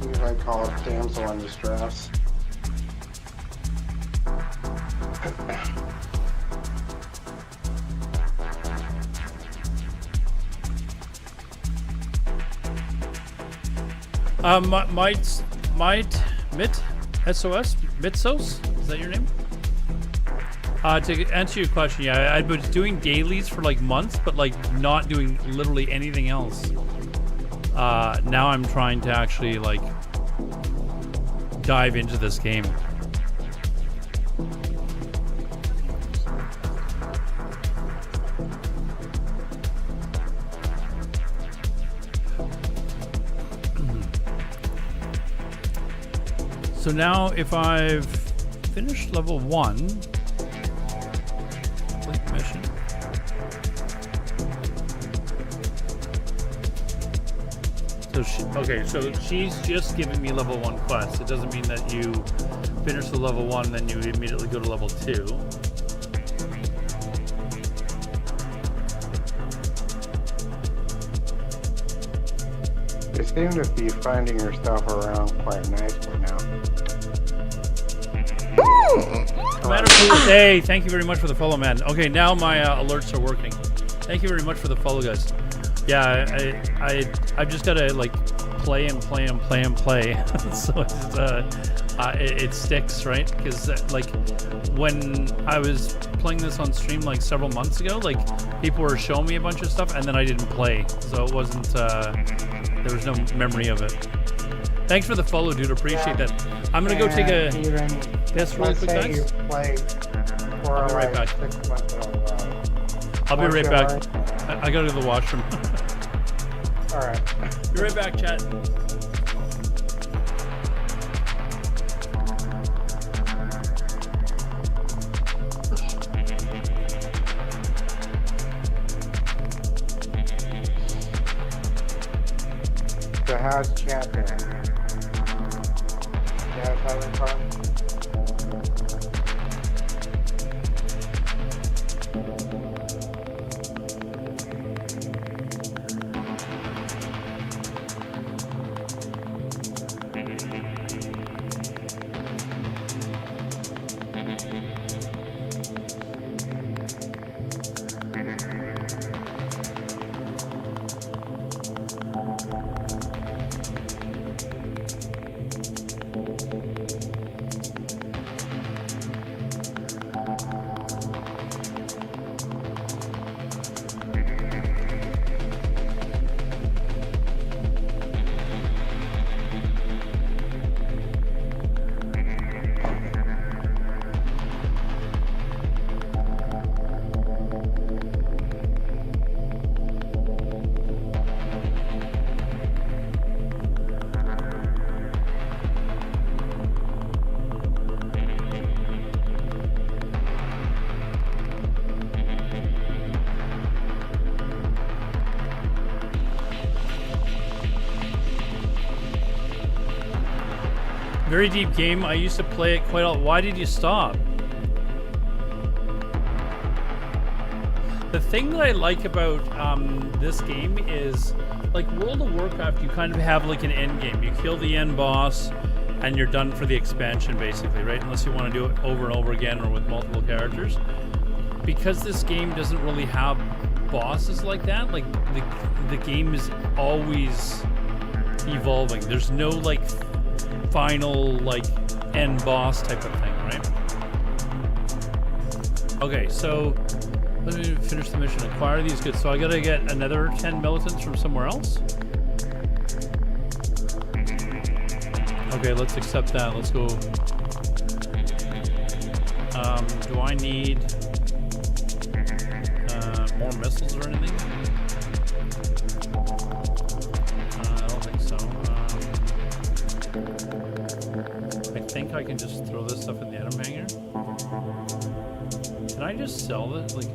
Usually call it damsel in distress. SOS? Mitsos? Is that your name? To answer your question, yeah, I was doing dailies for like months, but like not doing literally anything else. Now I'm trying to actually like dive into this game. So now if I've finished level 1, complete mission. So she's just giving me level 1 quests. It doesn't mean that you finish the level 1 then you immediately go to level 2. You seem to be finding yourself around quite nicely now. Commander Cool, hey, thank you very much for the follow, man. Okay, now my alerts are working. Thank you very much for the follow, guys. Yeah, I've just gotta like play and play and play and play, so it sticks, right? Because like when I was playing this on stream like several months ago, like people were showing me a bunch of stuff and then I didn't play, so it wasn't. There was no memory of it. Thanks for the follow, dude. Appreciate that. I'm gonna go take a piss really quick, guys. I'll be right back. 6 months in a row. I'll be right back. I gotta go to the washroom. Alright. Be right back, chat. So how's chat doing? Yeah, having fun? Very deep game. I used to play it quite a lot. Why did you stop? The thing that I like about this game is, like World of Warcraft, you kind of have like an end game. You kill the end boss, and you're done for the expansion, basically, right? Unless you want to do it over and over again or with multiple characters. Because this game doesn't really have bosses like that, like the game is always evolving. There's no like final like end boss type of thing, right? Okay, so let me finish the mission. Acquire these goods. So I gotta get another 10 militants from somewhere else. Okay, let's accept that. Let's go. Do I need more missiles or anything? I don't think so. I think I can just throw this stuff in the item hanger. Can I just sell this? Like,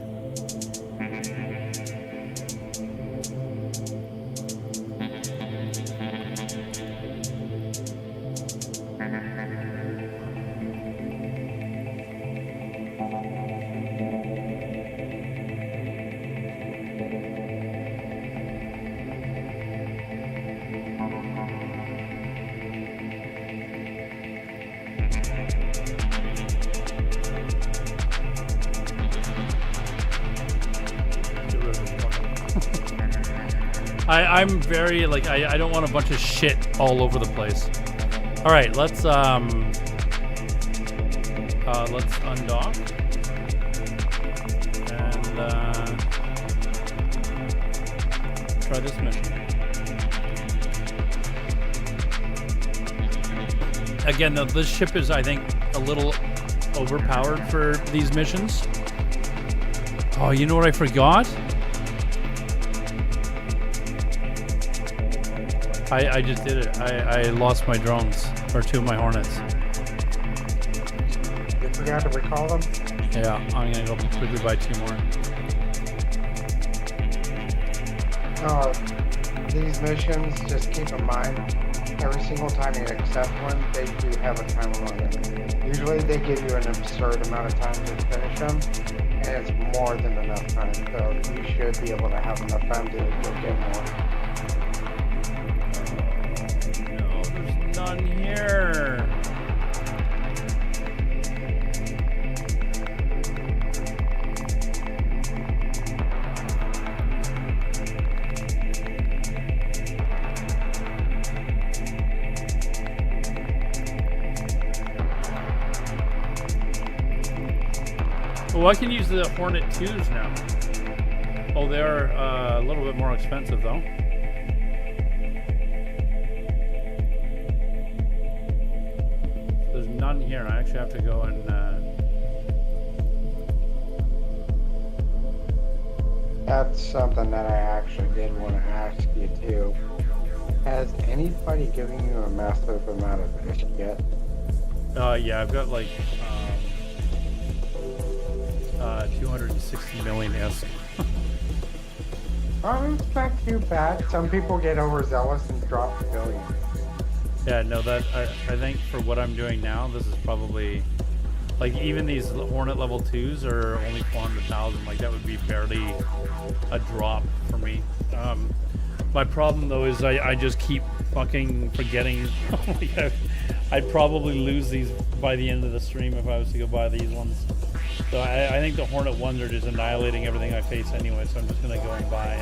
I'm very like I don't want a bunch of shit all over the place. All right, let's undock and try this mission. Again, though, this ship is, I think, a little overpowered for these missions. Oh, you know what I forgot? I just did it. I lost my drones, or 2 of my Hornets. You forgot to recall them? Yeah, I'm gonna go quickly buy 2 more. These missions, just keep in mind, every single time you accept one, they do have a time limit. Usually they give you an absurd amount of time to finish them, and it's more than enough time, so you should be able to have enough time to go get more. on here? Oh, I can use the Hornet 2s now. Oh, they're a little bit more expensive though. There's none here. I actually have to go and. That's something that I actually did want to ask you too. Has anybody given you a massive amount of fish yet? Yeah, I've got like 260 million S. Oh, it's not too bad. Some people get overzealous and drop billions. Yeah, no, that I think for what I'm doing now, this is probably like even these Hornet level 2s are only 400,000. Like that would be barely a drop for me. My problem though is I just keep fucking forgetting. Like I'd probably lose these by the end of the stream if I was to go buy these ones. So I think the Hornet 1s are just annihilating everything I face anyway, so I'm just going to go and buy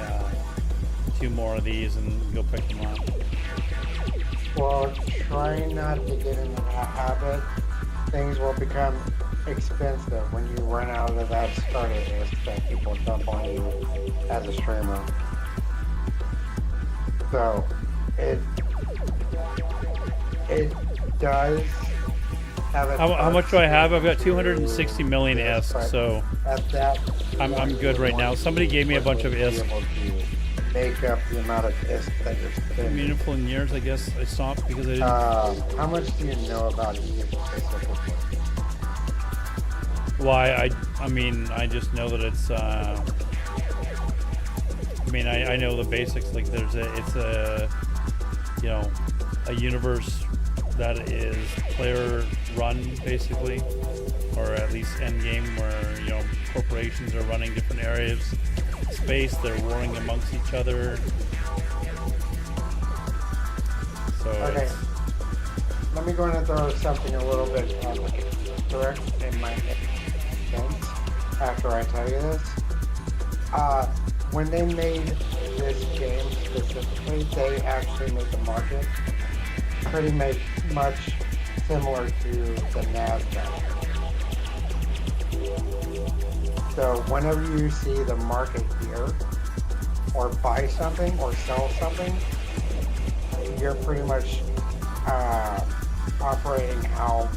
2 more of these and go pick them up. Well, try not to get into that habit. Things will become expensive when you run out of that starter list that people dump on you as a streamer. So, it does have a... How much do I have? I've got 260 million ISK, so at that I'm good right now. Somebody gave me a bunch of ISK. Make up the amount of ISK that you're spending. Meaningful in years, I guess I stopped because I didn't. How much do you know about ISK specifically? Why? I mean, I just know that it's. I mean, I know the basics. Like, it's a, you know, a universe that is player run basically, or at least end game, where you know corporations are running different areas, space. They're warring amongst each other. So. Okay. Let me go in and throw something a little bit correct in my head after I tell you this. When they made this game specifically, they actually made the market pretty much similar to the NASDAQ. So whenever you see the market here, or buy something or sell something, you're pretty much operating how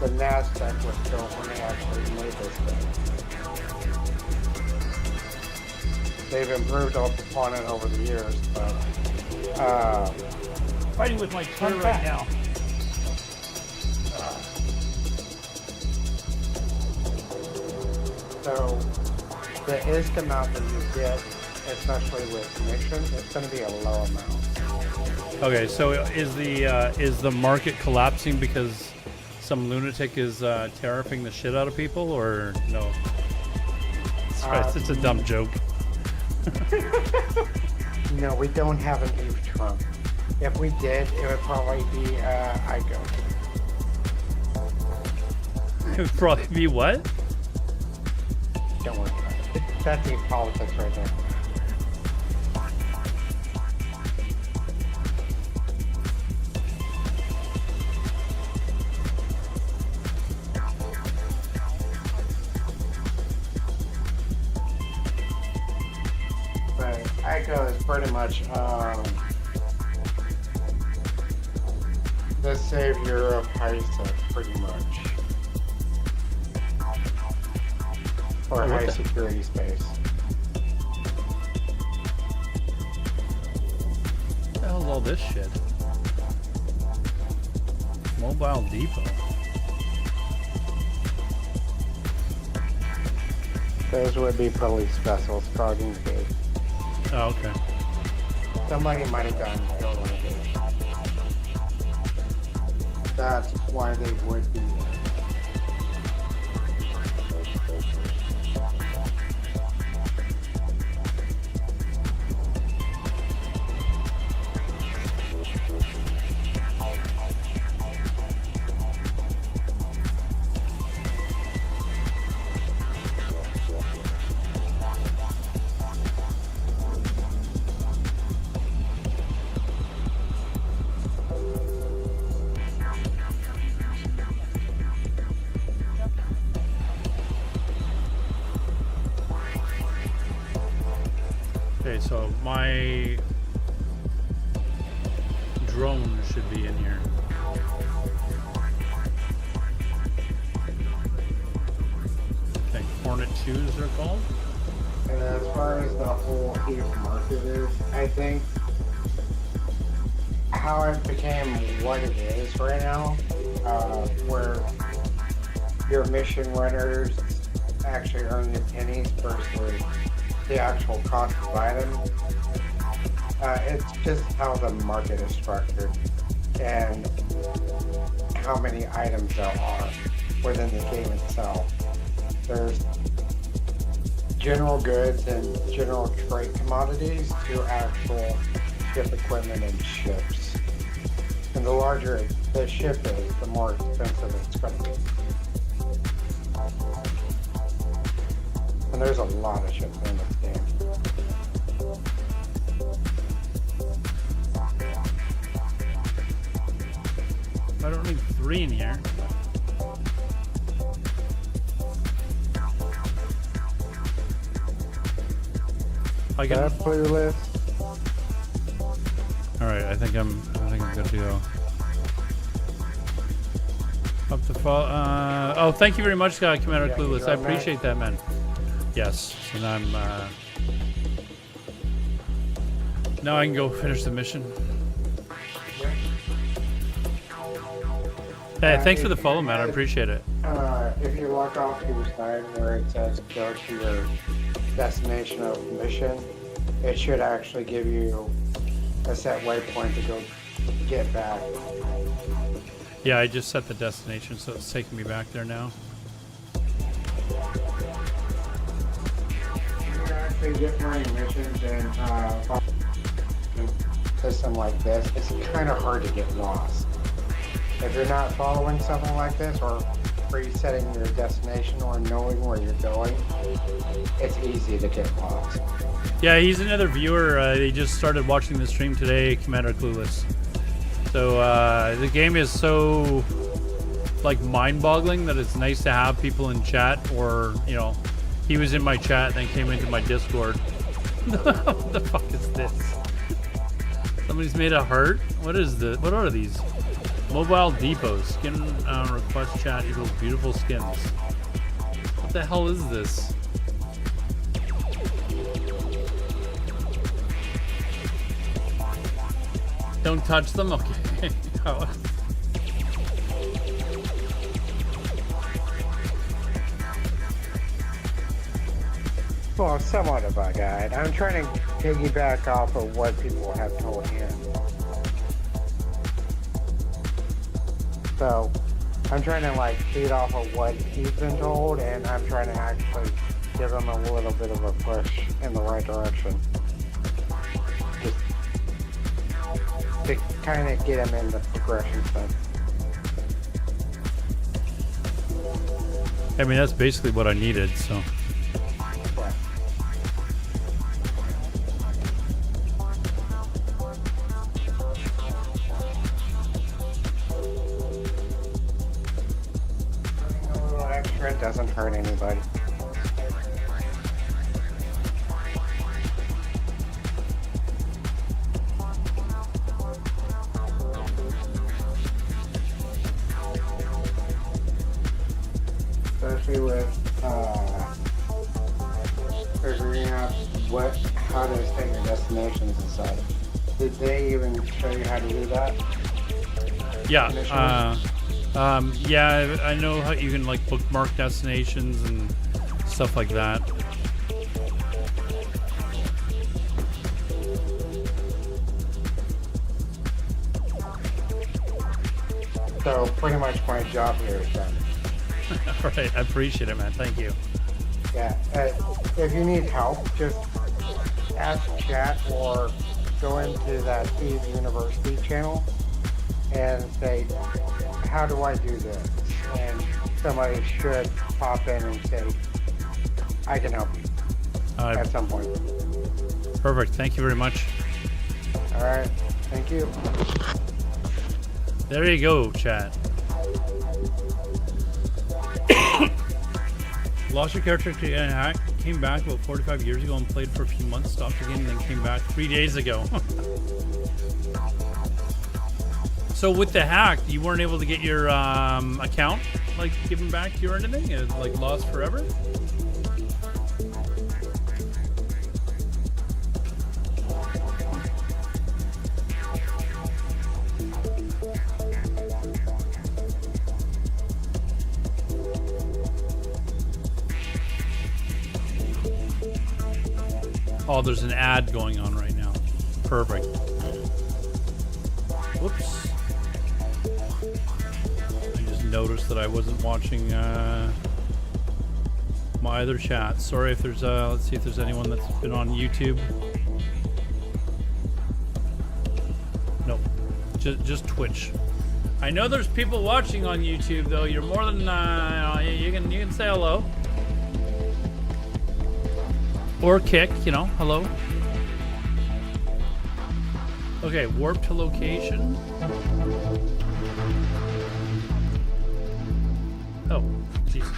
the NASDAQ was built when they actually made this thing. They've improved upon it over the years, but Fighting with my chair right now. so the ISK amount that you get, especially with missions, it's going to be a low amount. Okay, so is the market collapsing because some lunatic is tariffing the shit out of people, or no? It's a dumb joke. No, we don't have an Eve Trump. If we did, it would probably be ICO. It would probably be what? Don't worry about it. That's Eve politics right there. But ICO is pretty much the savior of high tech, pretty much. Or What high the- security space. What the hell's all this shit? Mobile Depot. Those would be police vessels guarding the gate. Oh, okay. Somebody might have gotten killed on the gate. That's why they would be there. Okay, so my drone should be in here. Okay, Hornet 2s they're called. And as far as the whole EVE market is, I think how it became what it is right now, where your mission winners actually earn the pennies versus the actual cost to buy them. It's just how the market is structured and how many items there are within the game itself. There's general goods and general trade commodities to actual ship equipment and ships. And the larger the ship is, the more expensive it's going to be. And there's a lot of ships in this game. I don't need 3 in here. I can. Playlist. All right, I think I'm good to go. Up the fall. Oh, thank you very much, Commander Yeah, Clueless. you I got appreciate that, man. Yes, and I'm. Now I can go finish the mission. Hey, thanks for the follow, man. I appreciate it. If you look off to your side where it says go to your destination of mission, it should actually give you a set waypoint to go get back. Yeah, I just set the destination, so it's taking me back there now. You can actually get running missions in a system like this. It's kind of hard to get lost. If you're not following something like this or presetting your destination or knowing where you're going, it's easy to get lost. Yeah, he's another viewer. He just started watching the stream today, Commander Clueless. So the game is so like mind-boggling that it's nice to have people in chat, or you know, he was in my chat and then came into my Discord. What the fuck is this? Somebody's made a heart. What is the? What are these? Mobile Depot skin request chat equals beautiful skins. What the hell is this? Don't touch them? Okay. Oh. Well, somewhat of a guide. I'm trying to piggyback off of what people have told him. So, I'm trying to like feed off of what he's been told, and I'm trying to actually give him a little bit of a push in the right direction. Just to kind of get him in the progression sense. I mean, that's basically what I needed, so. But a little extra doesn't hurt anybody. Especially with figuring out how to set your destinations and such. Did they even show you how to do that? Yeah, yeah, I know how you can like bookmark destinations and stuff like that. So pretty much my job here is done. All right, I appreciate it, man. Thank you. Yeah, if you need help, just ask chat or go into that EVE University channel and say, how do I do this? And somebody should pop in and say, I can help you at some point. Perfect. Thank you very much. All right, thank you. There you go, chat. Lost your character to came back about 45 years ago and played for a few months, stopped again, and then came back 3 days ago. So with the hack, you weren't able to get your account like given back to you or anything? It like lost forever? Oh, there's an ad going on right now. Perfect. Whoops. I just noticed that I wasn't watching my other chat. Sorry if there's let's see if there's anyone that's been on YouTube. Nope. Just Twitch. I know there's people watching on YouTube though. You're more than you can say hello. Or kick, you know, hello. Okay, warp to location. Oh, Jesus.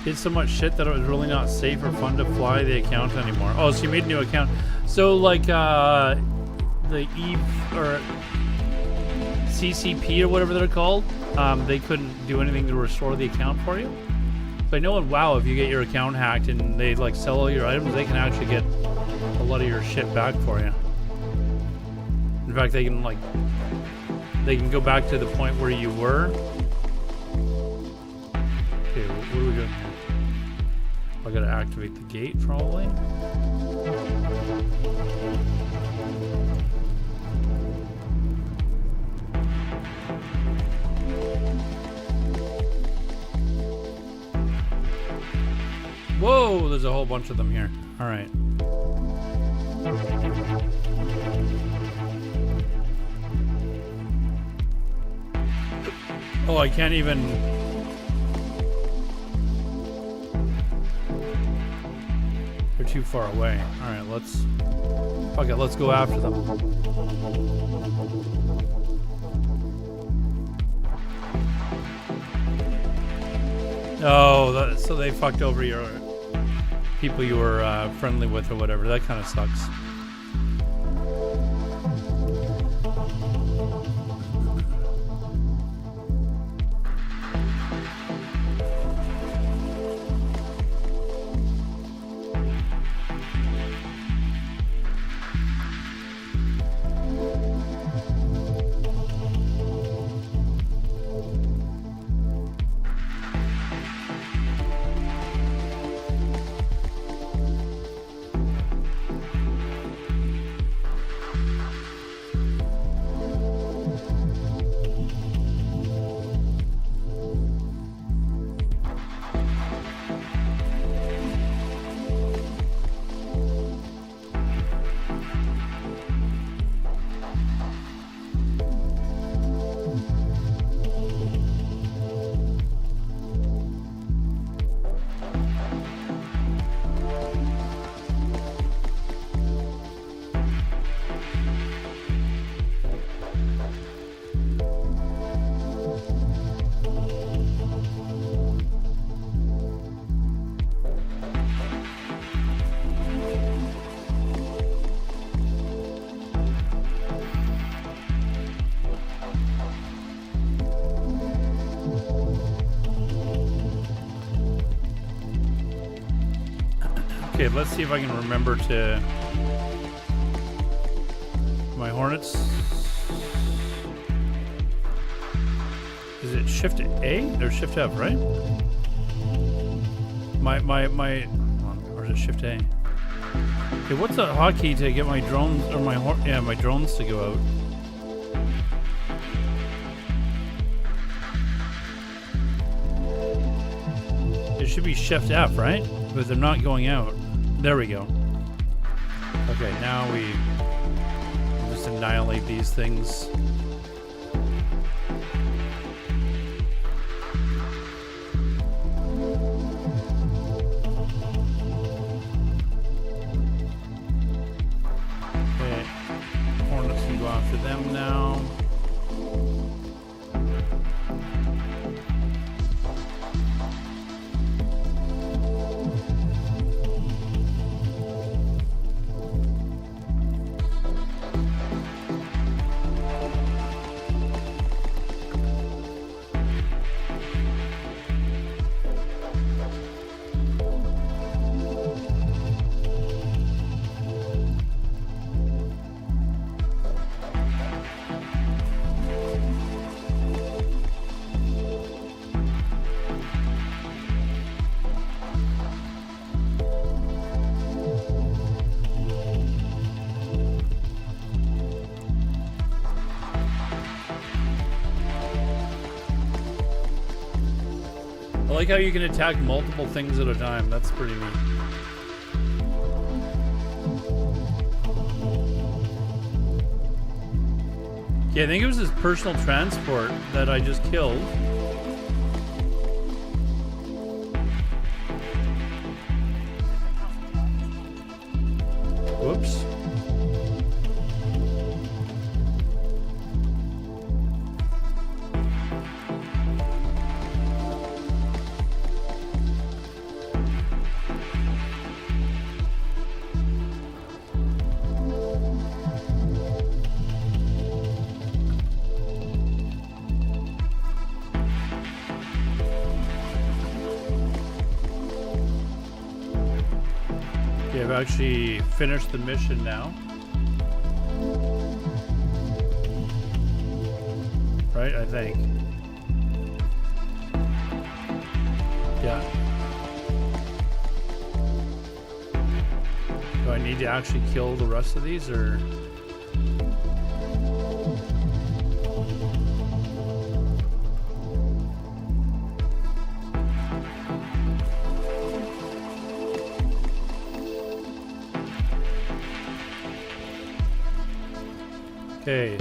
Did so much shit that it was really not safe or fun to fly the account anymore. Oh, so you made a new account. So like the Eve or CCP or whatever they're called, they couldn't do anything to restore the account for you. So I know in WoW, if you get your account hacked and they like sell all your items, they can actually get a lot of your shit back for you. In fact, they can go back to the point where you were. Okay, what are we doing here? I gotta activate the gate probably. Whoa, there's a whole bunch of them here. All right. Oh, I can't even. They're too far away. All right, let's. Fuck it, let's go after them. Oh, so they fucked over your people you were friendly with or whatever. That kind of sucks. Okay, let's see if I can remember to... My Hornets... Is it Shift A or Shift F, right? Or is it Shift A? Okay, what's the hotkey to get my drones, or my drones to go out? It should be Shift F, right? But they're not going out. There we go. Okay, now we just annihilate these things. Okay, Hornets can go after them now. I like how you can attack multiple things at a time. That's pretty neat. Yeah, I think it was his personal transport that I just killed. Whoops. I've actually finished the mission now. Right, I think. Yeah. Do I need to actually kill the rest of these, or? Okay.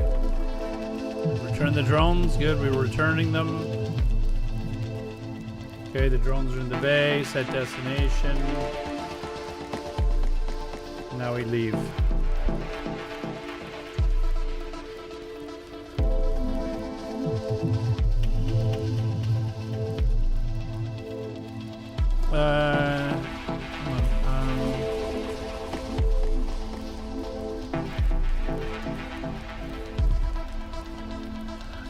Return the drones. Good, we were returning them. Okay, the drones are in the bay. Set destination. Now we leave.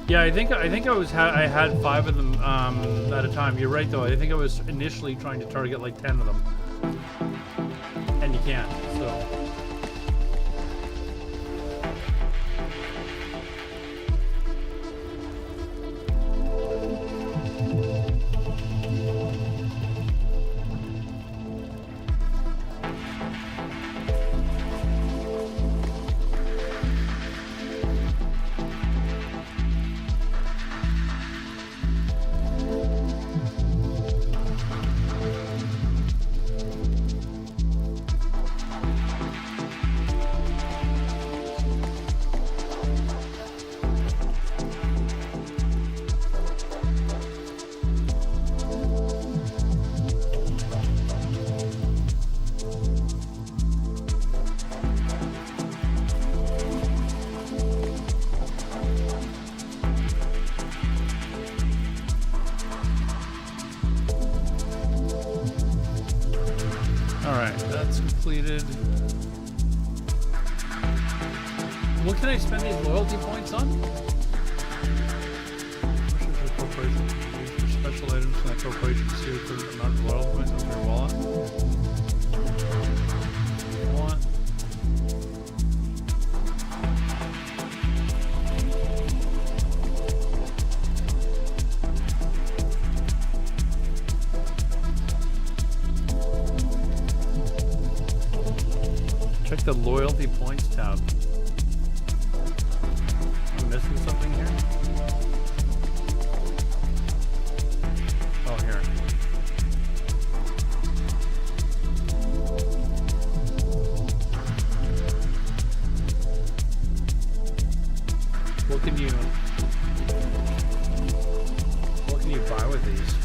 Yeah, I think I had 5 of them at a time. You're right though. I think I was initially trying to target like 10 of them, and you can't. So. Completed. What can I spend these loyalty points on? Corporation. For special items from that corporation to see the amount of loyalty points in your wallet. What? Check the loyalty points tab. I'm missing something here. Oh, here. What can you buy with these?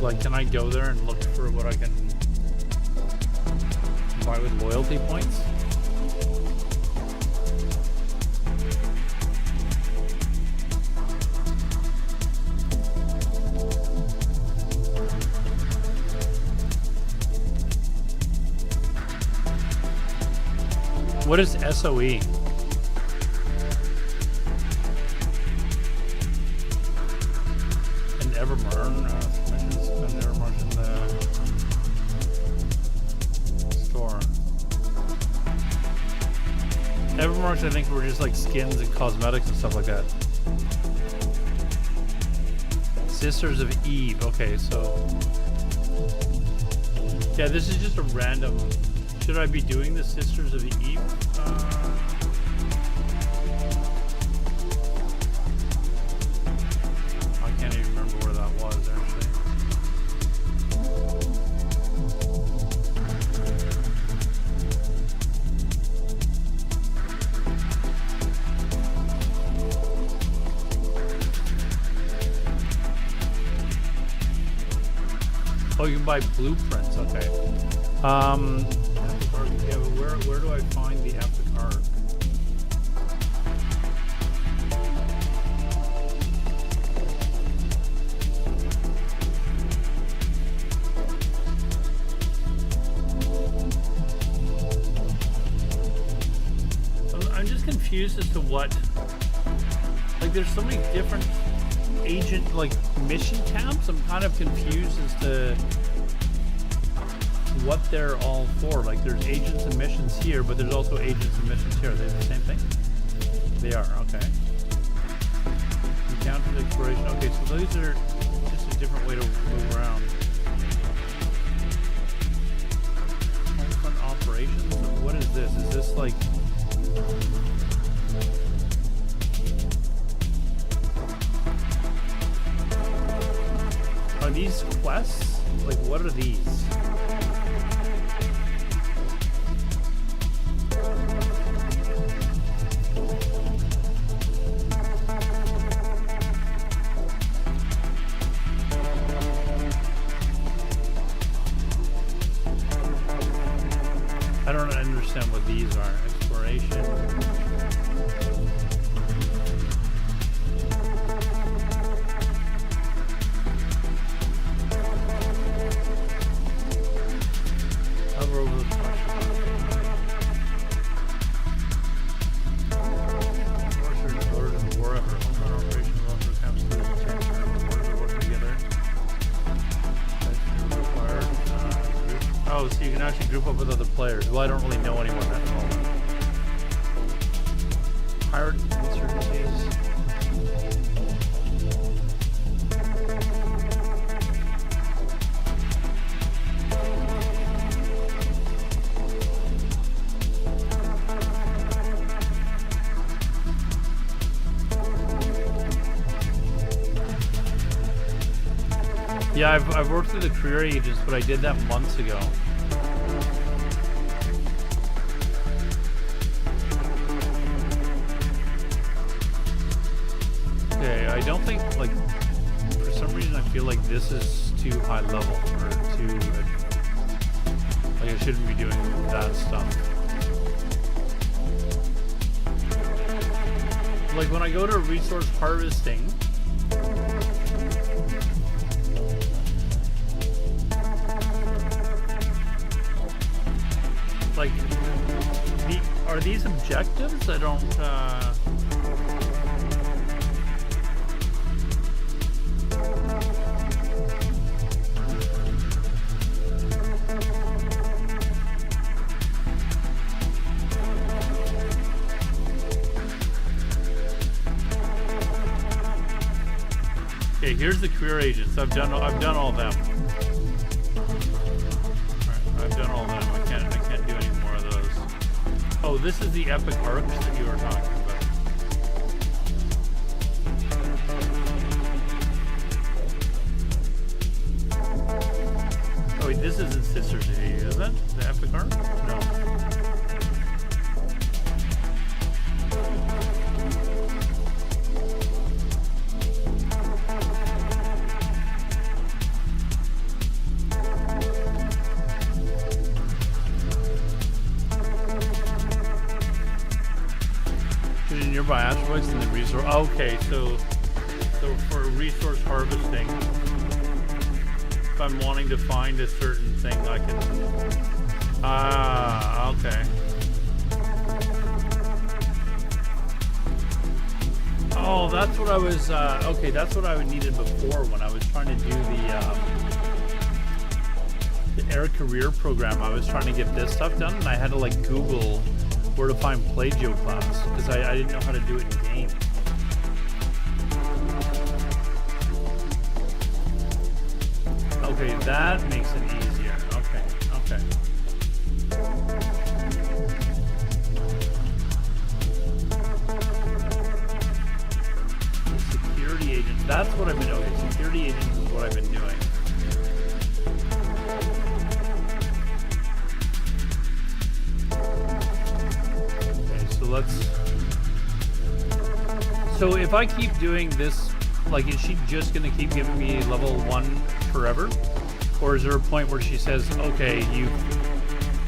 Like, can I go there and look for what I can buy with loyalty points? What is SOE? And Evermore. Evermore's in the store. Evermarks, I think, were just like skins and cosmetics and stuff like that. Sisters of Eve. Okay, so yeah, this is just a random. Should I be doing the Sisters of Eve? I can't even remember where that was actually. Oh, you can buy blueprints. Okay. Epic Arc, yeah, but where do I find the Epic Arc? I'm just confused as to what. Like, there's so many different agent, like, mission tabs. I'm kind of confused as to what they're all for. Like, there's agents and missions here, but there's also agents and missions here. Are they the same thing? They are, okay. Encounters, exploration. Okay, so those are just a different way to move around. Homefront operations? What is this? Is this like... Are these quests? Like, what are these? I don't understand what these are. Exploration. Hover over the war effort. Homefront operation also counts to the chance work together. Oh, so you can actually group up with other players. Well, I don't really know anyone at the moment. Pirate insurgencies. Yeah, I've worked through the career agents, but I did that months ago. Okay, I don't think, like, for some reason I feel like this is too high level, or too, like, I shouldn't be doing that stuff. Like, when I go to resource harvesting, like, are these objectives? I don't, Okay, here's the career agents. I've done all of them. All right, I've done all of them. I can't do any more of those. Oh, this is the epic arcs that you were talking about. Oh wait, this isn't Sisters of Eve, is it? The epic arc? No. Nearby asteroids and the resource. Okay, so for resource harvesting, if I'm wanting to find a certain thing, I can. Okay. Oh, that's what I was. Okay, that's what I needed before when I was trying to do the air career program. I was trying to get this stuff done, and I had to like Google where to find Plagio class because I didn't know how to do it in game. Okay, that makes it easier. Okay, okay. Security agents. That's what I've been doing. Okay, security agents is what I've been doing. Okay, so let's. So if I keep doing this, like, is she just gonna keep giving me level 1 forever, or is there a point where she says, "Okay,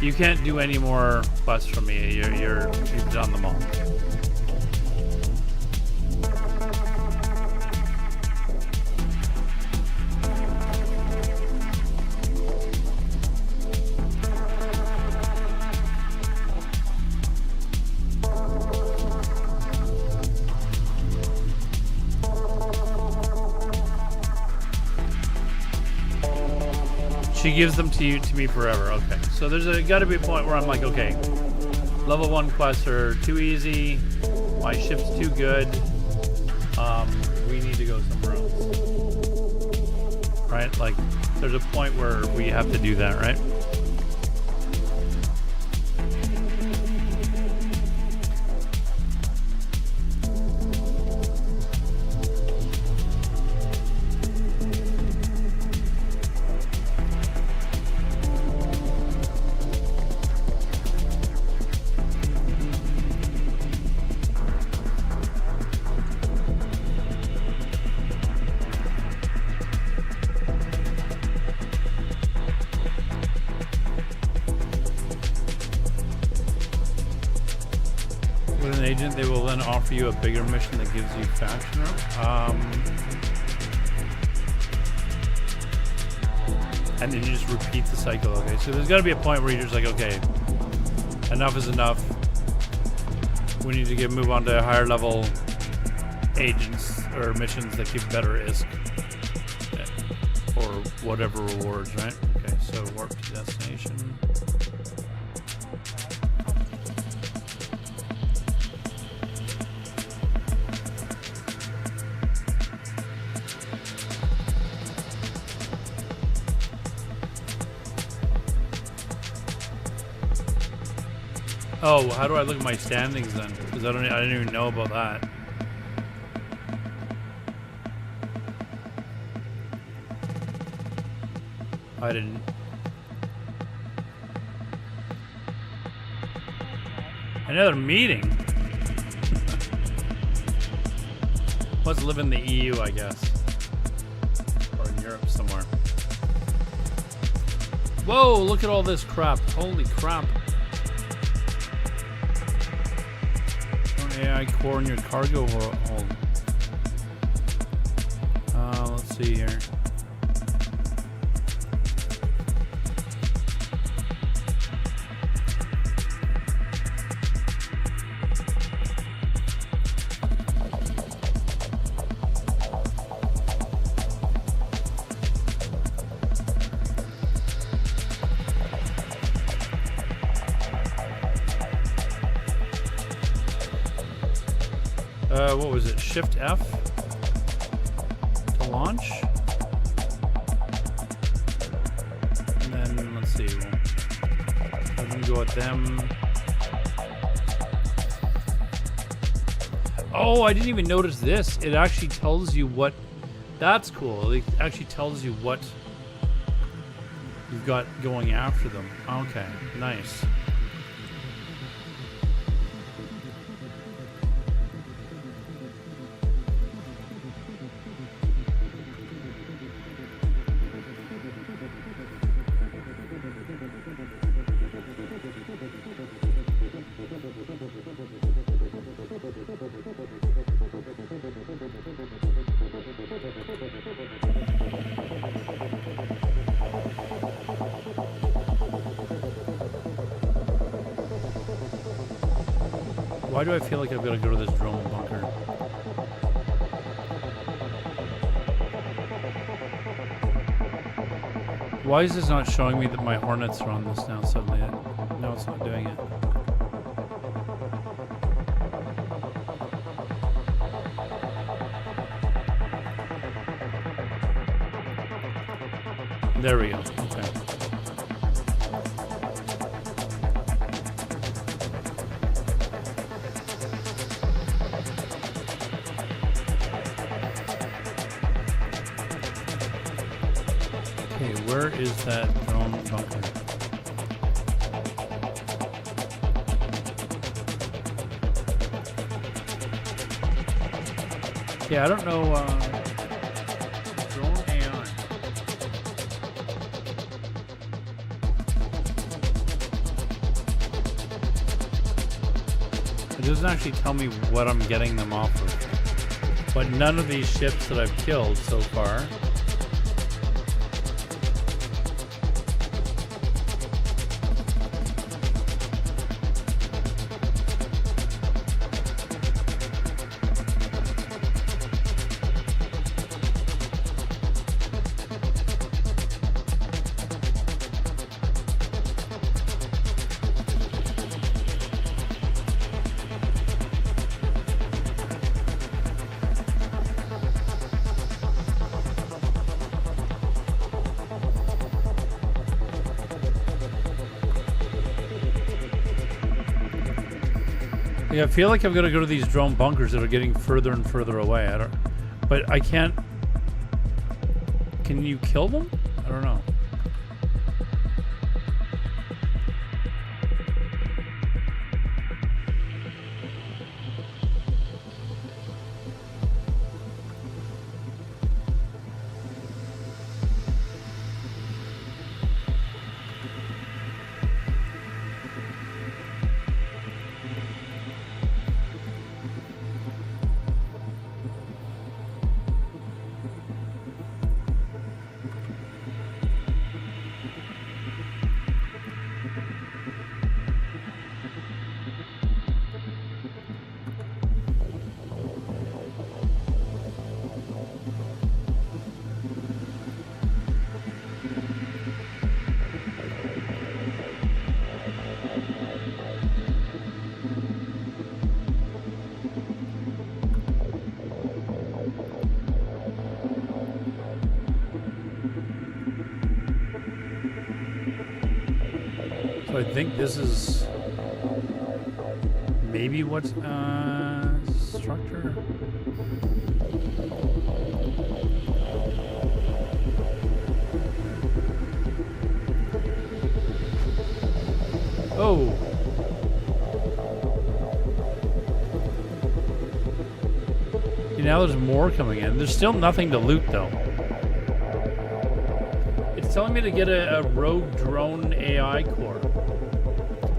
you can't do any more quests from me. You've done them all." She gives them to me forever. Okay, so there's got to be a point where I'm like, okay, level 1 quests are too easy. My ship's too good. We need to go somewhere else. Right? Like, there's a point where we have to do that, right? With an agent, they will then offer you a bigger mission that gives you faction room. And then you just repeat the cycle. Okay, so there's got to be a point where you're just like, okay, enough is enough. We need to move on to higher level agents or missions that give better ISK or whatever rewards, right? Okay, so warp to destination. Oh, how do I look at my standings then? Because I didn't even know about that. I didn't. Another meeting? Must live in the EU, I guess. Or in Europe somewhere. Whoa, look at all this crap. Holy crap. AI core in your cargo hold. Let's see here. What was it? Shift F to launch. And then let's see. I'm gonna go at them. Oh, I didn't even notice this. It actually tells you what. That's cool. It actually tells you what you've got going after them. Okay, nice. Why do I feel like I've got to go to this drone bunker? Why is this not showing me that my Hornets are on this now suddenly? No, it's not doing it. There we go. Okay. Okay, where is that drone bunker? Yeah, I don't know. Drone AI. It doesn't actually tell me what I'm getting them off of. But none of these ships that I've killed so far. Yeah, I feel like I've got to go to these drone bunkers that are getting further and further away. But I can't. Can you kill them? I don't know. So I think this is maybe what's structure. Oh. See, now there's more coming in. There's still nothing to loot though. It's telling me to get a rogue drone AI core.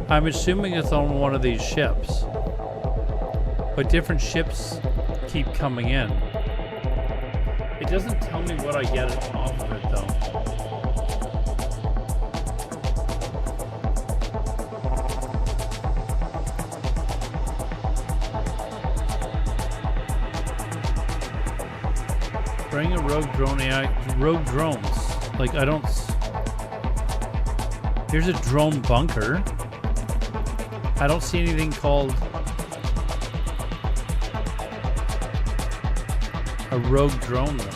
I'm assuming it's on one of these ships. But different ships keep coming in. It doesn't tell me what I get off of it though. Bring a rogue drone AI. Rogue drones. Like, I don't. Here's a drone bunker. I don't see anything called a rogue drone though.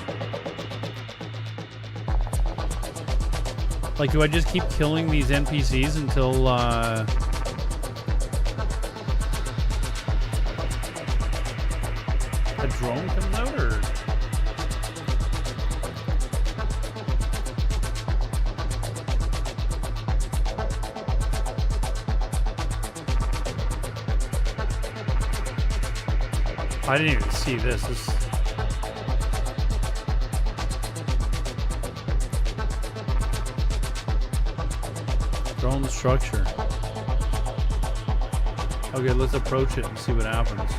Like, do I just keep killing these NPCs until a drone comes out, or? I didn't even see this. Drone structure. Okay, let's approach it and see what happens.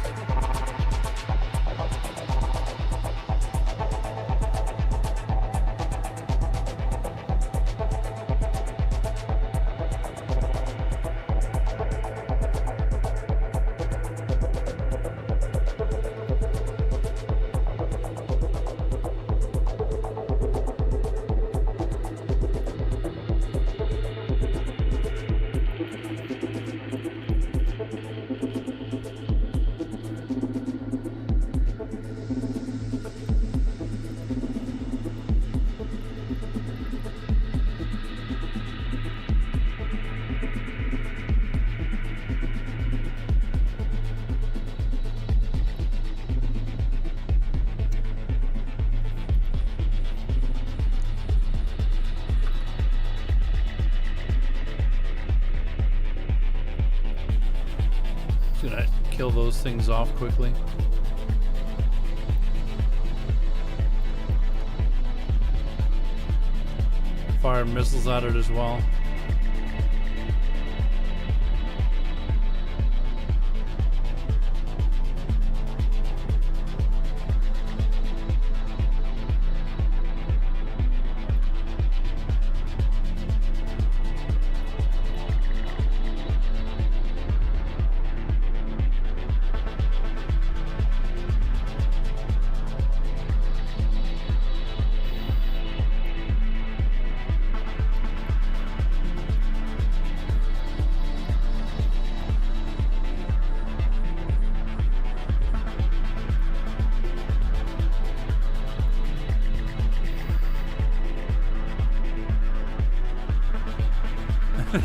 Just gonna kill those things off quickly. Fire missiles at it as well.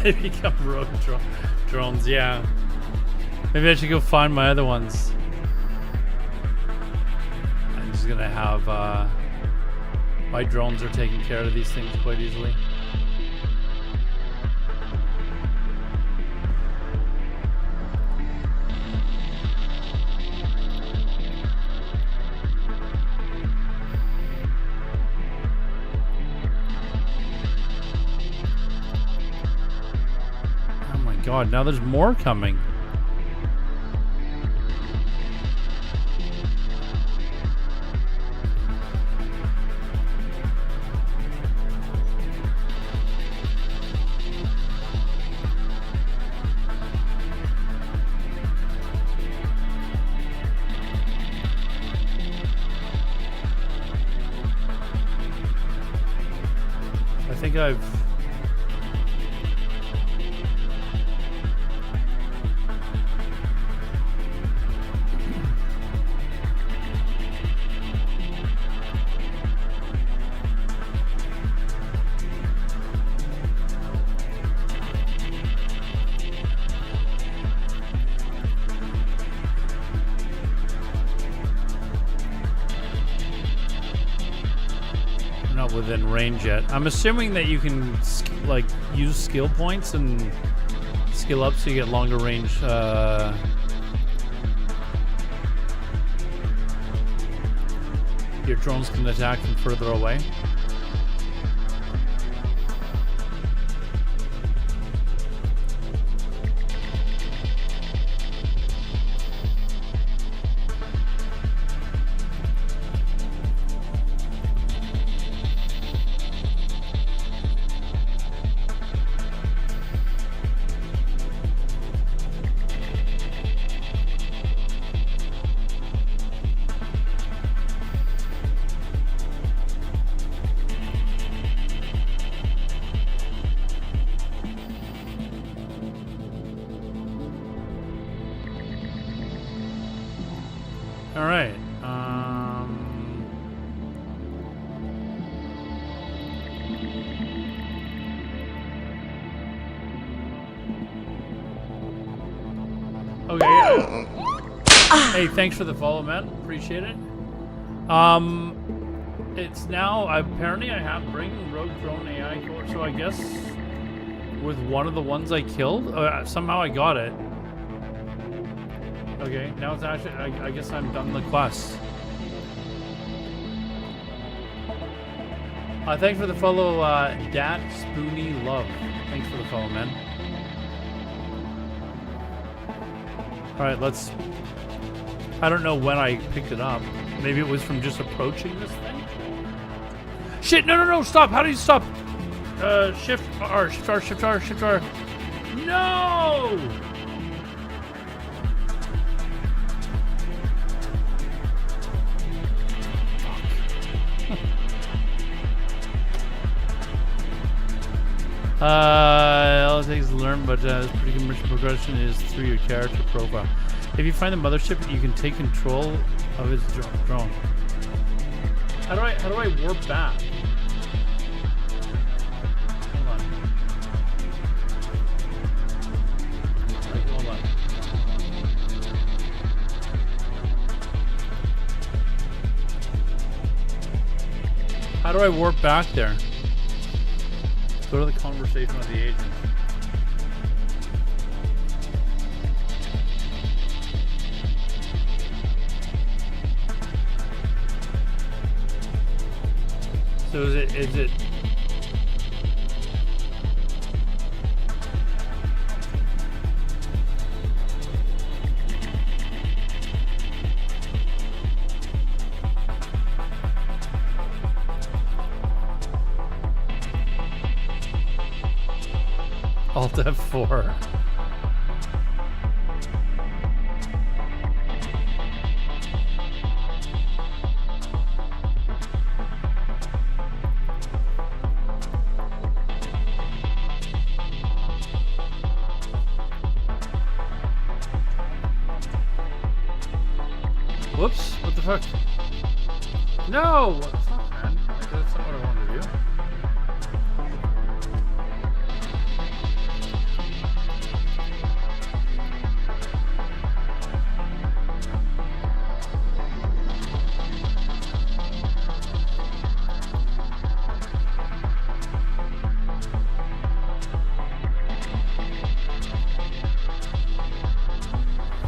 They become rogue drones, yeah. Maybe I should go find my other ones. I'm just gonna have my drones are taking care of these things quite easily. God, now there's more coming. I think I've... within range yet. I'm assuming that you can like use skill points and skill up so you get longer range your drones can attack from further away. All right. Okay. Yeah. Hey, thanks for the follow, man. Appreciate it. It's now apparently I have bring Rogue Drone AI core, so I guess with one of the ones I killed, somehow I got it. Okay, now it's actually, I guess I'm done the quest. Thanks for the follow, Dat Spoony Love. Thanks for the follow, man. Alright, let's... I don't know when I picked it up. Maybe it was from just approaching this thing? Shit, no, stop! How do you stop? Shift R, Shift R, Shift R, Shift R. No! All it takes to learn, but this pretty good mission progression is through your character profile. If you find the mothership, you can take control of its drone. How do I warp back? Hold on. Right, hold on. How do I warp back there? Go to the conversation with the agent. So is it Alt F4? Whoops, what the fuck? No! Fuck, man. That's not what I wanted to do.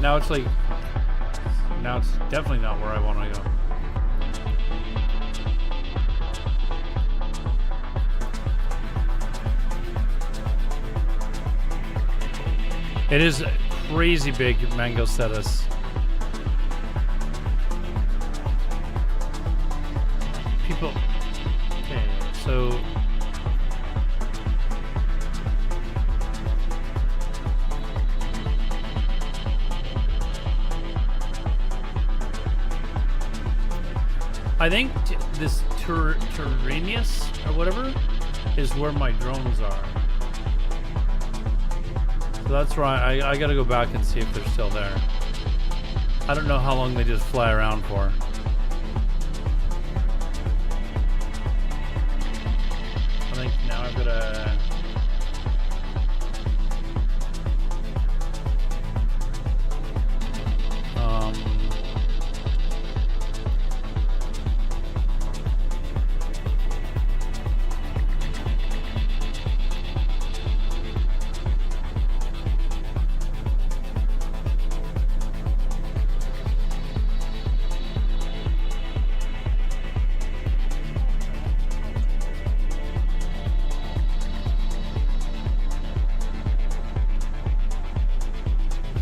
Now it's like, now it's definitely not where I want to go. It is crazy big, Mango Cetus. People, okay, so I think this Tyrannus or whatever is where my drones are. So that's right. I gotta go back and see if they're still there. I don't know how long they just fly around for. I think now I've gotta.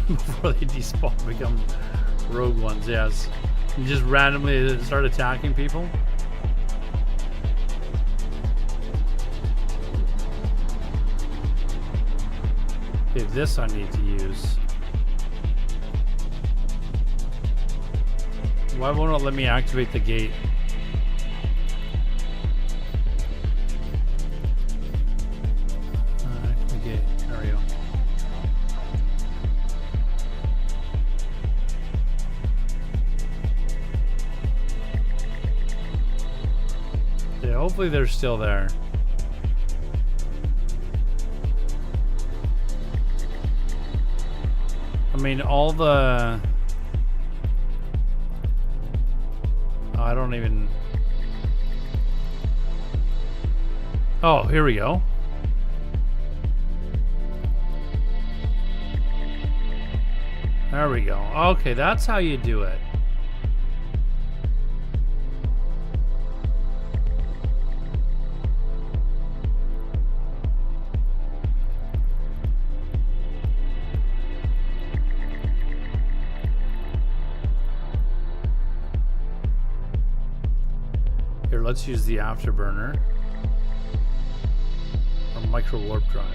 Before they despawn, become rogue ones, yes. You just randomly start attacking people. Okay, this I need to use. Why won't it let me activate the gate? Okay, there we go. Hopefully they're still there. I mean, all the... I don't even... Oh, here we go. There we go. Okay, that's how you do it. Let's use the afterburner or micro warp drive.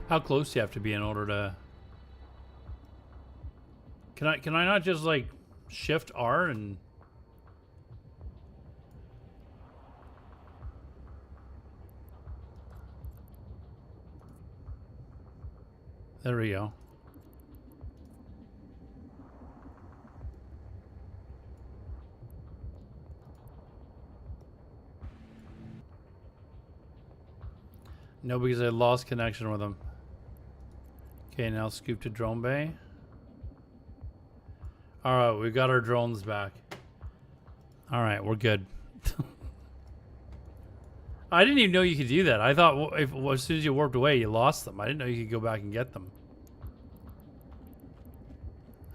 How close do you have to be in order to... Can I not just like shift R and... There we go. No, because I lost connection with them. Okay, now scoop to drone bay. Alright, we got our drones back. Alright, we're good. I didn't even know you could do that. I thought as soon as you warped away, you lost them. I didn't know you could go back and get them.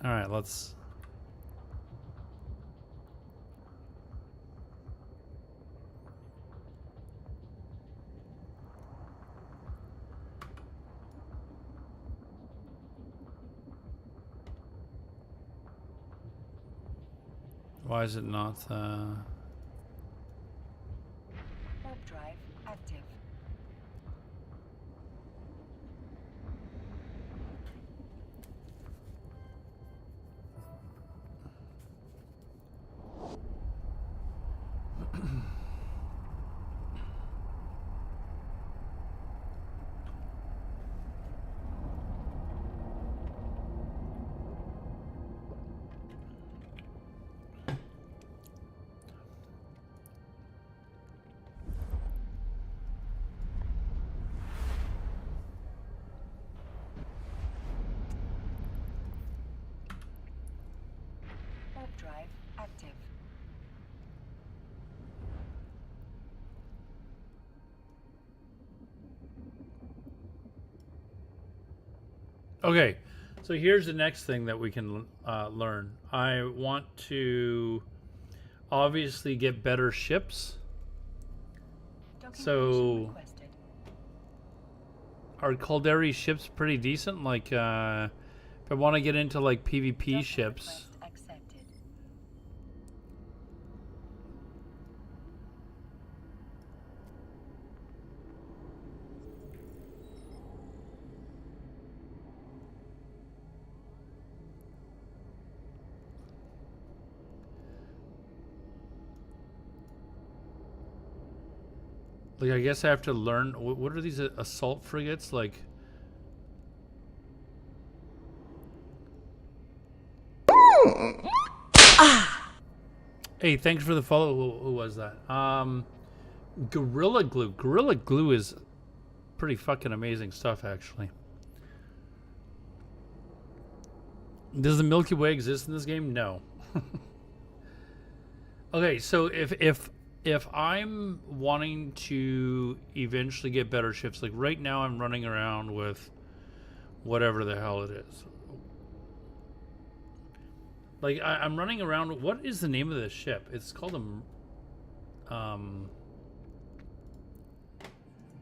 Alright, let's... Why is it not, Warp drive active. Warp drive active. Okay, so here's the next thing that we can learn. I want to obviously get better ships. Docking So- permission requested. Are Caldari ships pretty decent? Like, if I want to get into like PvP Docking ships, request accepted. like I guess I have to learn. What are these assault frigates like? Hey, thanks for the follow. Who was that? Gorilla Glue. Gorilla Glue is pretty fucking amazing stuff, actually. Does the Milky Way exist in this game? No. Okay, so if I'm wanting to eventually get better ships, like right now I'm running around with whatever the hell it is. Like I'm running around. What is the name of this ship? It's called a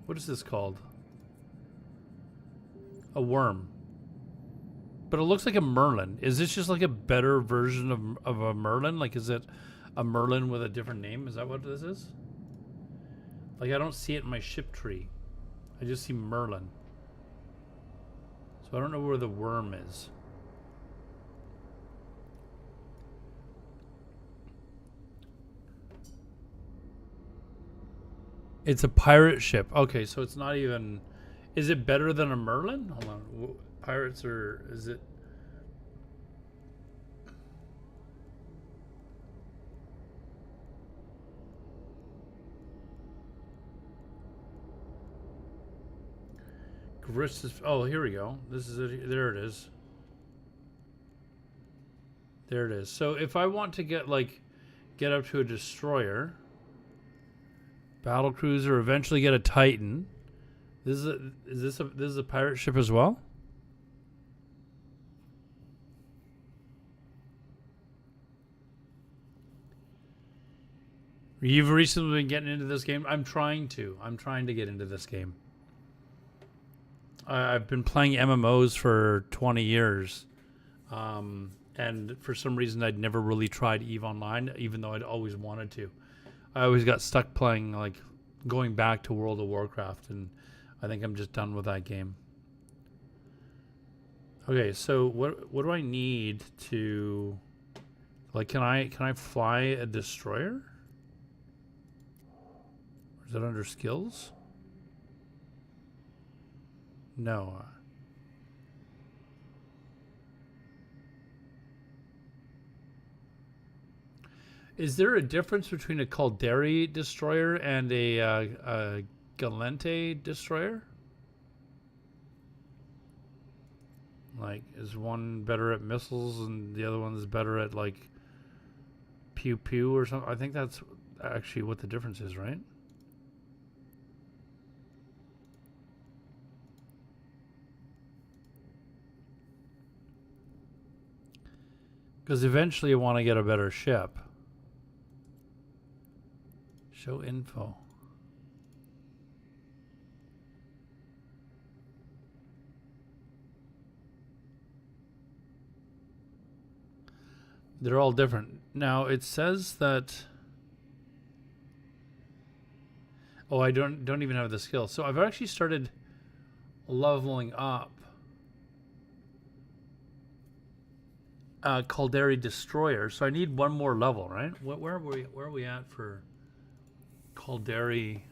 what is this called? A worm. But it looks like a Merlin. Is this just like a better version of a Merlin? Like, is it a Merlin with a different name? Is that what this is? Like, I don't see it in my ship tree. I just see Merlin. So I don't know where the worm is. It's a pirate ship. Okay, so it's not even... Is it better than a Merlin? Hold on. Pirates are... Is it... Gris's... Oh, here we go. This is it. There it is. There it is. So if I want to get, like... Get up to a destroyer... Battle cruiser, eventually get a Titan. This is a pirate ship as well? You've recently been getting into this game? I'm trying to get into this game. I've been playing MMOs for 20 years. And for some reason I'd never really tried EVE Online, even though I'd always wanted to. I always got stuck playing, like, going back to World of Warcraft, and I think I'm just done with that game. Okay, so what do I need to, like, can I fly a destroyer? Or is that under skills? No. Is there a difference between a Caldari destroyer and a Gallente destroyer? Like, is one better at missiles and the other one's better at, like, pew pew or something? I think that's actually what the difference is, right? Because eventually you want to get a better ship. Show info. They're all different. Now it says that. Oh, I don't even have the skill. So I've actually started leveling up Caldari Destroyer. So I need one more level, right? Where are we at for Caldari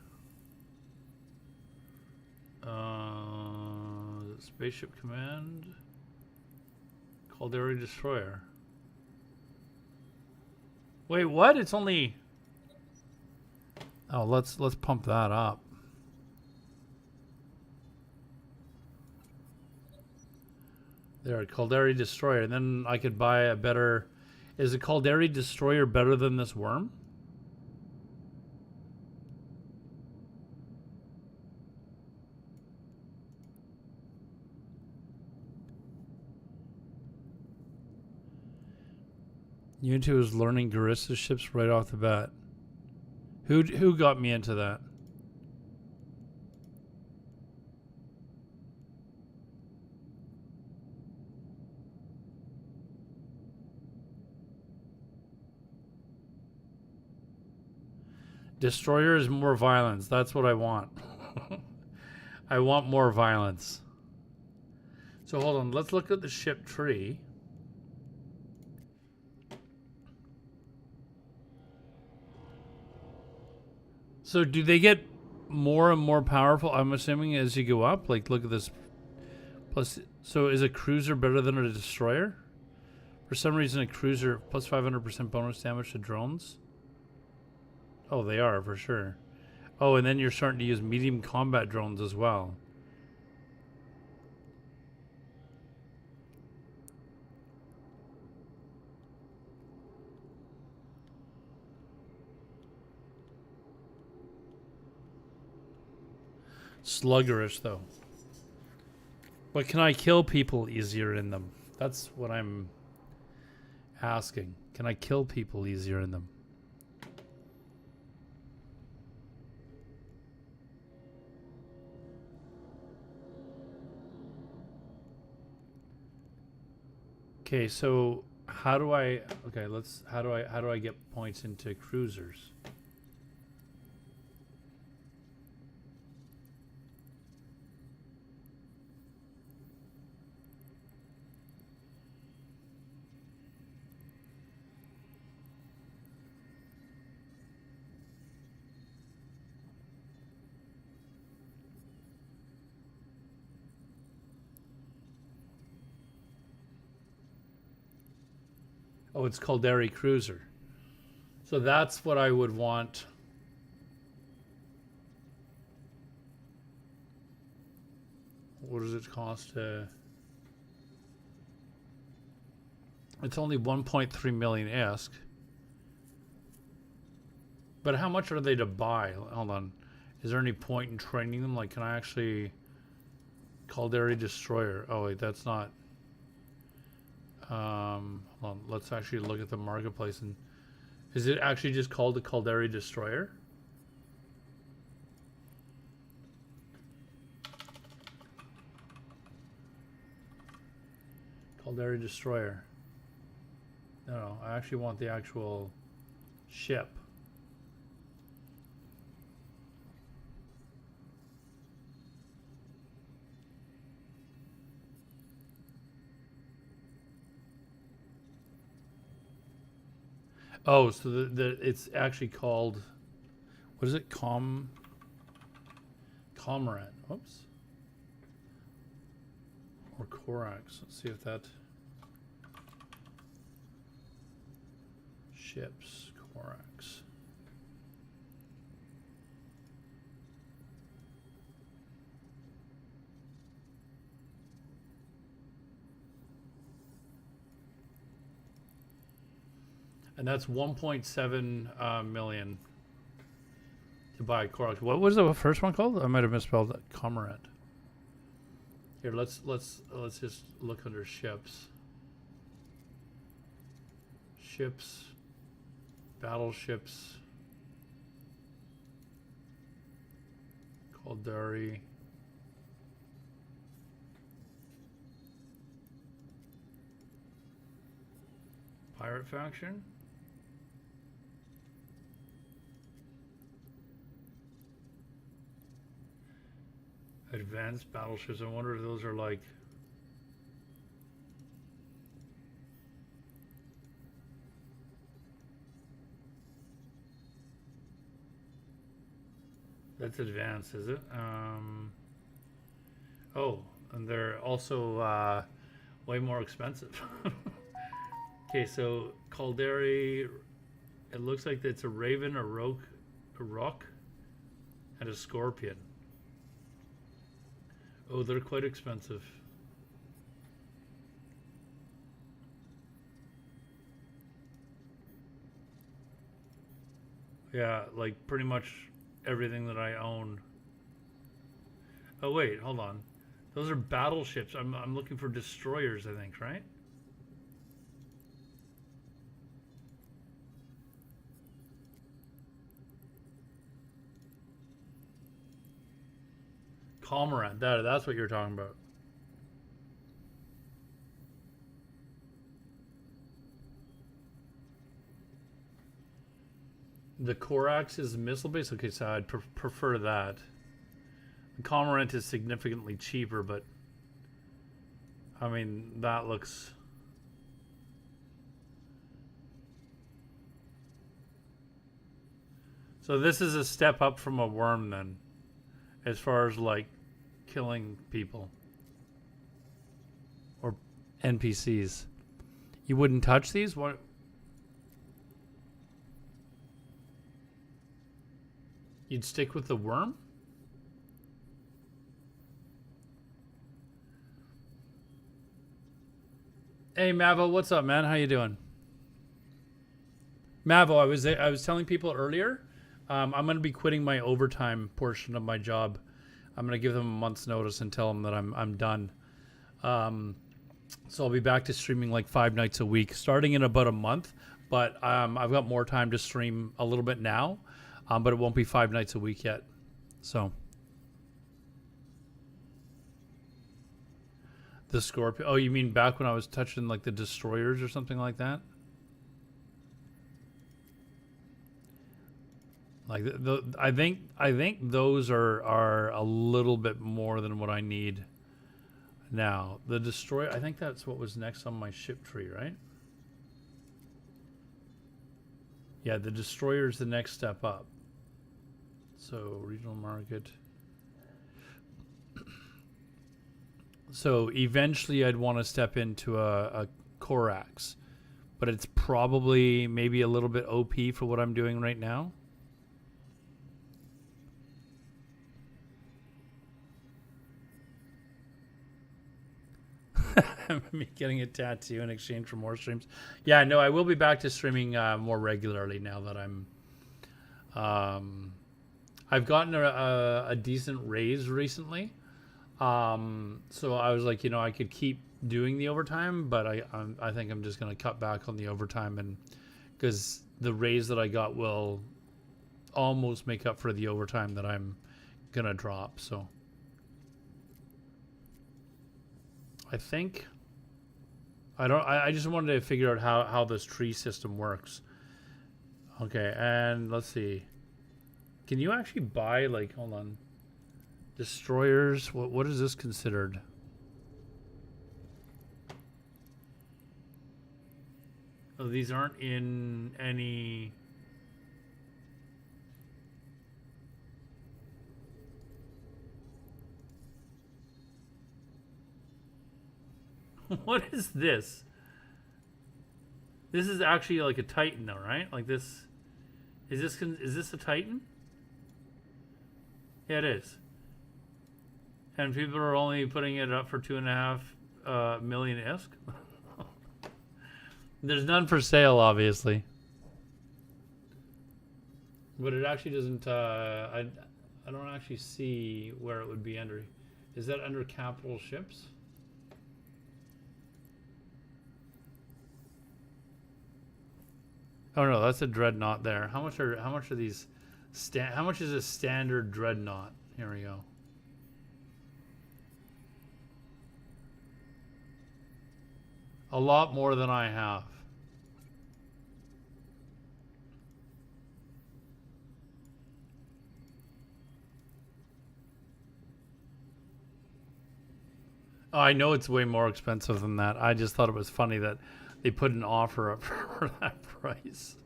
Spaceship Command? Caldari Destroyer. Wait, what? It's only. Oh, let's pump that up. There, Caldari Destroyer. And then I could buy a better. Is a Caldari Destroyer better than this worm? Unity was learning Garissa ships right off the bat. Who got me into that? Destroyer is more violence. That's what I want. I want more violence. So hold on. Let's look at the ship tree. So do they get more and more powerful, I'm assuming, as you go up? Like, look at this. Plus, so is a cruiser better than a destroyer? For some reason, a cruiser plus 500% bonus damage to drones. Oh, they are, for sure. Oh, and then you're starting to use medium combat drones as well. Sluggerish, though. But can I kill people easier in them? That's what I'm asking. Can I kill people easier in them? Okay, so how do I how do I get points into cruisers? Oh, it's Caldari Cruiser. So that's what I would want. What does it cost? It's only 1.3 million ESC. But how much are they to buy? Hold on. Is there any point in training them? Like, can I actually... Caldari Destroyer. Oh, wait, that's not... hold on, let's actually look at the marketplace. And is it actually just called the Caldari Destroyer? Caldari Destroyer. No, I actually want the actual ship. Oh, so it's actually called, what is it? Comrade. Oops. Or Corax. Let's see if that. Ships. Corax. And that's 1.7 million to buy Korax. What was the first one called? I might have misspelled it. Cormorant. Here, let's just look under ships. Ships, battleships, Caldari. Pirate faction. Advanced battleships. I wonder if those are like. That's advanced, is it? Oh, and they're also way more expensive. Okay, so Caldari, it looks like it's a Raven, a Rook, and a Scorpion. Oh, they're quite expensive. Yeah, like pretty much everything that I own. Oh wait, hold on. Those are battleships. I'm looking for destroyers, I think, right? Cormorant, that's what you're talking about. The Korax is missile base. Okay, so I'd prefer that. The Cormorant is significantly cheaper, but I mean that looks. So this is a step up from a worm then, as far as like killing people or NPCs. You wouldn't touch these? What? You'd stick with the worm? Hey Mavo, what's up, man? How you doing? Mavo, I was telling people earlier, I'm going to be quitting my overtime portion of my job. I'm going to give them a month's notice and tell them that I'm done. So I'll be back to streaming like 5 nights a week, starting in about a month. But I've got more time to stream a little bit now, but it won't be 5 nights a week yet. So the Scorpion. Oh, you mean back when I was touching like the destroyers or something like that? Like I think those are a little bit more than what I need now. The destroyer, I think that's what was next on my ship tree, right? Yeah, the destroyer's the next step up. So regional market. So eventually I'd want to step into a Korax, but it's probably maybe a little bit OP for what I'm doing right now. Me getting a tattoo in exchange for more streams. Yeah, no, I will be back to streaming more regularly now that I've gotten a decent raise recently. So I was like, I could keep doing the overtime, but I think I'm just going to cut back on the overtime, and because the raise that I got will almost make up for the overtime that I'm going to drop. So I think I just wanted to figure out how this tree system works. Okay, and let's see. Can you actually buy, like, hold on, destroyers? What is this considered? Oh, these aren't in any. What is this? This is actually like a Titan, though, right? Like this. Is this a Titan? Yeah, it is. And people are only putting it up for 2.5 million ISK. There's none for sale, obviously. But it actually doesn't. I don't actually see where it would be under. Is that under capital ships? Oh no, that's a dreadnought there. How much are these? How much is a standard dreadnought? Here we go. A lot more than I have. Oh, I know it's way more expensive than that. I just thought it was funny that they put an offer up for that price.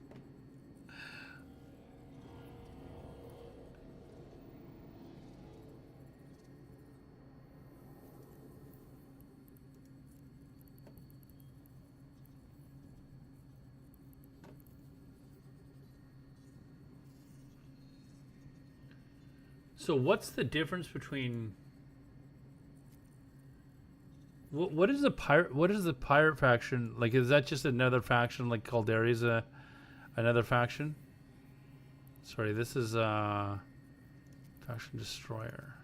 So what's the difference between what is the pirate? What is the pirate faction like? Is that just another faction like Calderi's another faction? Sorry, this is faction destroyer.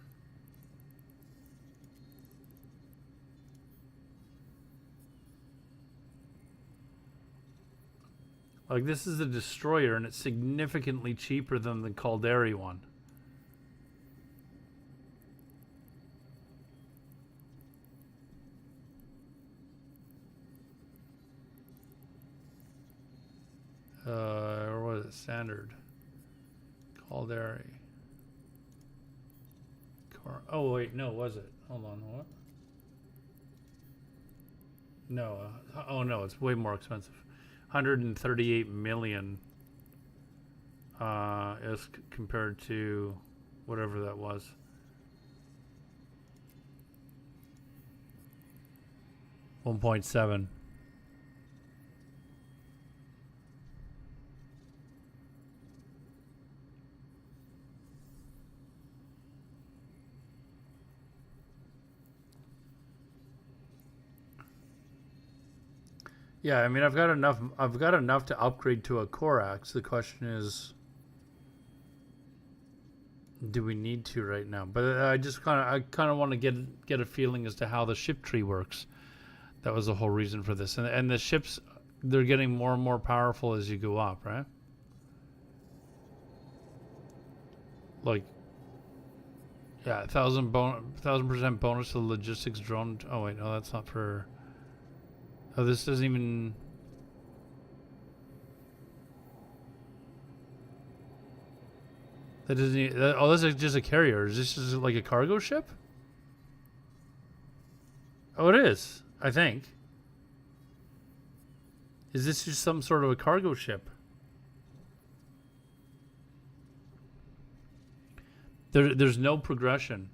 Like this is a destroyer, and it's significantly cheaper than the Calderi one. Or was it standard? Calderi. Oh wait, no, was it? Hold on, what? No, oh no, it's way more expensive. 138 million. As compared to whatever that was. $1.7. Yeah, I mean, I've got enough to upgrade to a Corax. The question is, do we need to right now? But I kind of want to get a feeling as to how the ship tree works. That was the whole reason for this. And the ships, they're getting more and more powerful as you go up, right? Like, yeah, 1,000% bonus to the logistics drone. Oh wait, no, that's not for. Oh, this doesn't even. That doesn't. Oh, this is just a carrier. Is this just like a cargo ship? Oh, it is. I think. Is this just some sort of a cargo ship? There's no progression.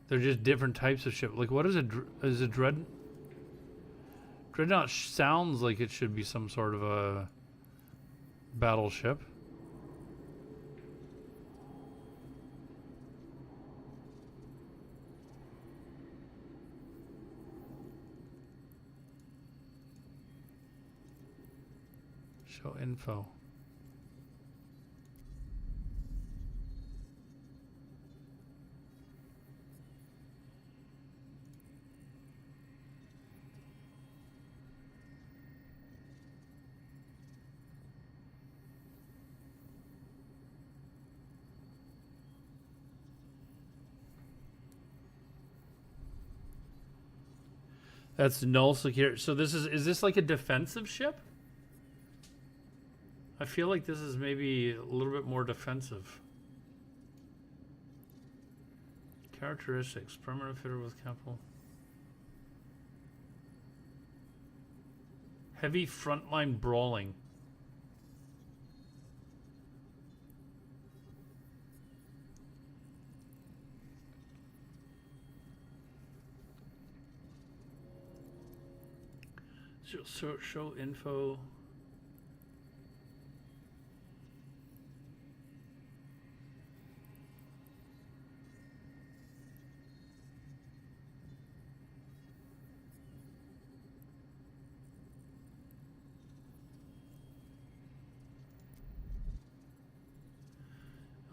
They're just different types of ship. Like, what is a Dreadnought sounds like it should be some sort of a battleship. Show info. That's null secure. So this is this like a defensive ship? I feel like this is maybe a little bit more defensive. Characteristics. Perimeter fitter with capital. Heavy frontline brawling. Show info.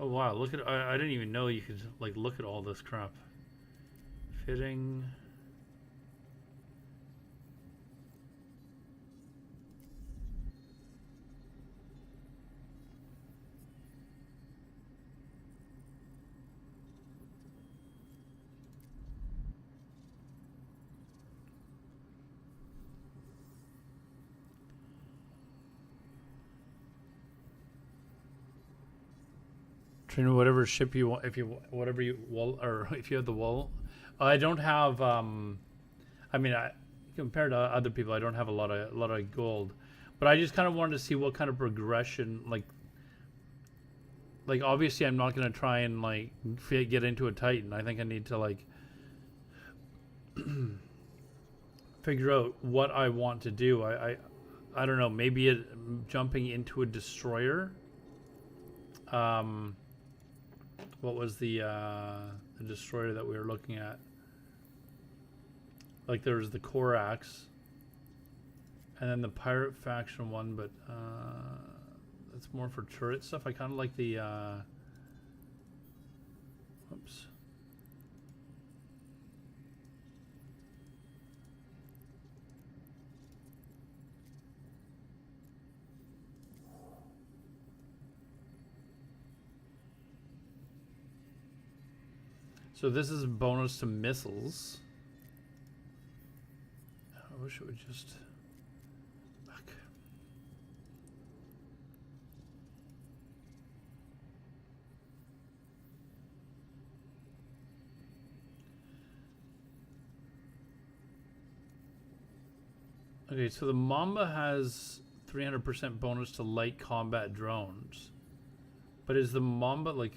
Oh wow, look at I didn't even know you could like look at all this crap. Fitting. Train whatever ship you want. If you whatever you wall or if you have the wall, I don't have. I mean, compared to other people, I don't have a lot of gold, but I just kind of wanted to see what kind of progression. Like obviously, I'm not gonna try and like get into a Titan. I think I need to like figure out what I want to do. I don't know. Maybe jumping into a destroyer. What was the destroyer that we were looking at? Like there was the Corax, and then the pirate faction one, but that's more for turret stuff. I kind of like the. Whoops. So this is a bonus to missiles. I wish it would just... Fuck. Okay, so the Mamba has 300% bonus to light combat drones. But is the Mamba like...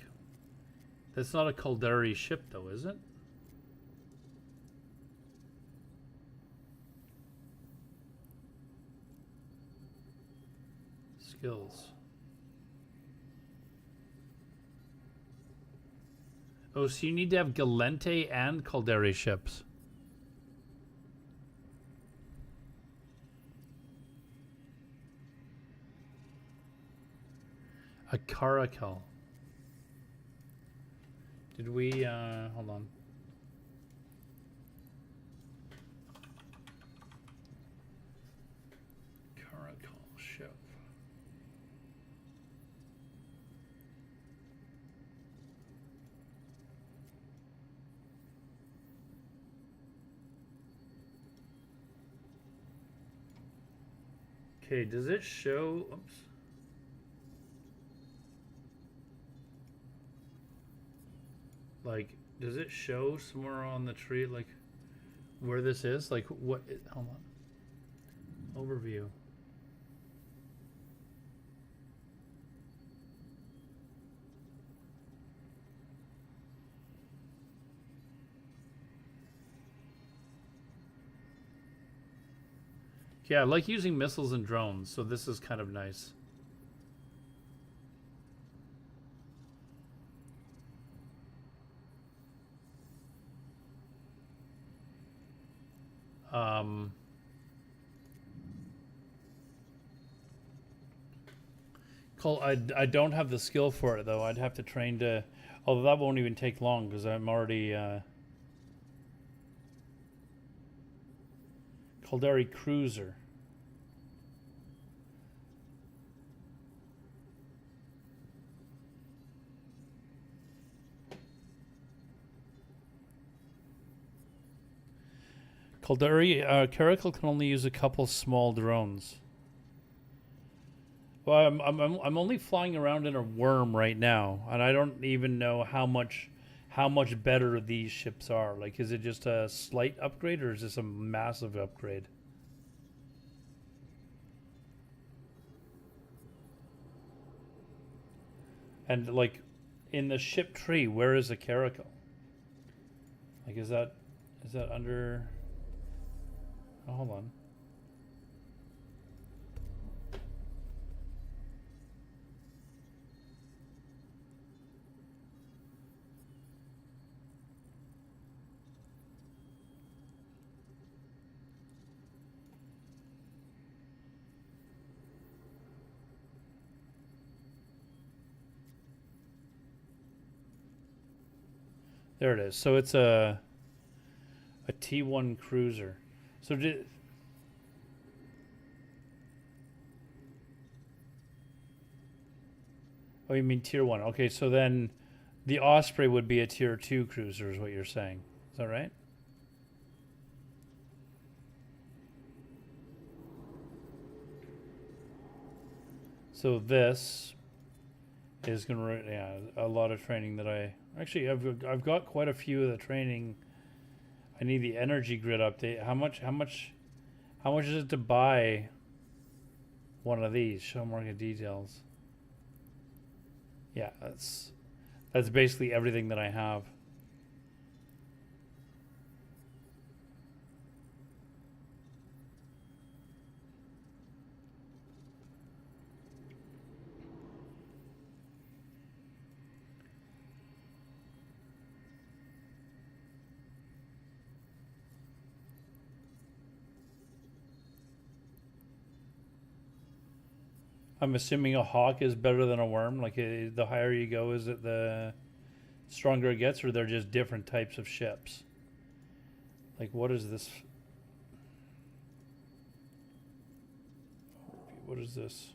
That's not a Caldari ship, though, is it? Skills. Oh, so you need to have Galente and Caldari ships. A Caracal. Did we, hold on. Caracal ship. Okay, does it show, oops. Like, does it show somewhere on the tree, like, where this is? Like, what? Hold on. Overview. Yeah, I like using missiles and drones, so this is kind of nice. I don't have the skill for it though. I'd have to train to, although that won't even take long because I'm already Caldari Cruiser. Caldari Caracal can only use a couple small drones. Well, I'm only flying around in a worm right now, and I don't even know how much better these ships are. Like, is it just a slight upgrade, or is this a massive upgrade? And like, in the ship tree, where is a Caracal? Like, is that under? Oh, hold on. There it is. So it's a T1 cruiser. So did Oh, you mean tier 1. Okay, so then the Osprey would be a tier 2 cruiser is what you're saying. Is that right? So this is going to, yeah, a lot of training that actually I've got quite a few of the training. I need the energy grid update. How much is it to buy one of these? Show market details. Yeah, that's basically everything that I have. I'm assuming a hawk is better than a worm. Like the higher you go, is it the stronger it gets, or they're just different types of ships? Like, what is this? What is this?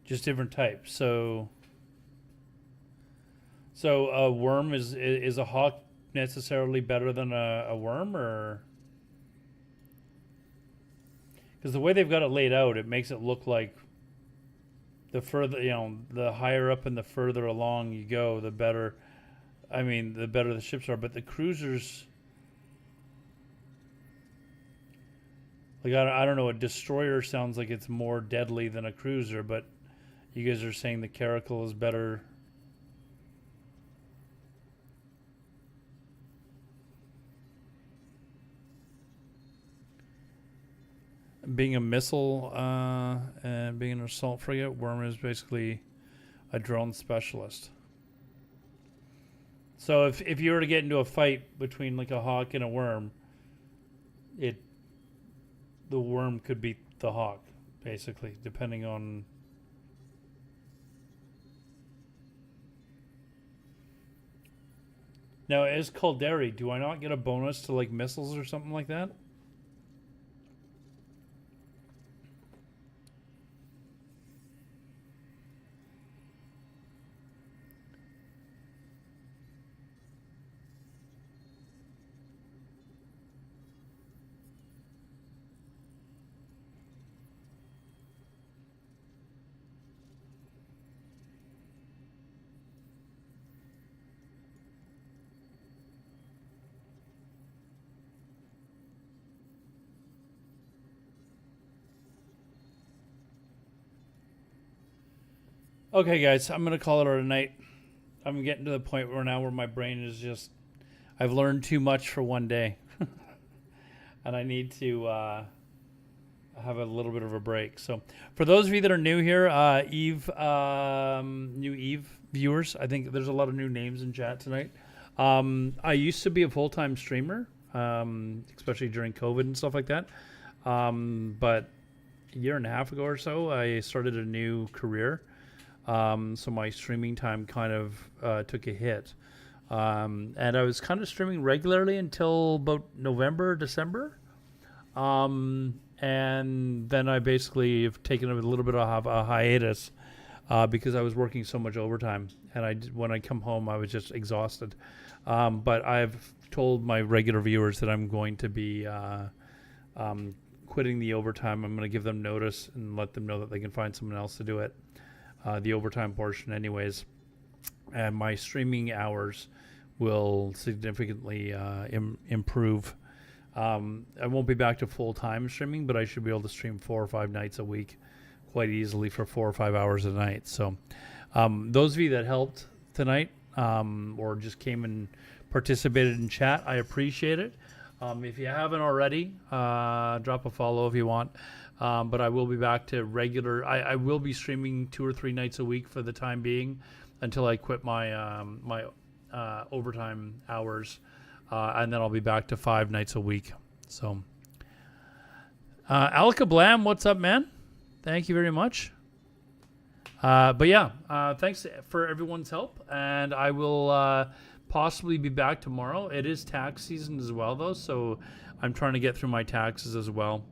Just different types. So a worm is a hawk necessarily better than a worm, or? Because the way they've got it laid out, it makes it look like the further, the higher up and the further along you go, the better. I mean, the better the ships are. But the cruisers, like I don't know, a destroyer sounds like it's more deadly than a cruiser. But you guys are saying the Caracal is better. Being a missile and being an assault frigate, worm is basically a drone specialist. So if you were to get into a fight between like a hawk and a worm, the worm could beat the hawk, basically, depending on. Now, as Caldari, do I not get a bonus to like missiles or something like that? Okay, guys, I'm going to call it a night. I'm getting to the point where my brain is just, I've learned too much for one day. And I need to have a little bit of a break. So for those of you that are new here, new Eve viewers, I think there's a lot of new names in chat tonight. I used to be a full-time streamer, especially during COVID and stuff like that. But a year and a half ago or so, I started a new career. So my streaming time kind of took a hit. And I was kind of streaming regularly until about November, December. And then I basically have taken a little bit of a hiatus because I was working so much overtime. And when I come home, I was just exhausted. But I've told my regular viewers that I'm going to be quitting the overtime. I'm going to give them notice and let them know that they can find someone else to do it. The overtime portion anyways, and my streaming hours will significantly improve. I won't be back to full-time streaming, but I should be able to stream 4 or 5 nights a week quite easily for 4 or 5 hours a night. So those of you that helped tonight or just came and participated in chat, I appreciate it. If you haven't already, drop a follow if you want. But I will be back to regular. I will be streaming 2 or 3 nights a week for the time being until I quit my my overtime hours, and then I'll be back to 5 nights a week. So, Alka Blam, what's up, man? Thank you very much. But yeah, thanks for everyone's help, and I will possibly be back tomorrow. It is tax season as well, though, so I'm trying to get through my taxes as well.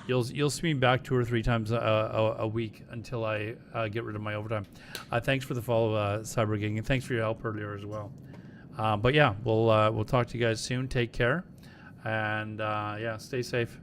You'll see me back 2 or 3 times a week until I get rid of my overtime. Thanks for the follow, CyberGing, and thanks for your help earlier as well. But yeah, we'll talk to you guys soon. Take care, and yeah, stay safe.